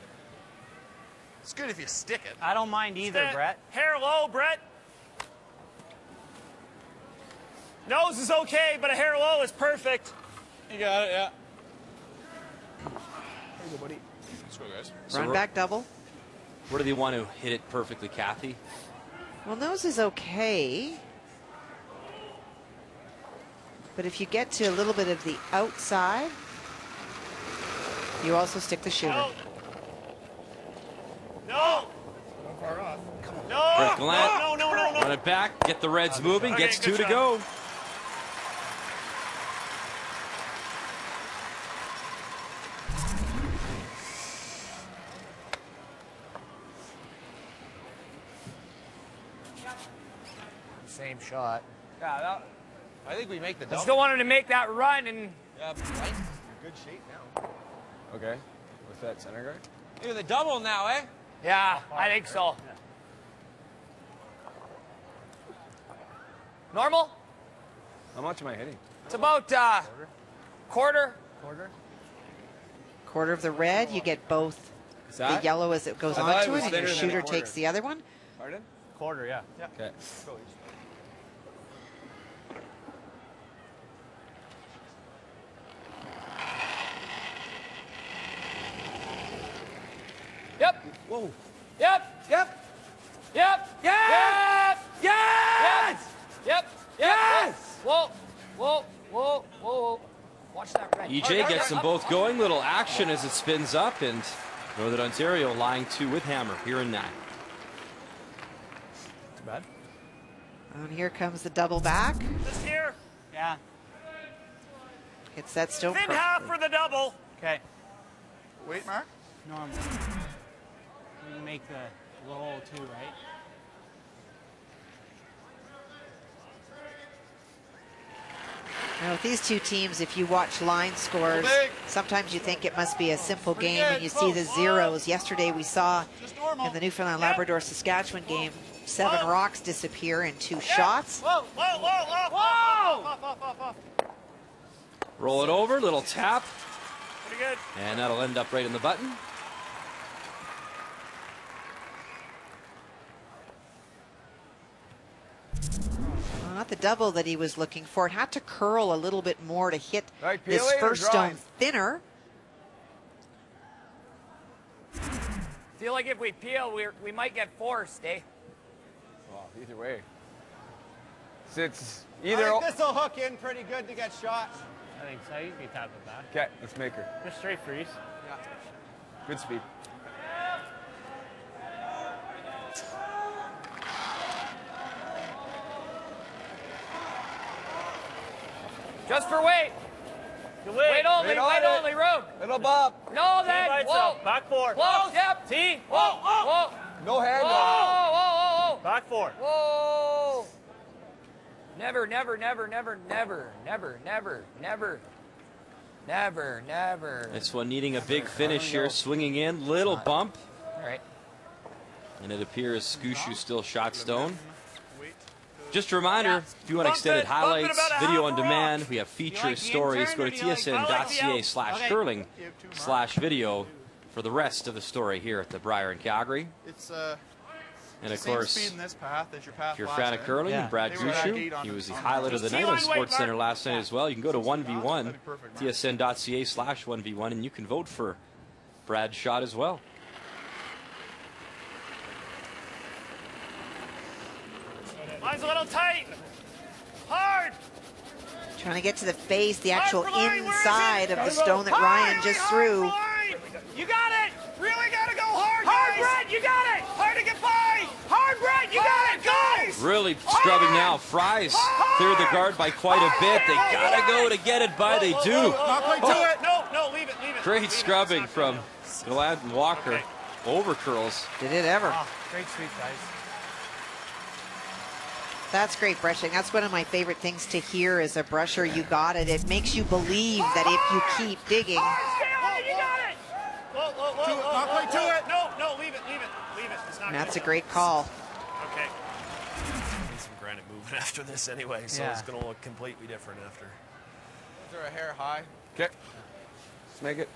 It's good if you stick it. I don't mind either, Stand- Brett. Hair low, Brett. Nose is okay, but a hair low is perfect. You got it, yeah. There you go, buddy. Let's go, guys. Run back double. Where do they want to hit it perfectly, Kathy? Well, nose is okay. But if you get to a little bit of the outside, you also stick the shooter. No. Far off. No. Brett Gallant, No. run it back, get the Reds moving, Okay, gets good 2 to shot. go. Same shot. Yeah, I think we make the I double. still wanted to make that run and Yeah, but White's in good shape now. Okay. With that center guard. Maybe the double now, eh? yeah, I think so. Normal? How much am I hitting? It's about quarter. Quarter of the red, you get both Is the that? yellow as it goes I thought onto it was it, and your thinner than a shooter quarter. takes the other one. Pardon? Quarter, yeah. Okay. Yep. Whoa. Yep. Yep. Yep. Yes! Yes! Yep. Yes! Whoa. Whoa. Whoa. Whoa. Watch that red. EJ gets them both going. Little action as it spins up, and Northern Ontario lying 2 with Hammer here in 9. Too bad. And here comes the double back. Just here. Yeah. Hits that stone Thin half for the double. Okay. Wait, Mark. Normal. We can make the low too, right? Now with these two teams, if you watch line scores, sometimes you think it must be a simple game and you see the zeros. Yesterday we saw in the Newfoundland Labrador Saskatchewan game 7 rocks disappear in 2 shots. Whoa. Roll it over, little tap, Pretty good. and that'll end up right in the button. Well, not the double that he was looking for. It had to curl a little bit more to hit Right, this Peely, or first stone drive? thinner. Feel like if we peel, we might get forced, eh? Well, either way. It's I either. think this will hook in pretty good to get shots. I think so. You can tap it back. Okay, let's make her. Just straight freeze. Good speed. Just for weight. Weight only, Wait on weight it. only, room. Little bump. No, then. Whoa. Back 4. Close. Yep. T. Whoa. Whoa. No hand. Whoa. Back 4. Whoa. Never. This one needing a big finish here, swinging in, little bump. All right. And it appears Gushue still shot stone. Just a reminder, if you want extended highlights, video on demand, we have features, stories, go to tsn.ca/curling/video for the rest of the story here at the Brier in Calgary. It's And of same course, speed in this path as your path if you're a last fan of night. curling, Yeah. Brad They were back 8 Gushue, on he the- was the on highlight of the night on SportsCenter last night as well. You can go to 1v1, tsn.ca/1v1, and you can vote for Brad's shot as well. Mine's a little tight. Hard. Trying to get to the face, the actual Hard for line, where is inside it? of the stone that Ryan just threw. You got it. Really got to go hard, guys. Brett, you got it. Hard to get by. Hard, Brett, you got it. Guys. Really scrubbing now. Fries cleared the guard by quite a bit. They gotta go to get it by. They do. Not quite to it. No, leave it. Great scrubbing from Gallant and Walker. Over curls. Did it ever? Great sweep, guys. That's great brushing. That's one of my favorite things to hear as a brusher. You got it. It makes you believe that if you keep digging. You got it. Whoa. Not quite to it. No, leave it. It's not That's a good. great call. Okay. Need some granite moving after this anyway, so Yeah. it's going to look completely different after. Is there a hair high? Okay. Let's make it.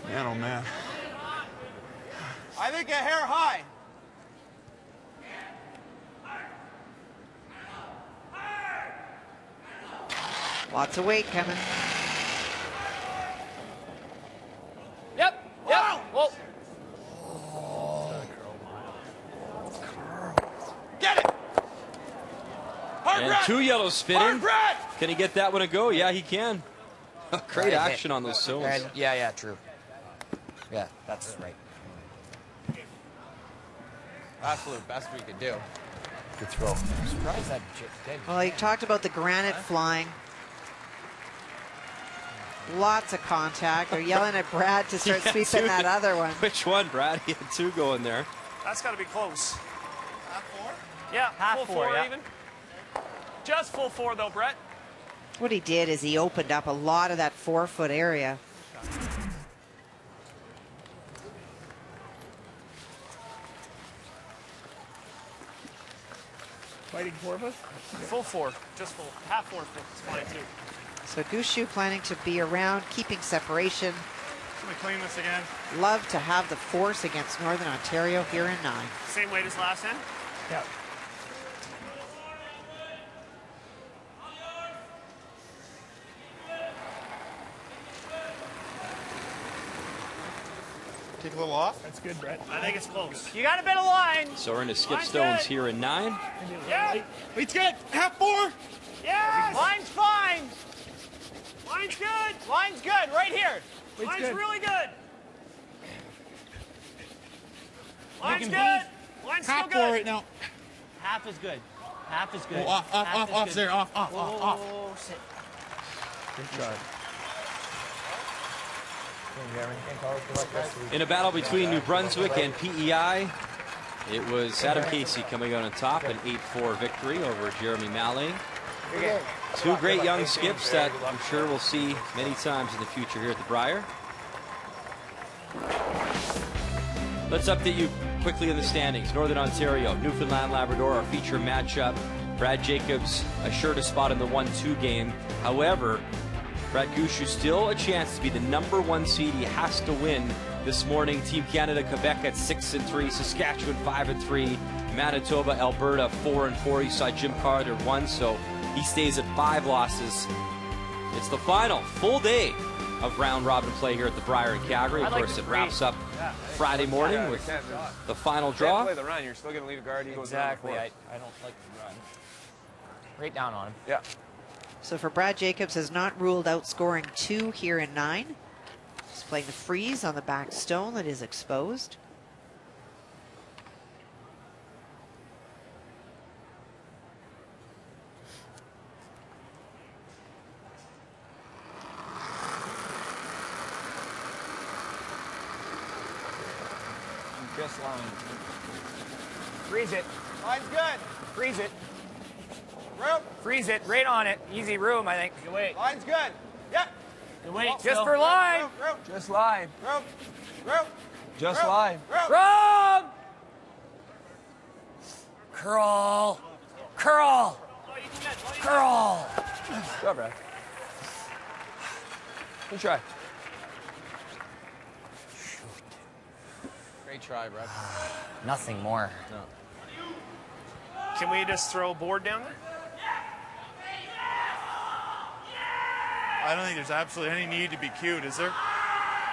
Man, oh man. I think a hair high. Lots of weight coming. Yep. Whoa. Get it. Hard And Brad. 2 yellows spinning. Hard Brad. Can he get that one to go? Yeah, he can. Great Right. action on those zones. Yeah, true. Yeah, that's right. Absolute best we could do. Good throw. I'm surprised that dead. Well, you talked about the granite flying. Lots of contact. They're yelling at Brad to start Yeah, sweeping 2. that other one. Which one, Brad? He had 2 going there. That's got to be close. Half 4? Yeah, Half full four, 4 yeah. even. Just full 4 though, Brett. What he did is he opened up a lot of that 4-foot area. Fighting 4 of us? Full 4. Just full. Half 4 is fine too. So Gushue planning to be around, keeping separation. Can we clean this again? Love to have the force against Northern Ontario here in 9. Same weight as last end? Yeah. Take a little off. That's good, Brett. I think it's close. You got a bit of line. So we're into skip Line's stones good. here in 9. Yeah. Weight's good. Half 4. Yes. Line's fine. Line's good. Line's good. Right here. Line's good. really good. Line's Looking good. Line's still Half 4 good. right now. Half is good. Half is good. Oh, off, Half is good. there. Off. Whoa, sit. Good shot. In a battle between New Brunswick and PEI, it was Adam Casey coming out on top, an 8-4 victory over Jeremy Malling. 2 great young skips that I'm sure we'll see many times in the future here at the Brier. Let's update you quickly in the standings. Northern Ontario, Newfoundland, Labrador, our feature matchup. Brad Jacobs assured a spot in the 1-2 game. However, Brad Gushue still a chance to be the #1 seed. He has to win this morning. Team Canada, Quebec at 6-3, Saskatchewan 5-3, Manitoba, Alberta 4-4. You saw Jim Carter 1, so he stays at 5 losses. It's the final full day of round robin play here at the Brier in Calgary. Of course, it wraps up Friday morning with the final draw. Can't play the run. You're still going to leave a guard. He goes Exactly. down I don't like the run. Right down on him. Yeah. So for Brad Jacobs has not ruled out scoring 2 here in 9. He's playing the freeze on the back stone that is exposed. Just line. Freeze it. Line's good. Freeze it. Room. Freeze it. Right on it. Easy room, I think. Good wait. Line's good. Yep. Good wait. Just for line. Room. Just line. Room. Just line. Room. Curl. Curl. Curl. Good job, Brad. Good try. Great try, Brad. Nothing more. Can we just throw a board down there? I don't think there's absolutely any need to be cute, is there?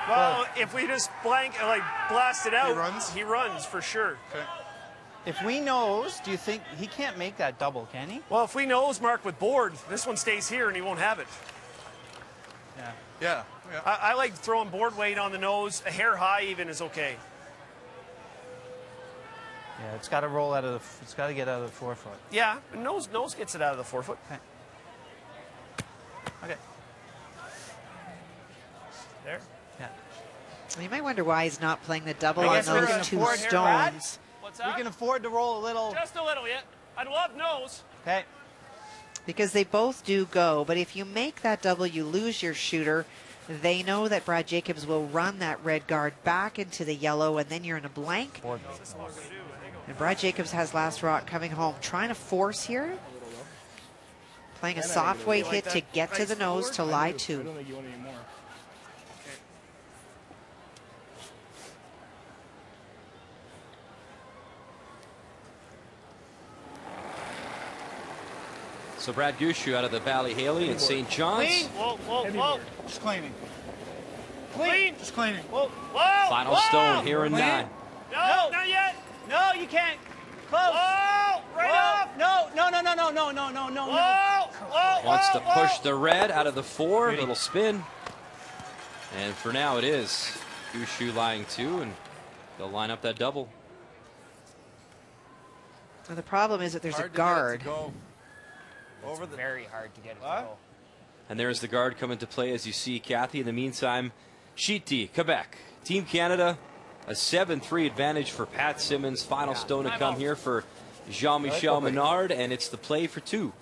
Well, if we just blast it out, runs? He runs for sure. Okay. If we nose, do you think he can't make that double, can he? Well, if we nose mark with board, this one stays here and he won't have it. Yeah. I like throwing board weight on the nose. A hair high even is okay. Yeah, it's got to roll out of the. It's got to get out of the 4-foot. Yeah, nose gets it out of the 4-foot. Okay. There. Yeah. You might wonder why he's not playing the double I on guess we're those gonna 2 afford here, Brad. stones. What's that? We can afford to roll a little. Just a little, yeah. I'd love nose. Okay. Because they both do go, but if you make that double, you lose your shooter. They know that Brad Jacobs will run that red guard back into the yellow, and then you're in a blank. And Brad Jacobs has last rock coming home, trying to force here. Playing a soft weight hit to get to the nose to lie 2. I don't think you want any more. So Brad Gushue out of the Valley Haley and St. John's. Clean. Whoa, whoa, whoa. Just cleaning. Clean. Just cleaning. Whoa, whoa. Final whoa. stone here in Clean. 9. No, not yet. No, you can't. Close. Whoa, right Whoa. up. No, no, no, no, no, no, no, no, no, Whoa, no. whoa, Wants to whoa, push whoa. the red out of the 4. Little spin. And for now it is Gushue lying 2, and they'll line up that double. Well, the problem is that there's a guard. Over the very hard to get it to go. And there's the guard coming to play, as you see, Kathy. In the meantime, Sheety, Quebec, Team Canada, a 7-3 advantage for Pat Simmons. Final stone to come here for Jean-Michel Menard, and it's the play for 2.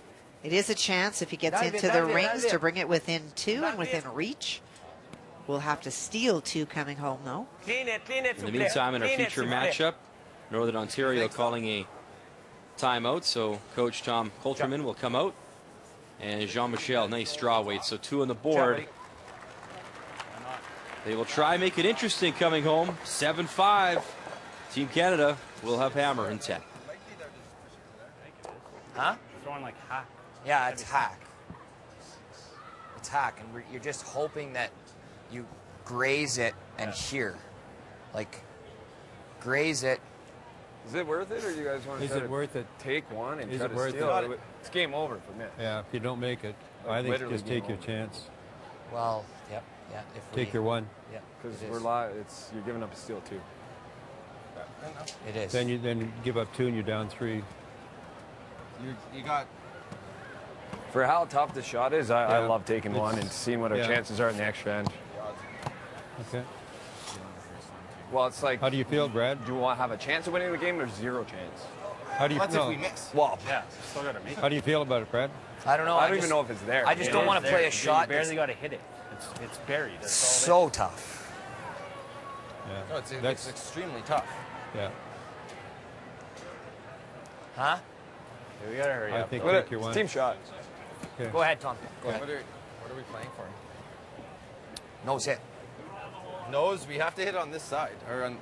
It is a chance if he gets into the rings to bring it within 2 and within reach. We'll have to steal 2 coming home, though. Clean it, clean it. In the meantime, in our feature matchup, Northern Ontario calling a timeout, so Coach Tom Coulterman will come out. And Jean-Michel, nice draw weight, so 2 on the board. They will try make it interesting coming home. 7-5. Team Canada will have hammer in 10. Huh? Throwing like hack. Yeah, it's hack. It's hack, and you're just hoping that you graze it and hear. Like, graze it. Is it worth it, or do you guys want to Is it worth it? take one and Is try it to worth steal it? it? It's game over for me. Yeah, if you don't make it, I think Literally just take game your over. chance. Well, yep, yeah. If Take your 1. Yeah, Because it we're is. live. You're giving up a steal too. It is. Then you give up 2 and you're down 3. You got. For how tough the shot is, I Yeah. love taking It's- one and seeing what our yeah. chances are in the extra end. Okay. Well, it's like, How do you feel, Brad? do you want to have a chance of winning the game or 0 chance? How do you That's no. if we miss. Well, Yeah, still got to make it. How do you feel about it, Brad? I don't know. I don't just- even know if it's there. I just It don't is want to there. play a You shot barely that's got to hit it. It's buried. That's so tough. Yeah. No, it's That's extremely tough. yeah. Huh? We got to hurry I up. think What take a- your it's 1. team shot. Okay. Go ahead, Tom. Go ahead. What are we playing for? Nose hit. Nose, we have to hit on this side. Or on.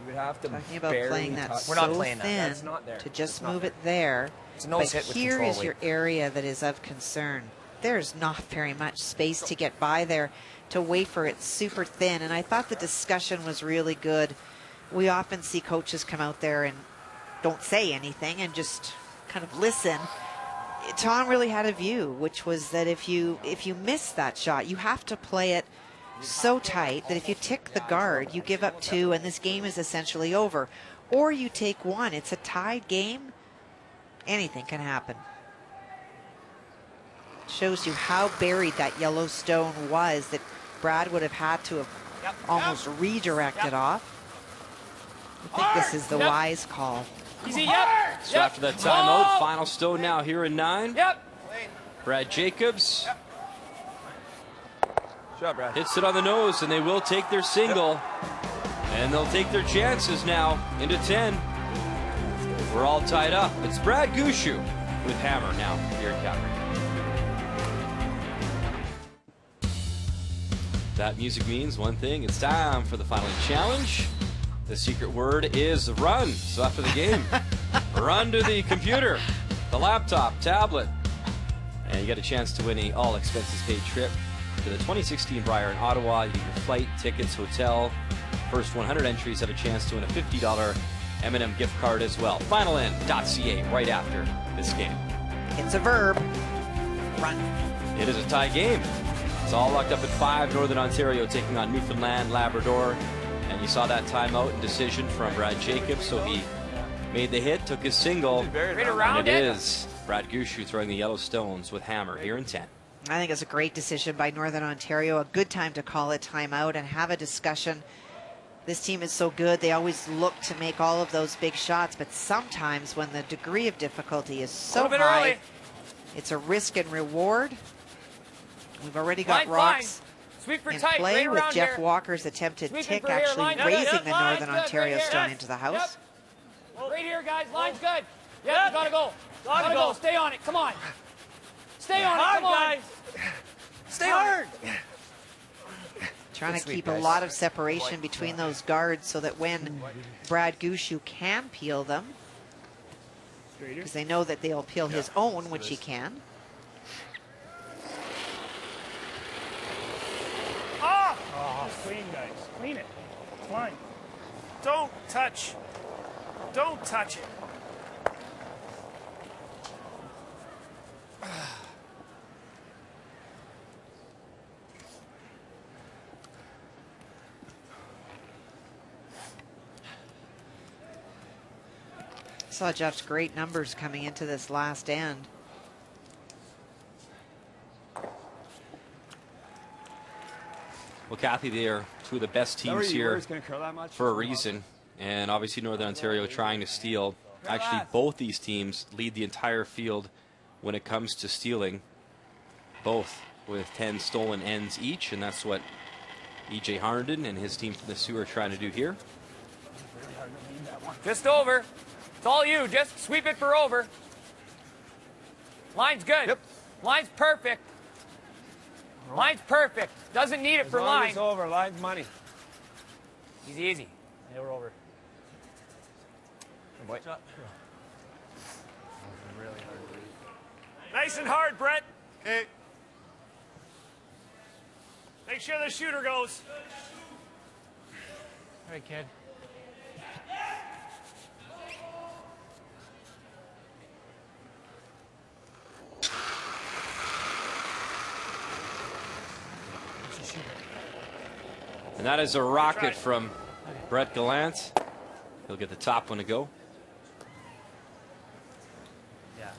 We would have to Talking about barely playing that touch. We're not so playing that. thin That's not there. to just It's not move there. it there. It's a nose But hit with here control is weight. your area that is of concern. There's not very much space to get by there to wafer. It's super thin, and I thought the discussion was really good. We often see coaches come out there and don't say anything and just kind of listen. Tom really had a view, which was that if you miss that shot, you have to play it so tight that if you tick the guard, you give up 2 and this game is essentially over. Or you take 1. It's a tied game. Anything can happen. Shows you how buried that yellow stone was that Brad would have had to have almost redirected off. I think this is the wise call. Easy, yep. So after that timeout, final stone now here in 9. Yep. Brad Jacobs Shot, Brad. hits it on the nose, and they will take their single. And they'll take their chances now into 10. We're all tied up. It's Brad Gushue with hammer now here in Calgary. That music means one thing. It's time for the final challenge. The secret word is run. So after the game, run to the computer, the laptop, tablet, and you get a chance to win a all expenses paid trip to the 2016 Brier in Ottawa. You get your flight, tickets, hotel. First 100 entries have a chance to win a $50 M&M gift card as well. Finalend.ca right after this game. It's a verb. Run. It is a tie game. It's all locked up at 5. Northern Ontario taking on Newfoundland, Labrador. And you saw that timeout and decision from Brad Jacobs. So he made the hit, took his single. Right around and it is Brad Gushue throwing the yellow stones with hammer here in 10. I think it's a great decision by Northern Ontario. A good time to call a timeout and have a discussion. This team is so good. They always look to make all of those big shots, but sometimes when the degree of difficulty is so high, it's a risk and reward. We've already got rocks in play with Jeff Walker's attempted tick actually raising the Northern Ontario stone into the house. Right here, guys. Line's good. Yep, you gotta go. Gotta go. Stay on it. Come on. Stay on it. Come on. Stay hard. Trying to keep a lot of separation between those guards so that when Brad Gushue can peel them, because they know that they'll peel his own, which he can. Oh, clean, guys. Clean it. It's fine. Don't touch. Don't touch it. Saw Jeff's great numbers coming into this last end. Well, Kathy, they are two of the best teams here for a reason. And obviously Northern Ontario trying to steal. Actually, both these teams lead the entire field when it comes to stealing. Both with 10 stolen ends each. And that's what E.J. Harnden and his team from the Sioux are trying to do here. Just over. It's all you. Just sweep it for over. Line's good. Yep. Line's perfect. Line's perfect. Doesn't need it for line. It's over. Line's money. Easy, easy. Yeah, we're over. Boy. Nice and hard, Brett. Okay. Make sure the shooter goes. All right, kid. And that is a rocket from Brett Gallant. He'll get the top one to go. Yeah.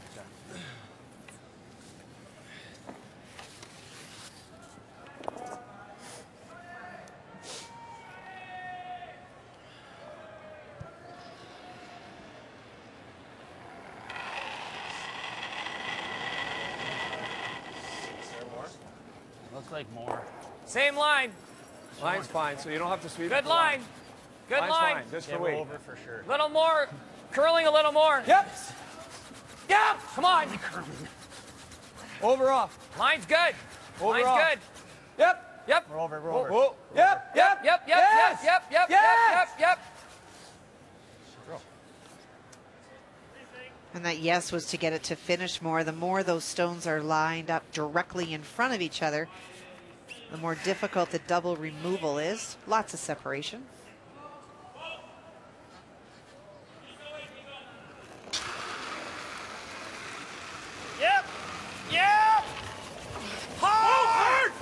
Looks like more. Same line. Line's fine, so you don't have to sweep. Good line. Good Line's line. fine, just for weight. Over for sure. Little more. Curling a little more. Yep. Yep. Come on. Over off. Line's good. Over Line's off. good. Yep. Yep. We're over. We're over. Whoa. Yep. Yep. Yep. Yep. Yes. Yep. Yep. Yep. Yes. Yep. Yep. And that yes was to get it to finish more. The more those stones are lined up directly in front of each other, the more difficult the double removal is. Lots of separation. Yep. Yep. Hard.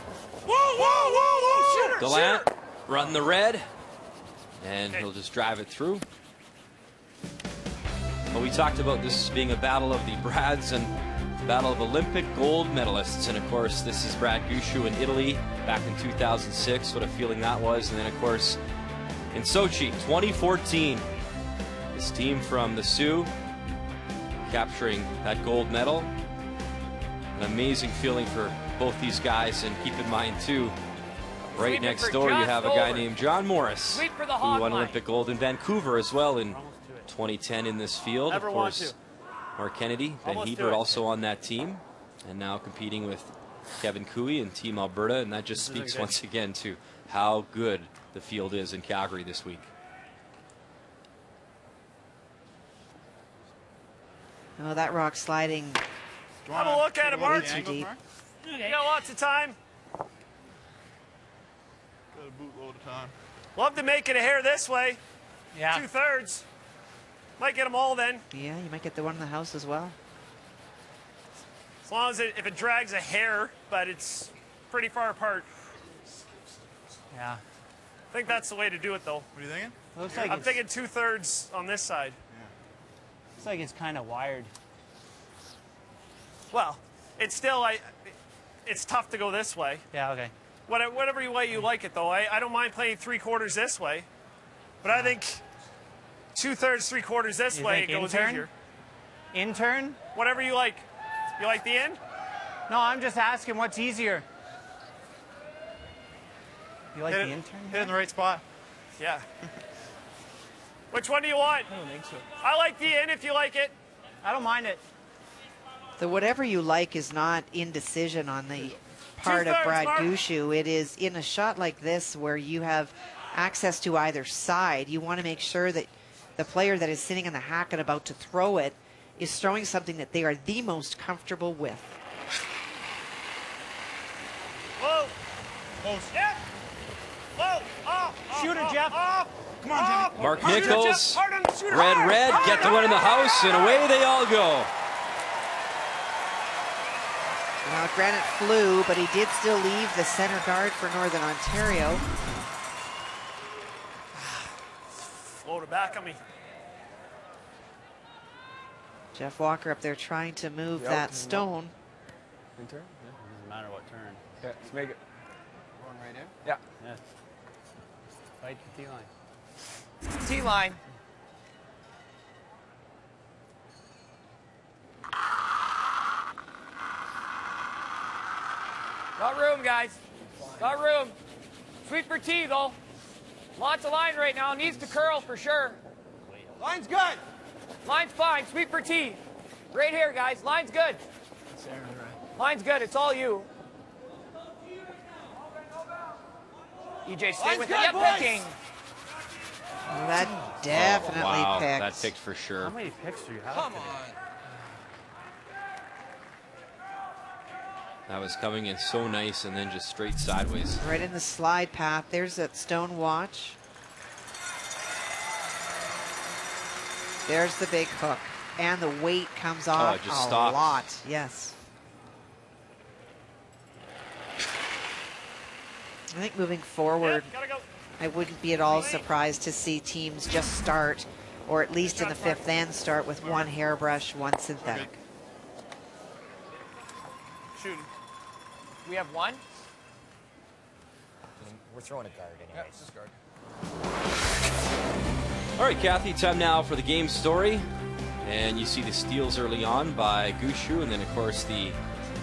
Whoa, whoa, whoa, whoa. Shooter. Gallant run the red. And he'll just drive it through. Well, we talked about this being a battle of the Brads and battle of Olympic gold medalists. And, of course, this is Brad Gushue in Italy back in 2006. What a feeling that was. And then, of course, in Sochi, 2014, this team from the Sioux capturing that gold medal. An amazing feeling for both these guys. And keep in mind, too, right next door you have a guy named John Morris, who won Olympic gold in Vancouver as well in 2010 in this field. Of course, Mark Kennedy, Ben Hebert also on that team, and now competing with Kevin Cooey and Team Alberta, and that just speaks once again to how good the field is in Calgary this week. Oh, that rock sliding. Have a look at it, Mark. Way too deep. You got lots of time. Got a bootload of time. Love to make it a hair this way. Yeah. 2/3. Might get them all then. Yeah, you might get the one in the house as well. As long as if it drags a hair, but it's pretty far apart. Yeah. I think that's the way to do it, though. What are you thinking? Looks like I'm thinking 2/3 on this side. Looks like it's kind of wired. Well, it's still it's tough to go this way. Yeah, okay. Whatever way you like it, though. I don't mind playing 3/4 this way, but I think 2/3, 3/4 this way it goes easier. In turn? Whatever you like. You like the in? No, I'm just asking what's easier. You like the in turn? Hit in the right spot. Yeah. Which one do you want? I don't think so. I like the in if you like it. I don't mind it. The whatever you like is not indecision on the part of Brad Gushue. It is in a shot like this where you have access to either side. You want to make sure that the player that is sitting in the hack and about to throw it is throwing something that they are the most comfortable with. Whoa. Close. Yeah. Whoa. Off. Shoot it, Jeff. Off. Come on, Jimmy. Mark Shoot it, Nichols, Jeff. Hard on the shooter. red, get the one in the house, and away they all go. Now Granite flew, but he did still leave the center guard for Northern Ontario. Float it back on me. Jeff Walker up there trying to move that stone. In turn? Yeah, doesn't matter what turn. Yeah, let's make it. Going right in? Yeah. Yeah. Fight the T-line. T-line. Got room, guys. Got room. Sweep for T, though. Lots of line right now. Needs to curl for sure. Line's good. Line's fine. Sweep for T. Right here, guys. Line's good. Line's good. It's all you. EJ, stay Line's with good, it. Yep, boys. picking. That definitely Wow, picked. that picked for sure. How many picks do you have? Come today? on. That was coming in so nice and then just straight sideways. Right in the slide path. There's that stone watch. There's the big hook. And the weight comes off it just a stopped. lot. Yes. I think moving forward, Gotta go. I wouldn't be at all surprised to see teams just start, or at least in the fifth end, start with one hairbrush, one synthetic. Shooting. We have one. We're throwing a guard anyways. Yeah, just guard. All right, Kathy, time now for the game story. And you see the steals early on by Gushue, and then, of course, the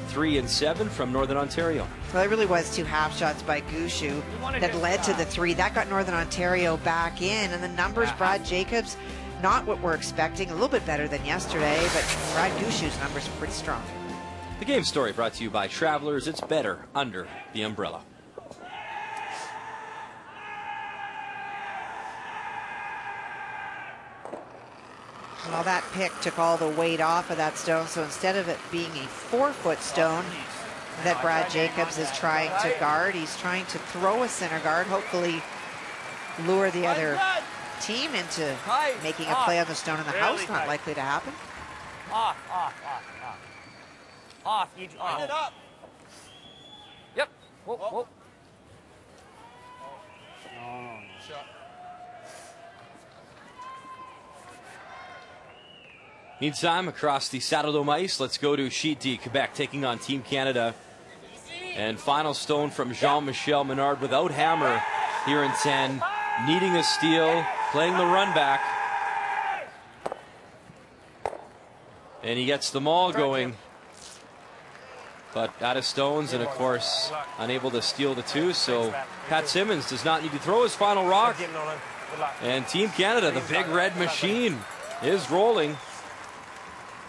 3 and 7 from Northern Ontario. Well, it really was two half shots by Gushue that led to the 3. That got Northern Ontario back in. And the numbers, Brad Jacobs, not what we're expecting. A little bit better than yesterday, but Brad Gushue's numbers are pretty strong. The game story brought to you by Travelers. It's better under the umbrella. Well, that pick took all the weight off of that stone, so instead of it being a 4-foot stone that Brad Jacobs is trying to guard, he's trying to throw a center guard, hopefully lure the other team into making a play on the stone in the house. Not likely to happen. Off. Off. Line it up. Yep. Whoa. Shot. Meantime, across the Saddledome ice, let's go to Sheet D, Quebec, taking on Team Canada. And final stone from Jean-Michel Menard without hammer here in 10. Needing a steal, playing the run back. And he gets them all going. But out of stones and, of course, unable to steal the 2. So Pat Simmons does not need to throw his final rock. And Team Canada, the big red machine, is rolling.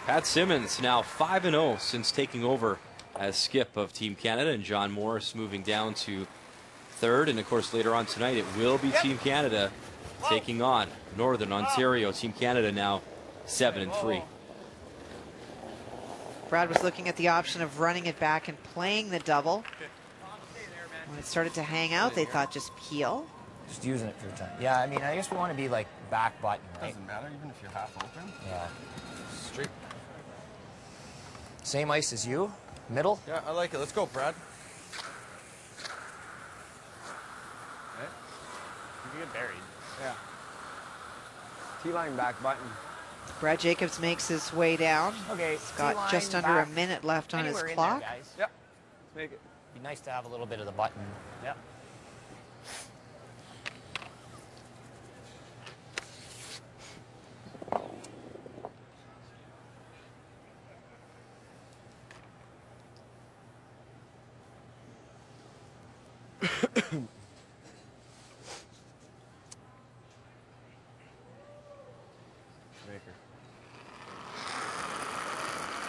Pat Simmons now 5-0 since taking over as skip of Team Canada, and John Morris moving down to 3rd. And of course later on tonight it will be Team Canada taking on Northern Ontario. Team Canada now 7-3. Brad was looking at the option of running it back and playing the double. When it started to hang out, they thought just peel. Just using it for the time. Yeah, I mean, I guess we want to be like back button, right? Doesn't matter, even if you're half open. Yeah. Straight. Same ice as you? Middle? Yeah, I like it. Let's go, Brad. You get buried. Yeah. T-line back button. Brad Jacobs makes his way down. Okay. He's got just under a minute left on his clock. Yep. Make it. Be nice to have a little bit of the button. Yep.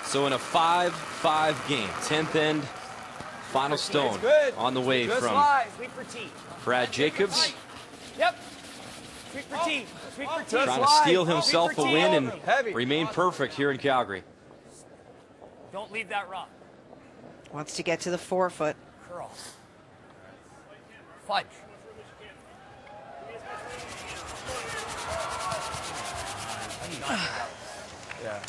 So in a 5-5 game, 10th end, final stone on the way from Sweep for T. Brad Jacobs. Yep. Sweep for T. Sweep for T. Trying to steal himself a win and remain perfect here in Calgary. Don't leave that rock. Wants to get to the forefoot. Curl. Fudge. Yeah.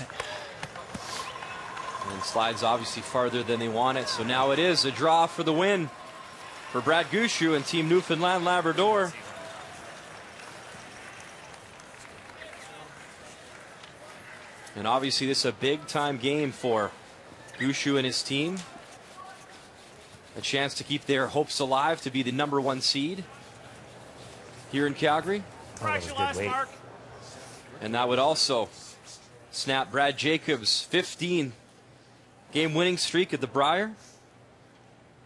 And slides obviously farther than they want it. So now it is a draw for the win for Brad Gushue and Team Newfoundland Labrador. And obviously this is a big time game for Gushue and his team. A chance to keep their hopes alive to be the #1 seed here in Calgary. And that would also snap Brad Jacobs' 15-game winning streak at the Brier,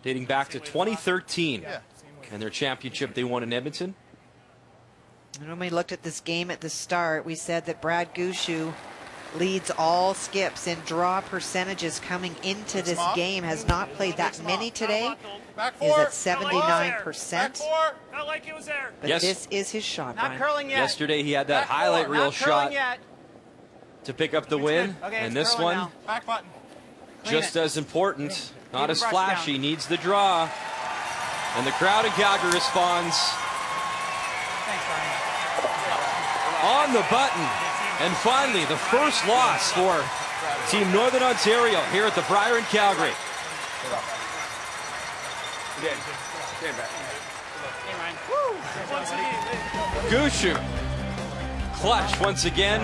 dating back to 2013 and their championship they won in Edmonton. And when we looked at this game at the start, we said that Brad Gushue leads all skips in draw percentages coming into this game. Has not played that many today. Is at 79%. Not like it was there. But Yes. this is his shot. Not Brian. curling yet. Yesterday he had that highlight reel Not curling shot yet. to pick up the win. Okay, And it's this curling one, now. Back button. just as important, not as brush flashy, down. needs the draw. And the crowd in Calgary responds Thanks, Brian. on the button. And finally, the first loss for Team Northern Ontario here at the Brier in Calgary. Gushue, clutch once again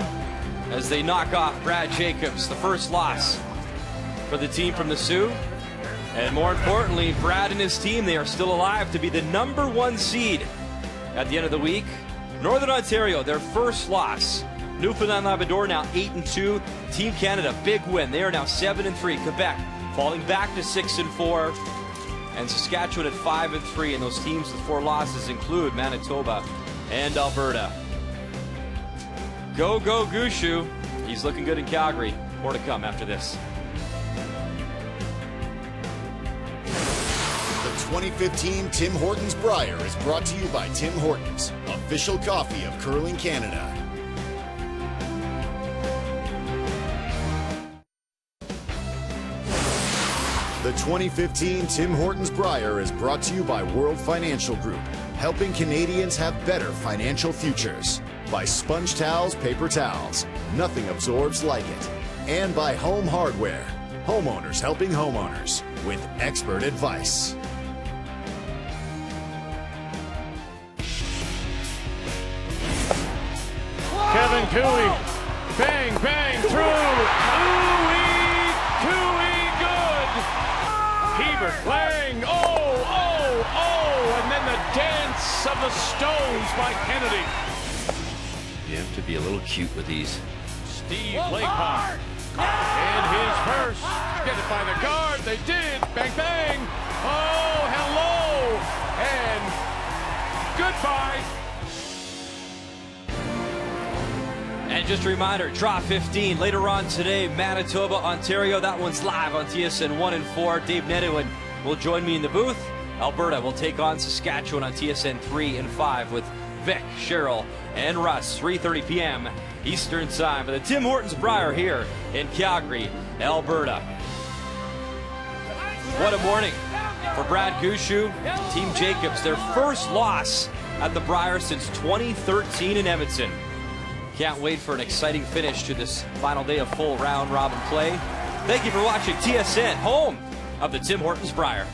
as they knock off Brad Jacobs, the first loss for the team from the Sioux. And more importantly, Brad and his team, they are still alive to be the #1 seed at the end of the week. Northern Ontario, their first loss. Newfoundland Labrador now 8-2. Team Canada, big win. They are now 7-3. Quebec falling back to 6-4. And Saskatchewan at 5-3. And those teams with 4 losses include Manitoba and Alberta. Go, go, Gushue. He's looking good in Calgary. More to come after this. The 2015 Tim Hortons Brier is brought to you by Tim Hortons, official coffee of Curling Canada. The 2015 Tim Hortons Brier is brought to you by World Financial Group, helping Canadians have better financial futures. By Sponge Towels Paper Towels, nothing absorbs like it. And by Home Hardware, homeowners helping homeowners with expert advice. Kevin Cooey, bang, bang, through. Ooh-wee, cooey, good. Hebert, Lang, and then the dance of the Stones by Kennedy. You have to be a little cute with these. Steve Lakehart, and his first. Get it by the guard, they did. Bang, bang. Oh, hello, and goodbye. And just a reminder, draw 15 later on today, Manitoba, Ontario. That one's live on TSN 1 and 4. Dave Nedwin will join me in the booth. Alberta will take on Saskatchewan on TSN 3 and 5 with Vic, Cheryl, and Russ, 3:30 p.m. Eastern Time for the Tim Hortons Brier here in Calgary, Alberta. What a morning for Brad Gushue, Team Jacobs, their first loss at the Brier since 2013 in Edmonton. Can't wait for an exciting finish to this final day of full round robin play. Thank you for watching TSN, home of the Tim Hortons Brier.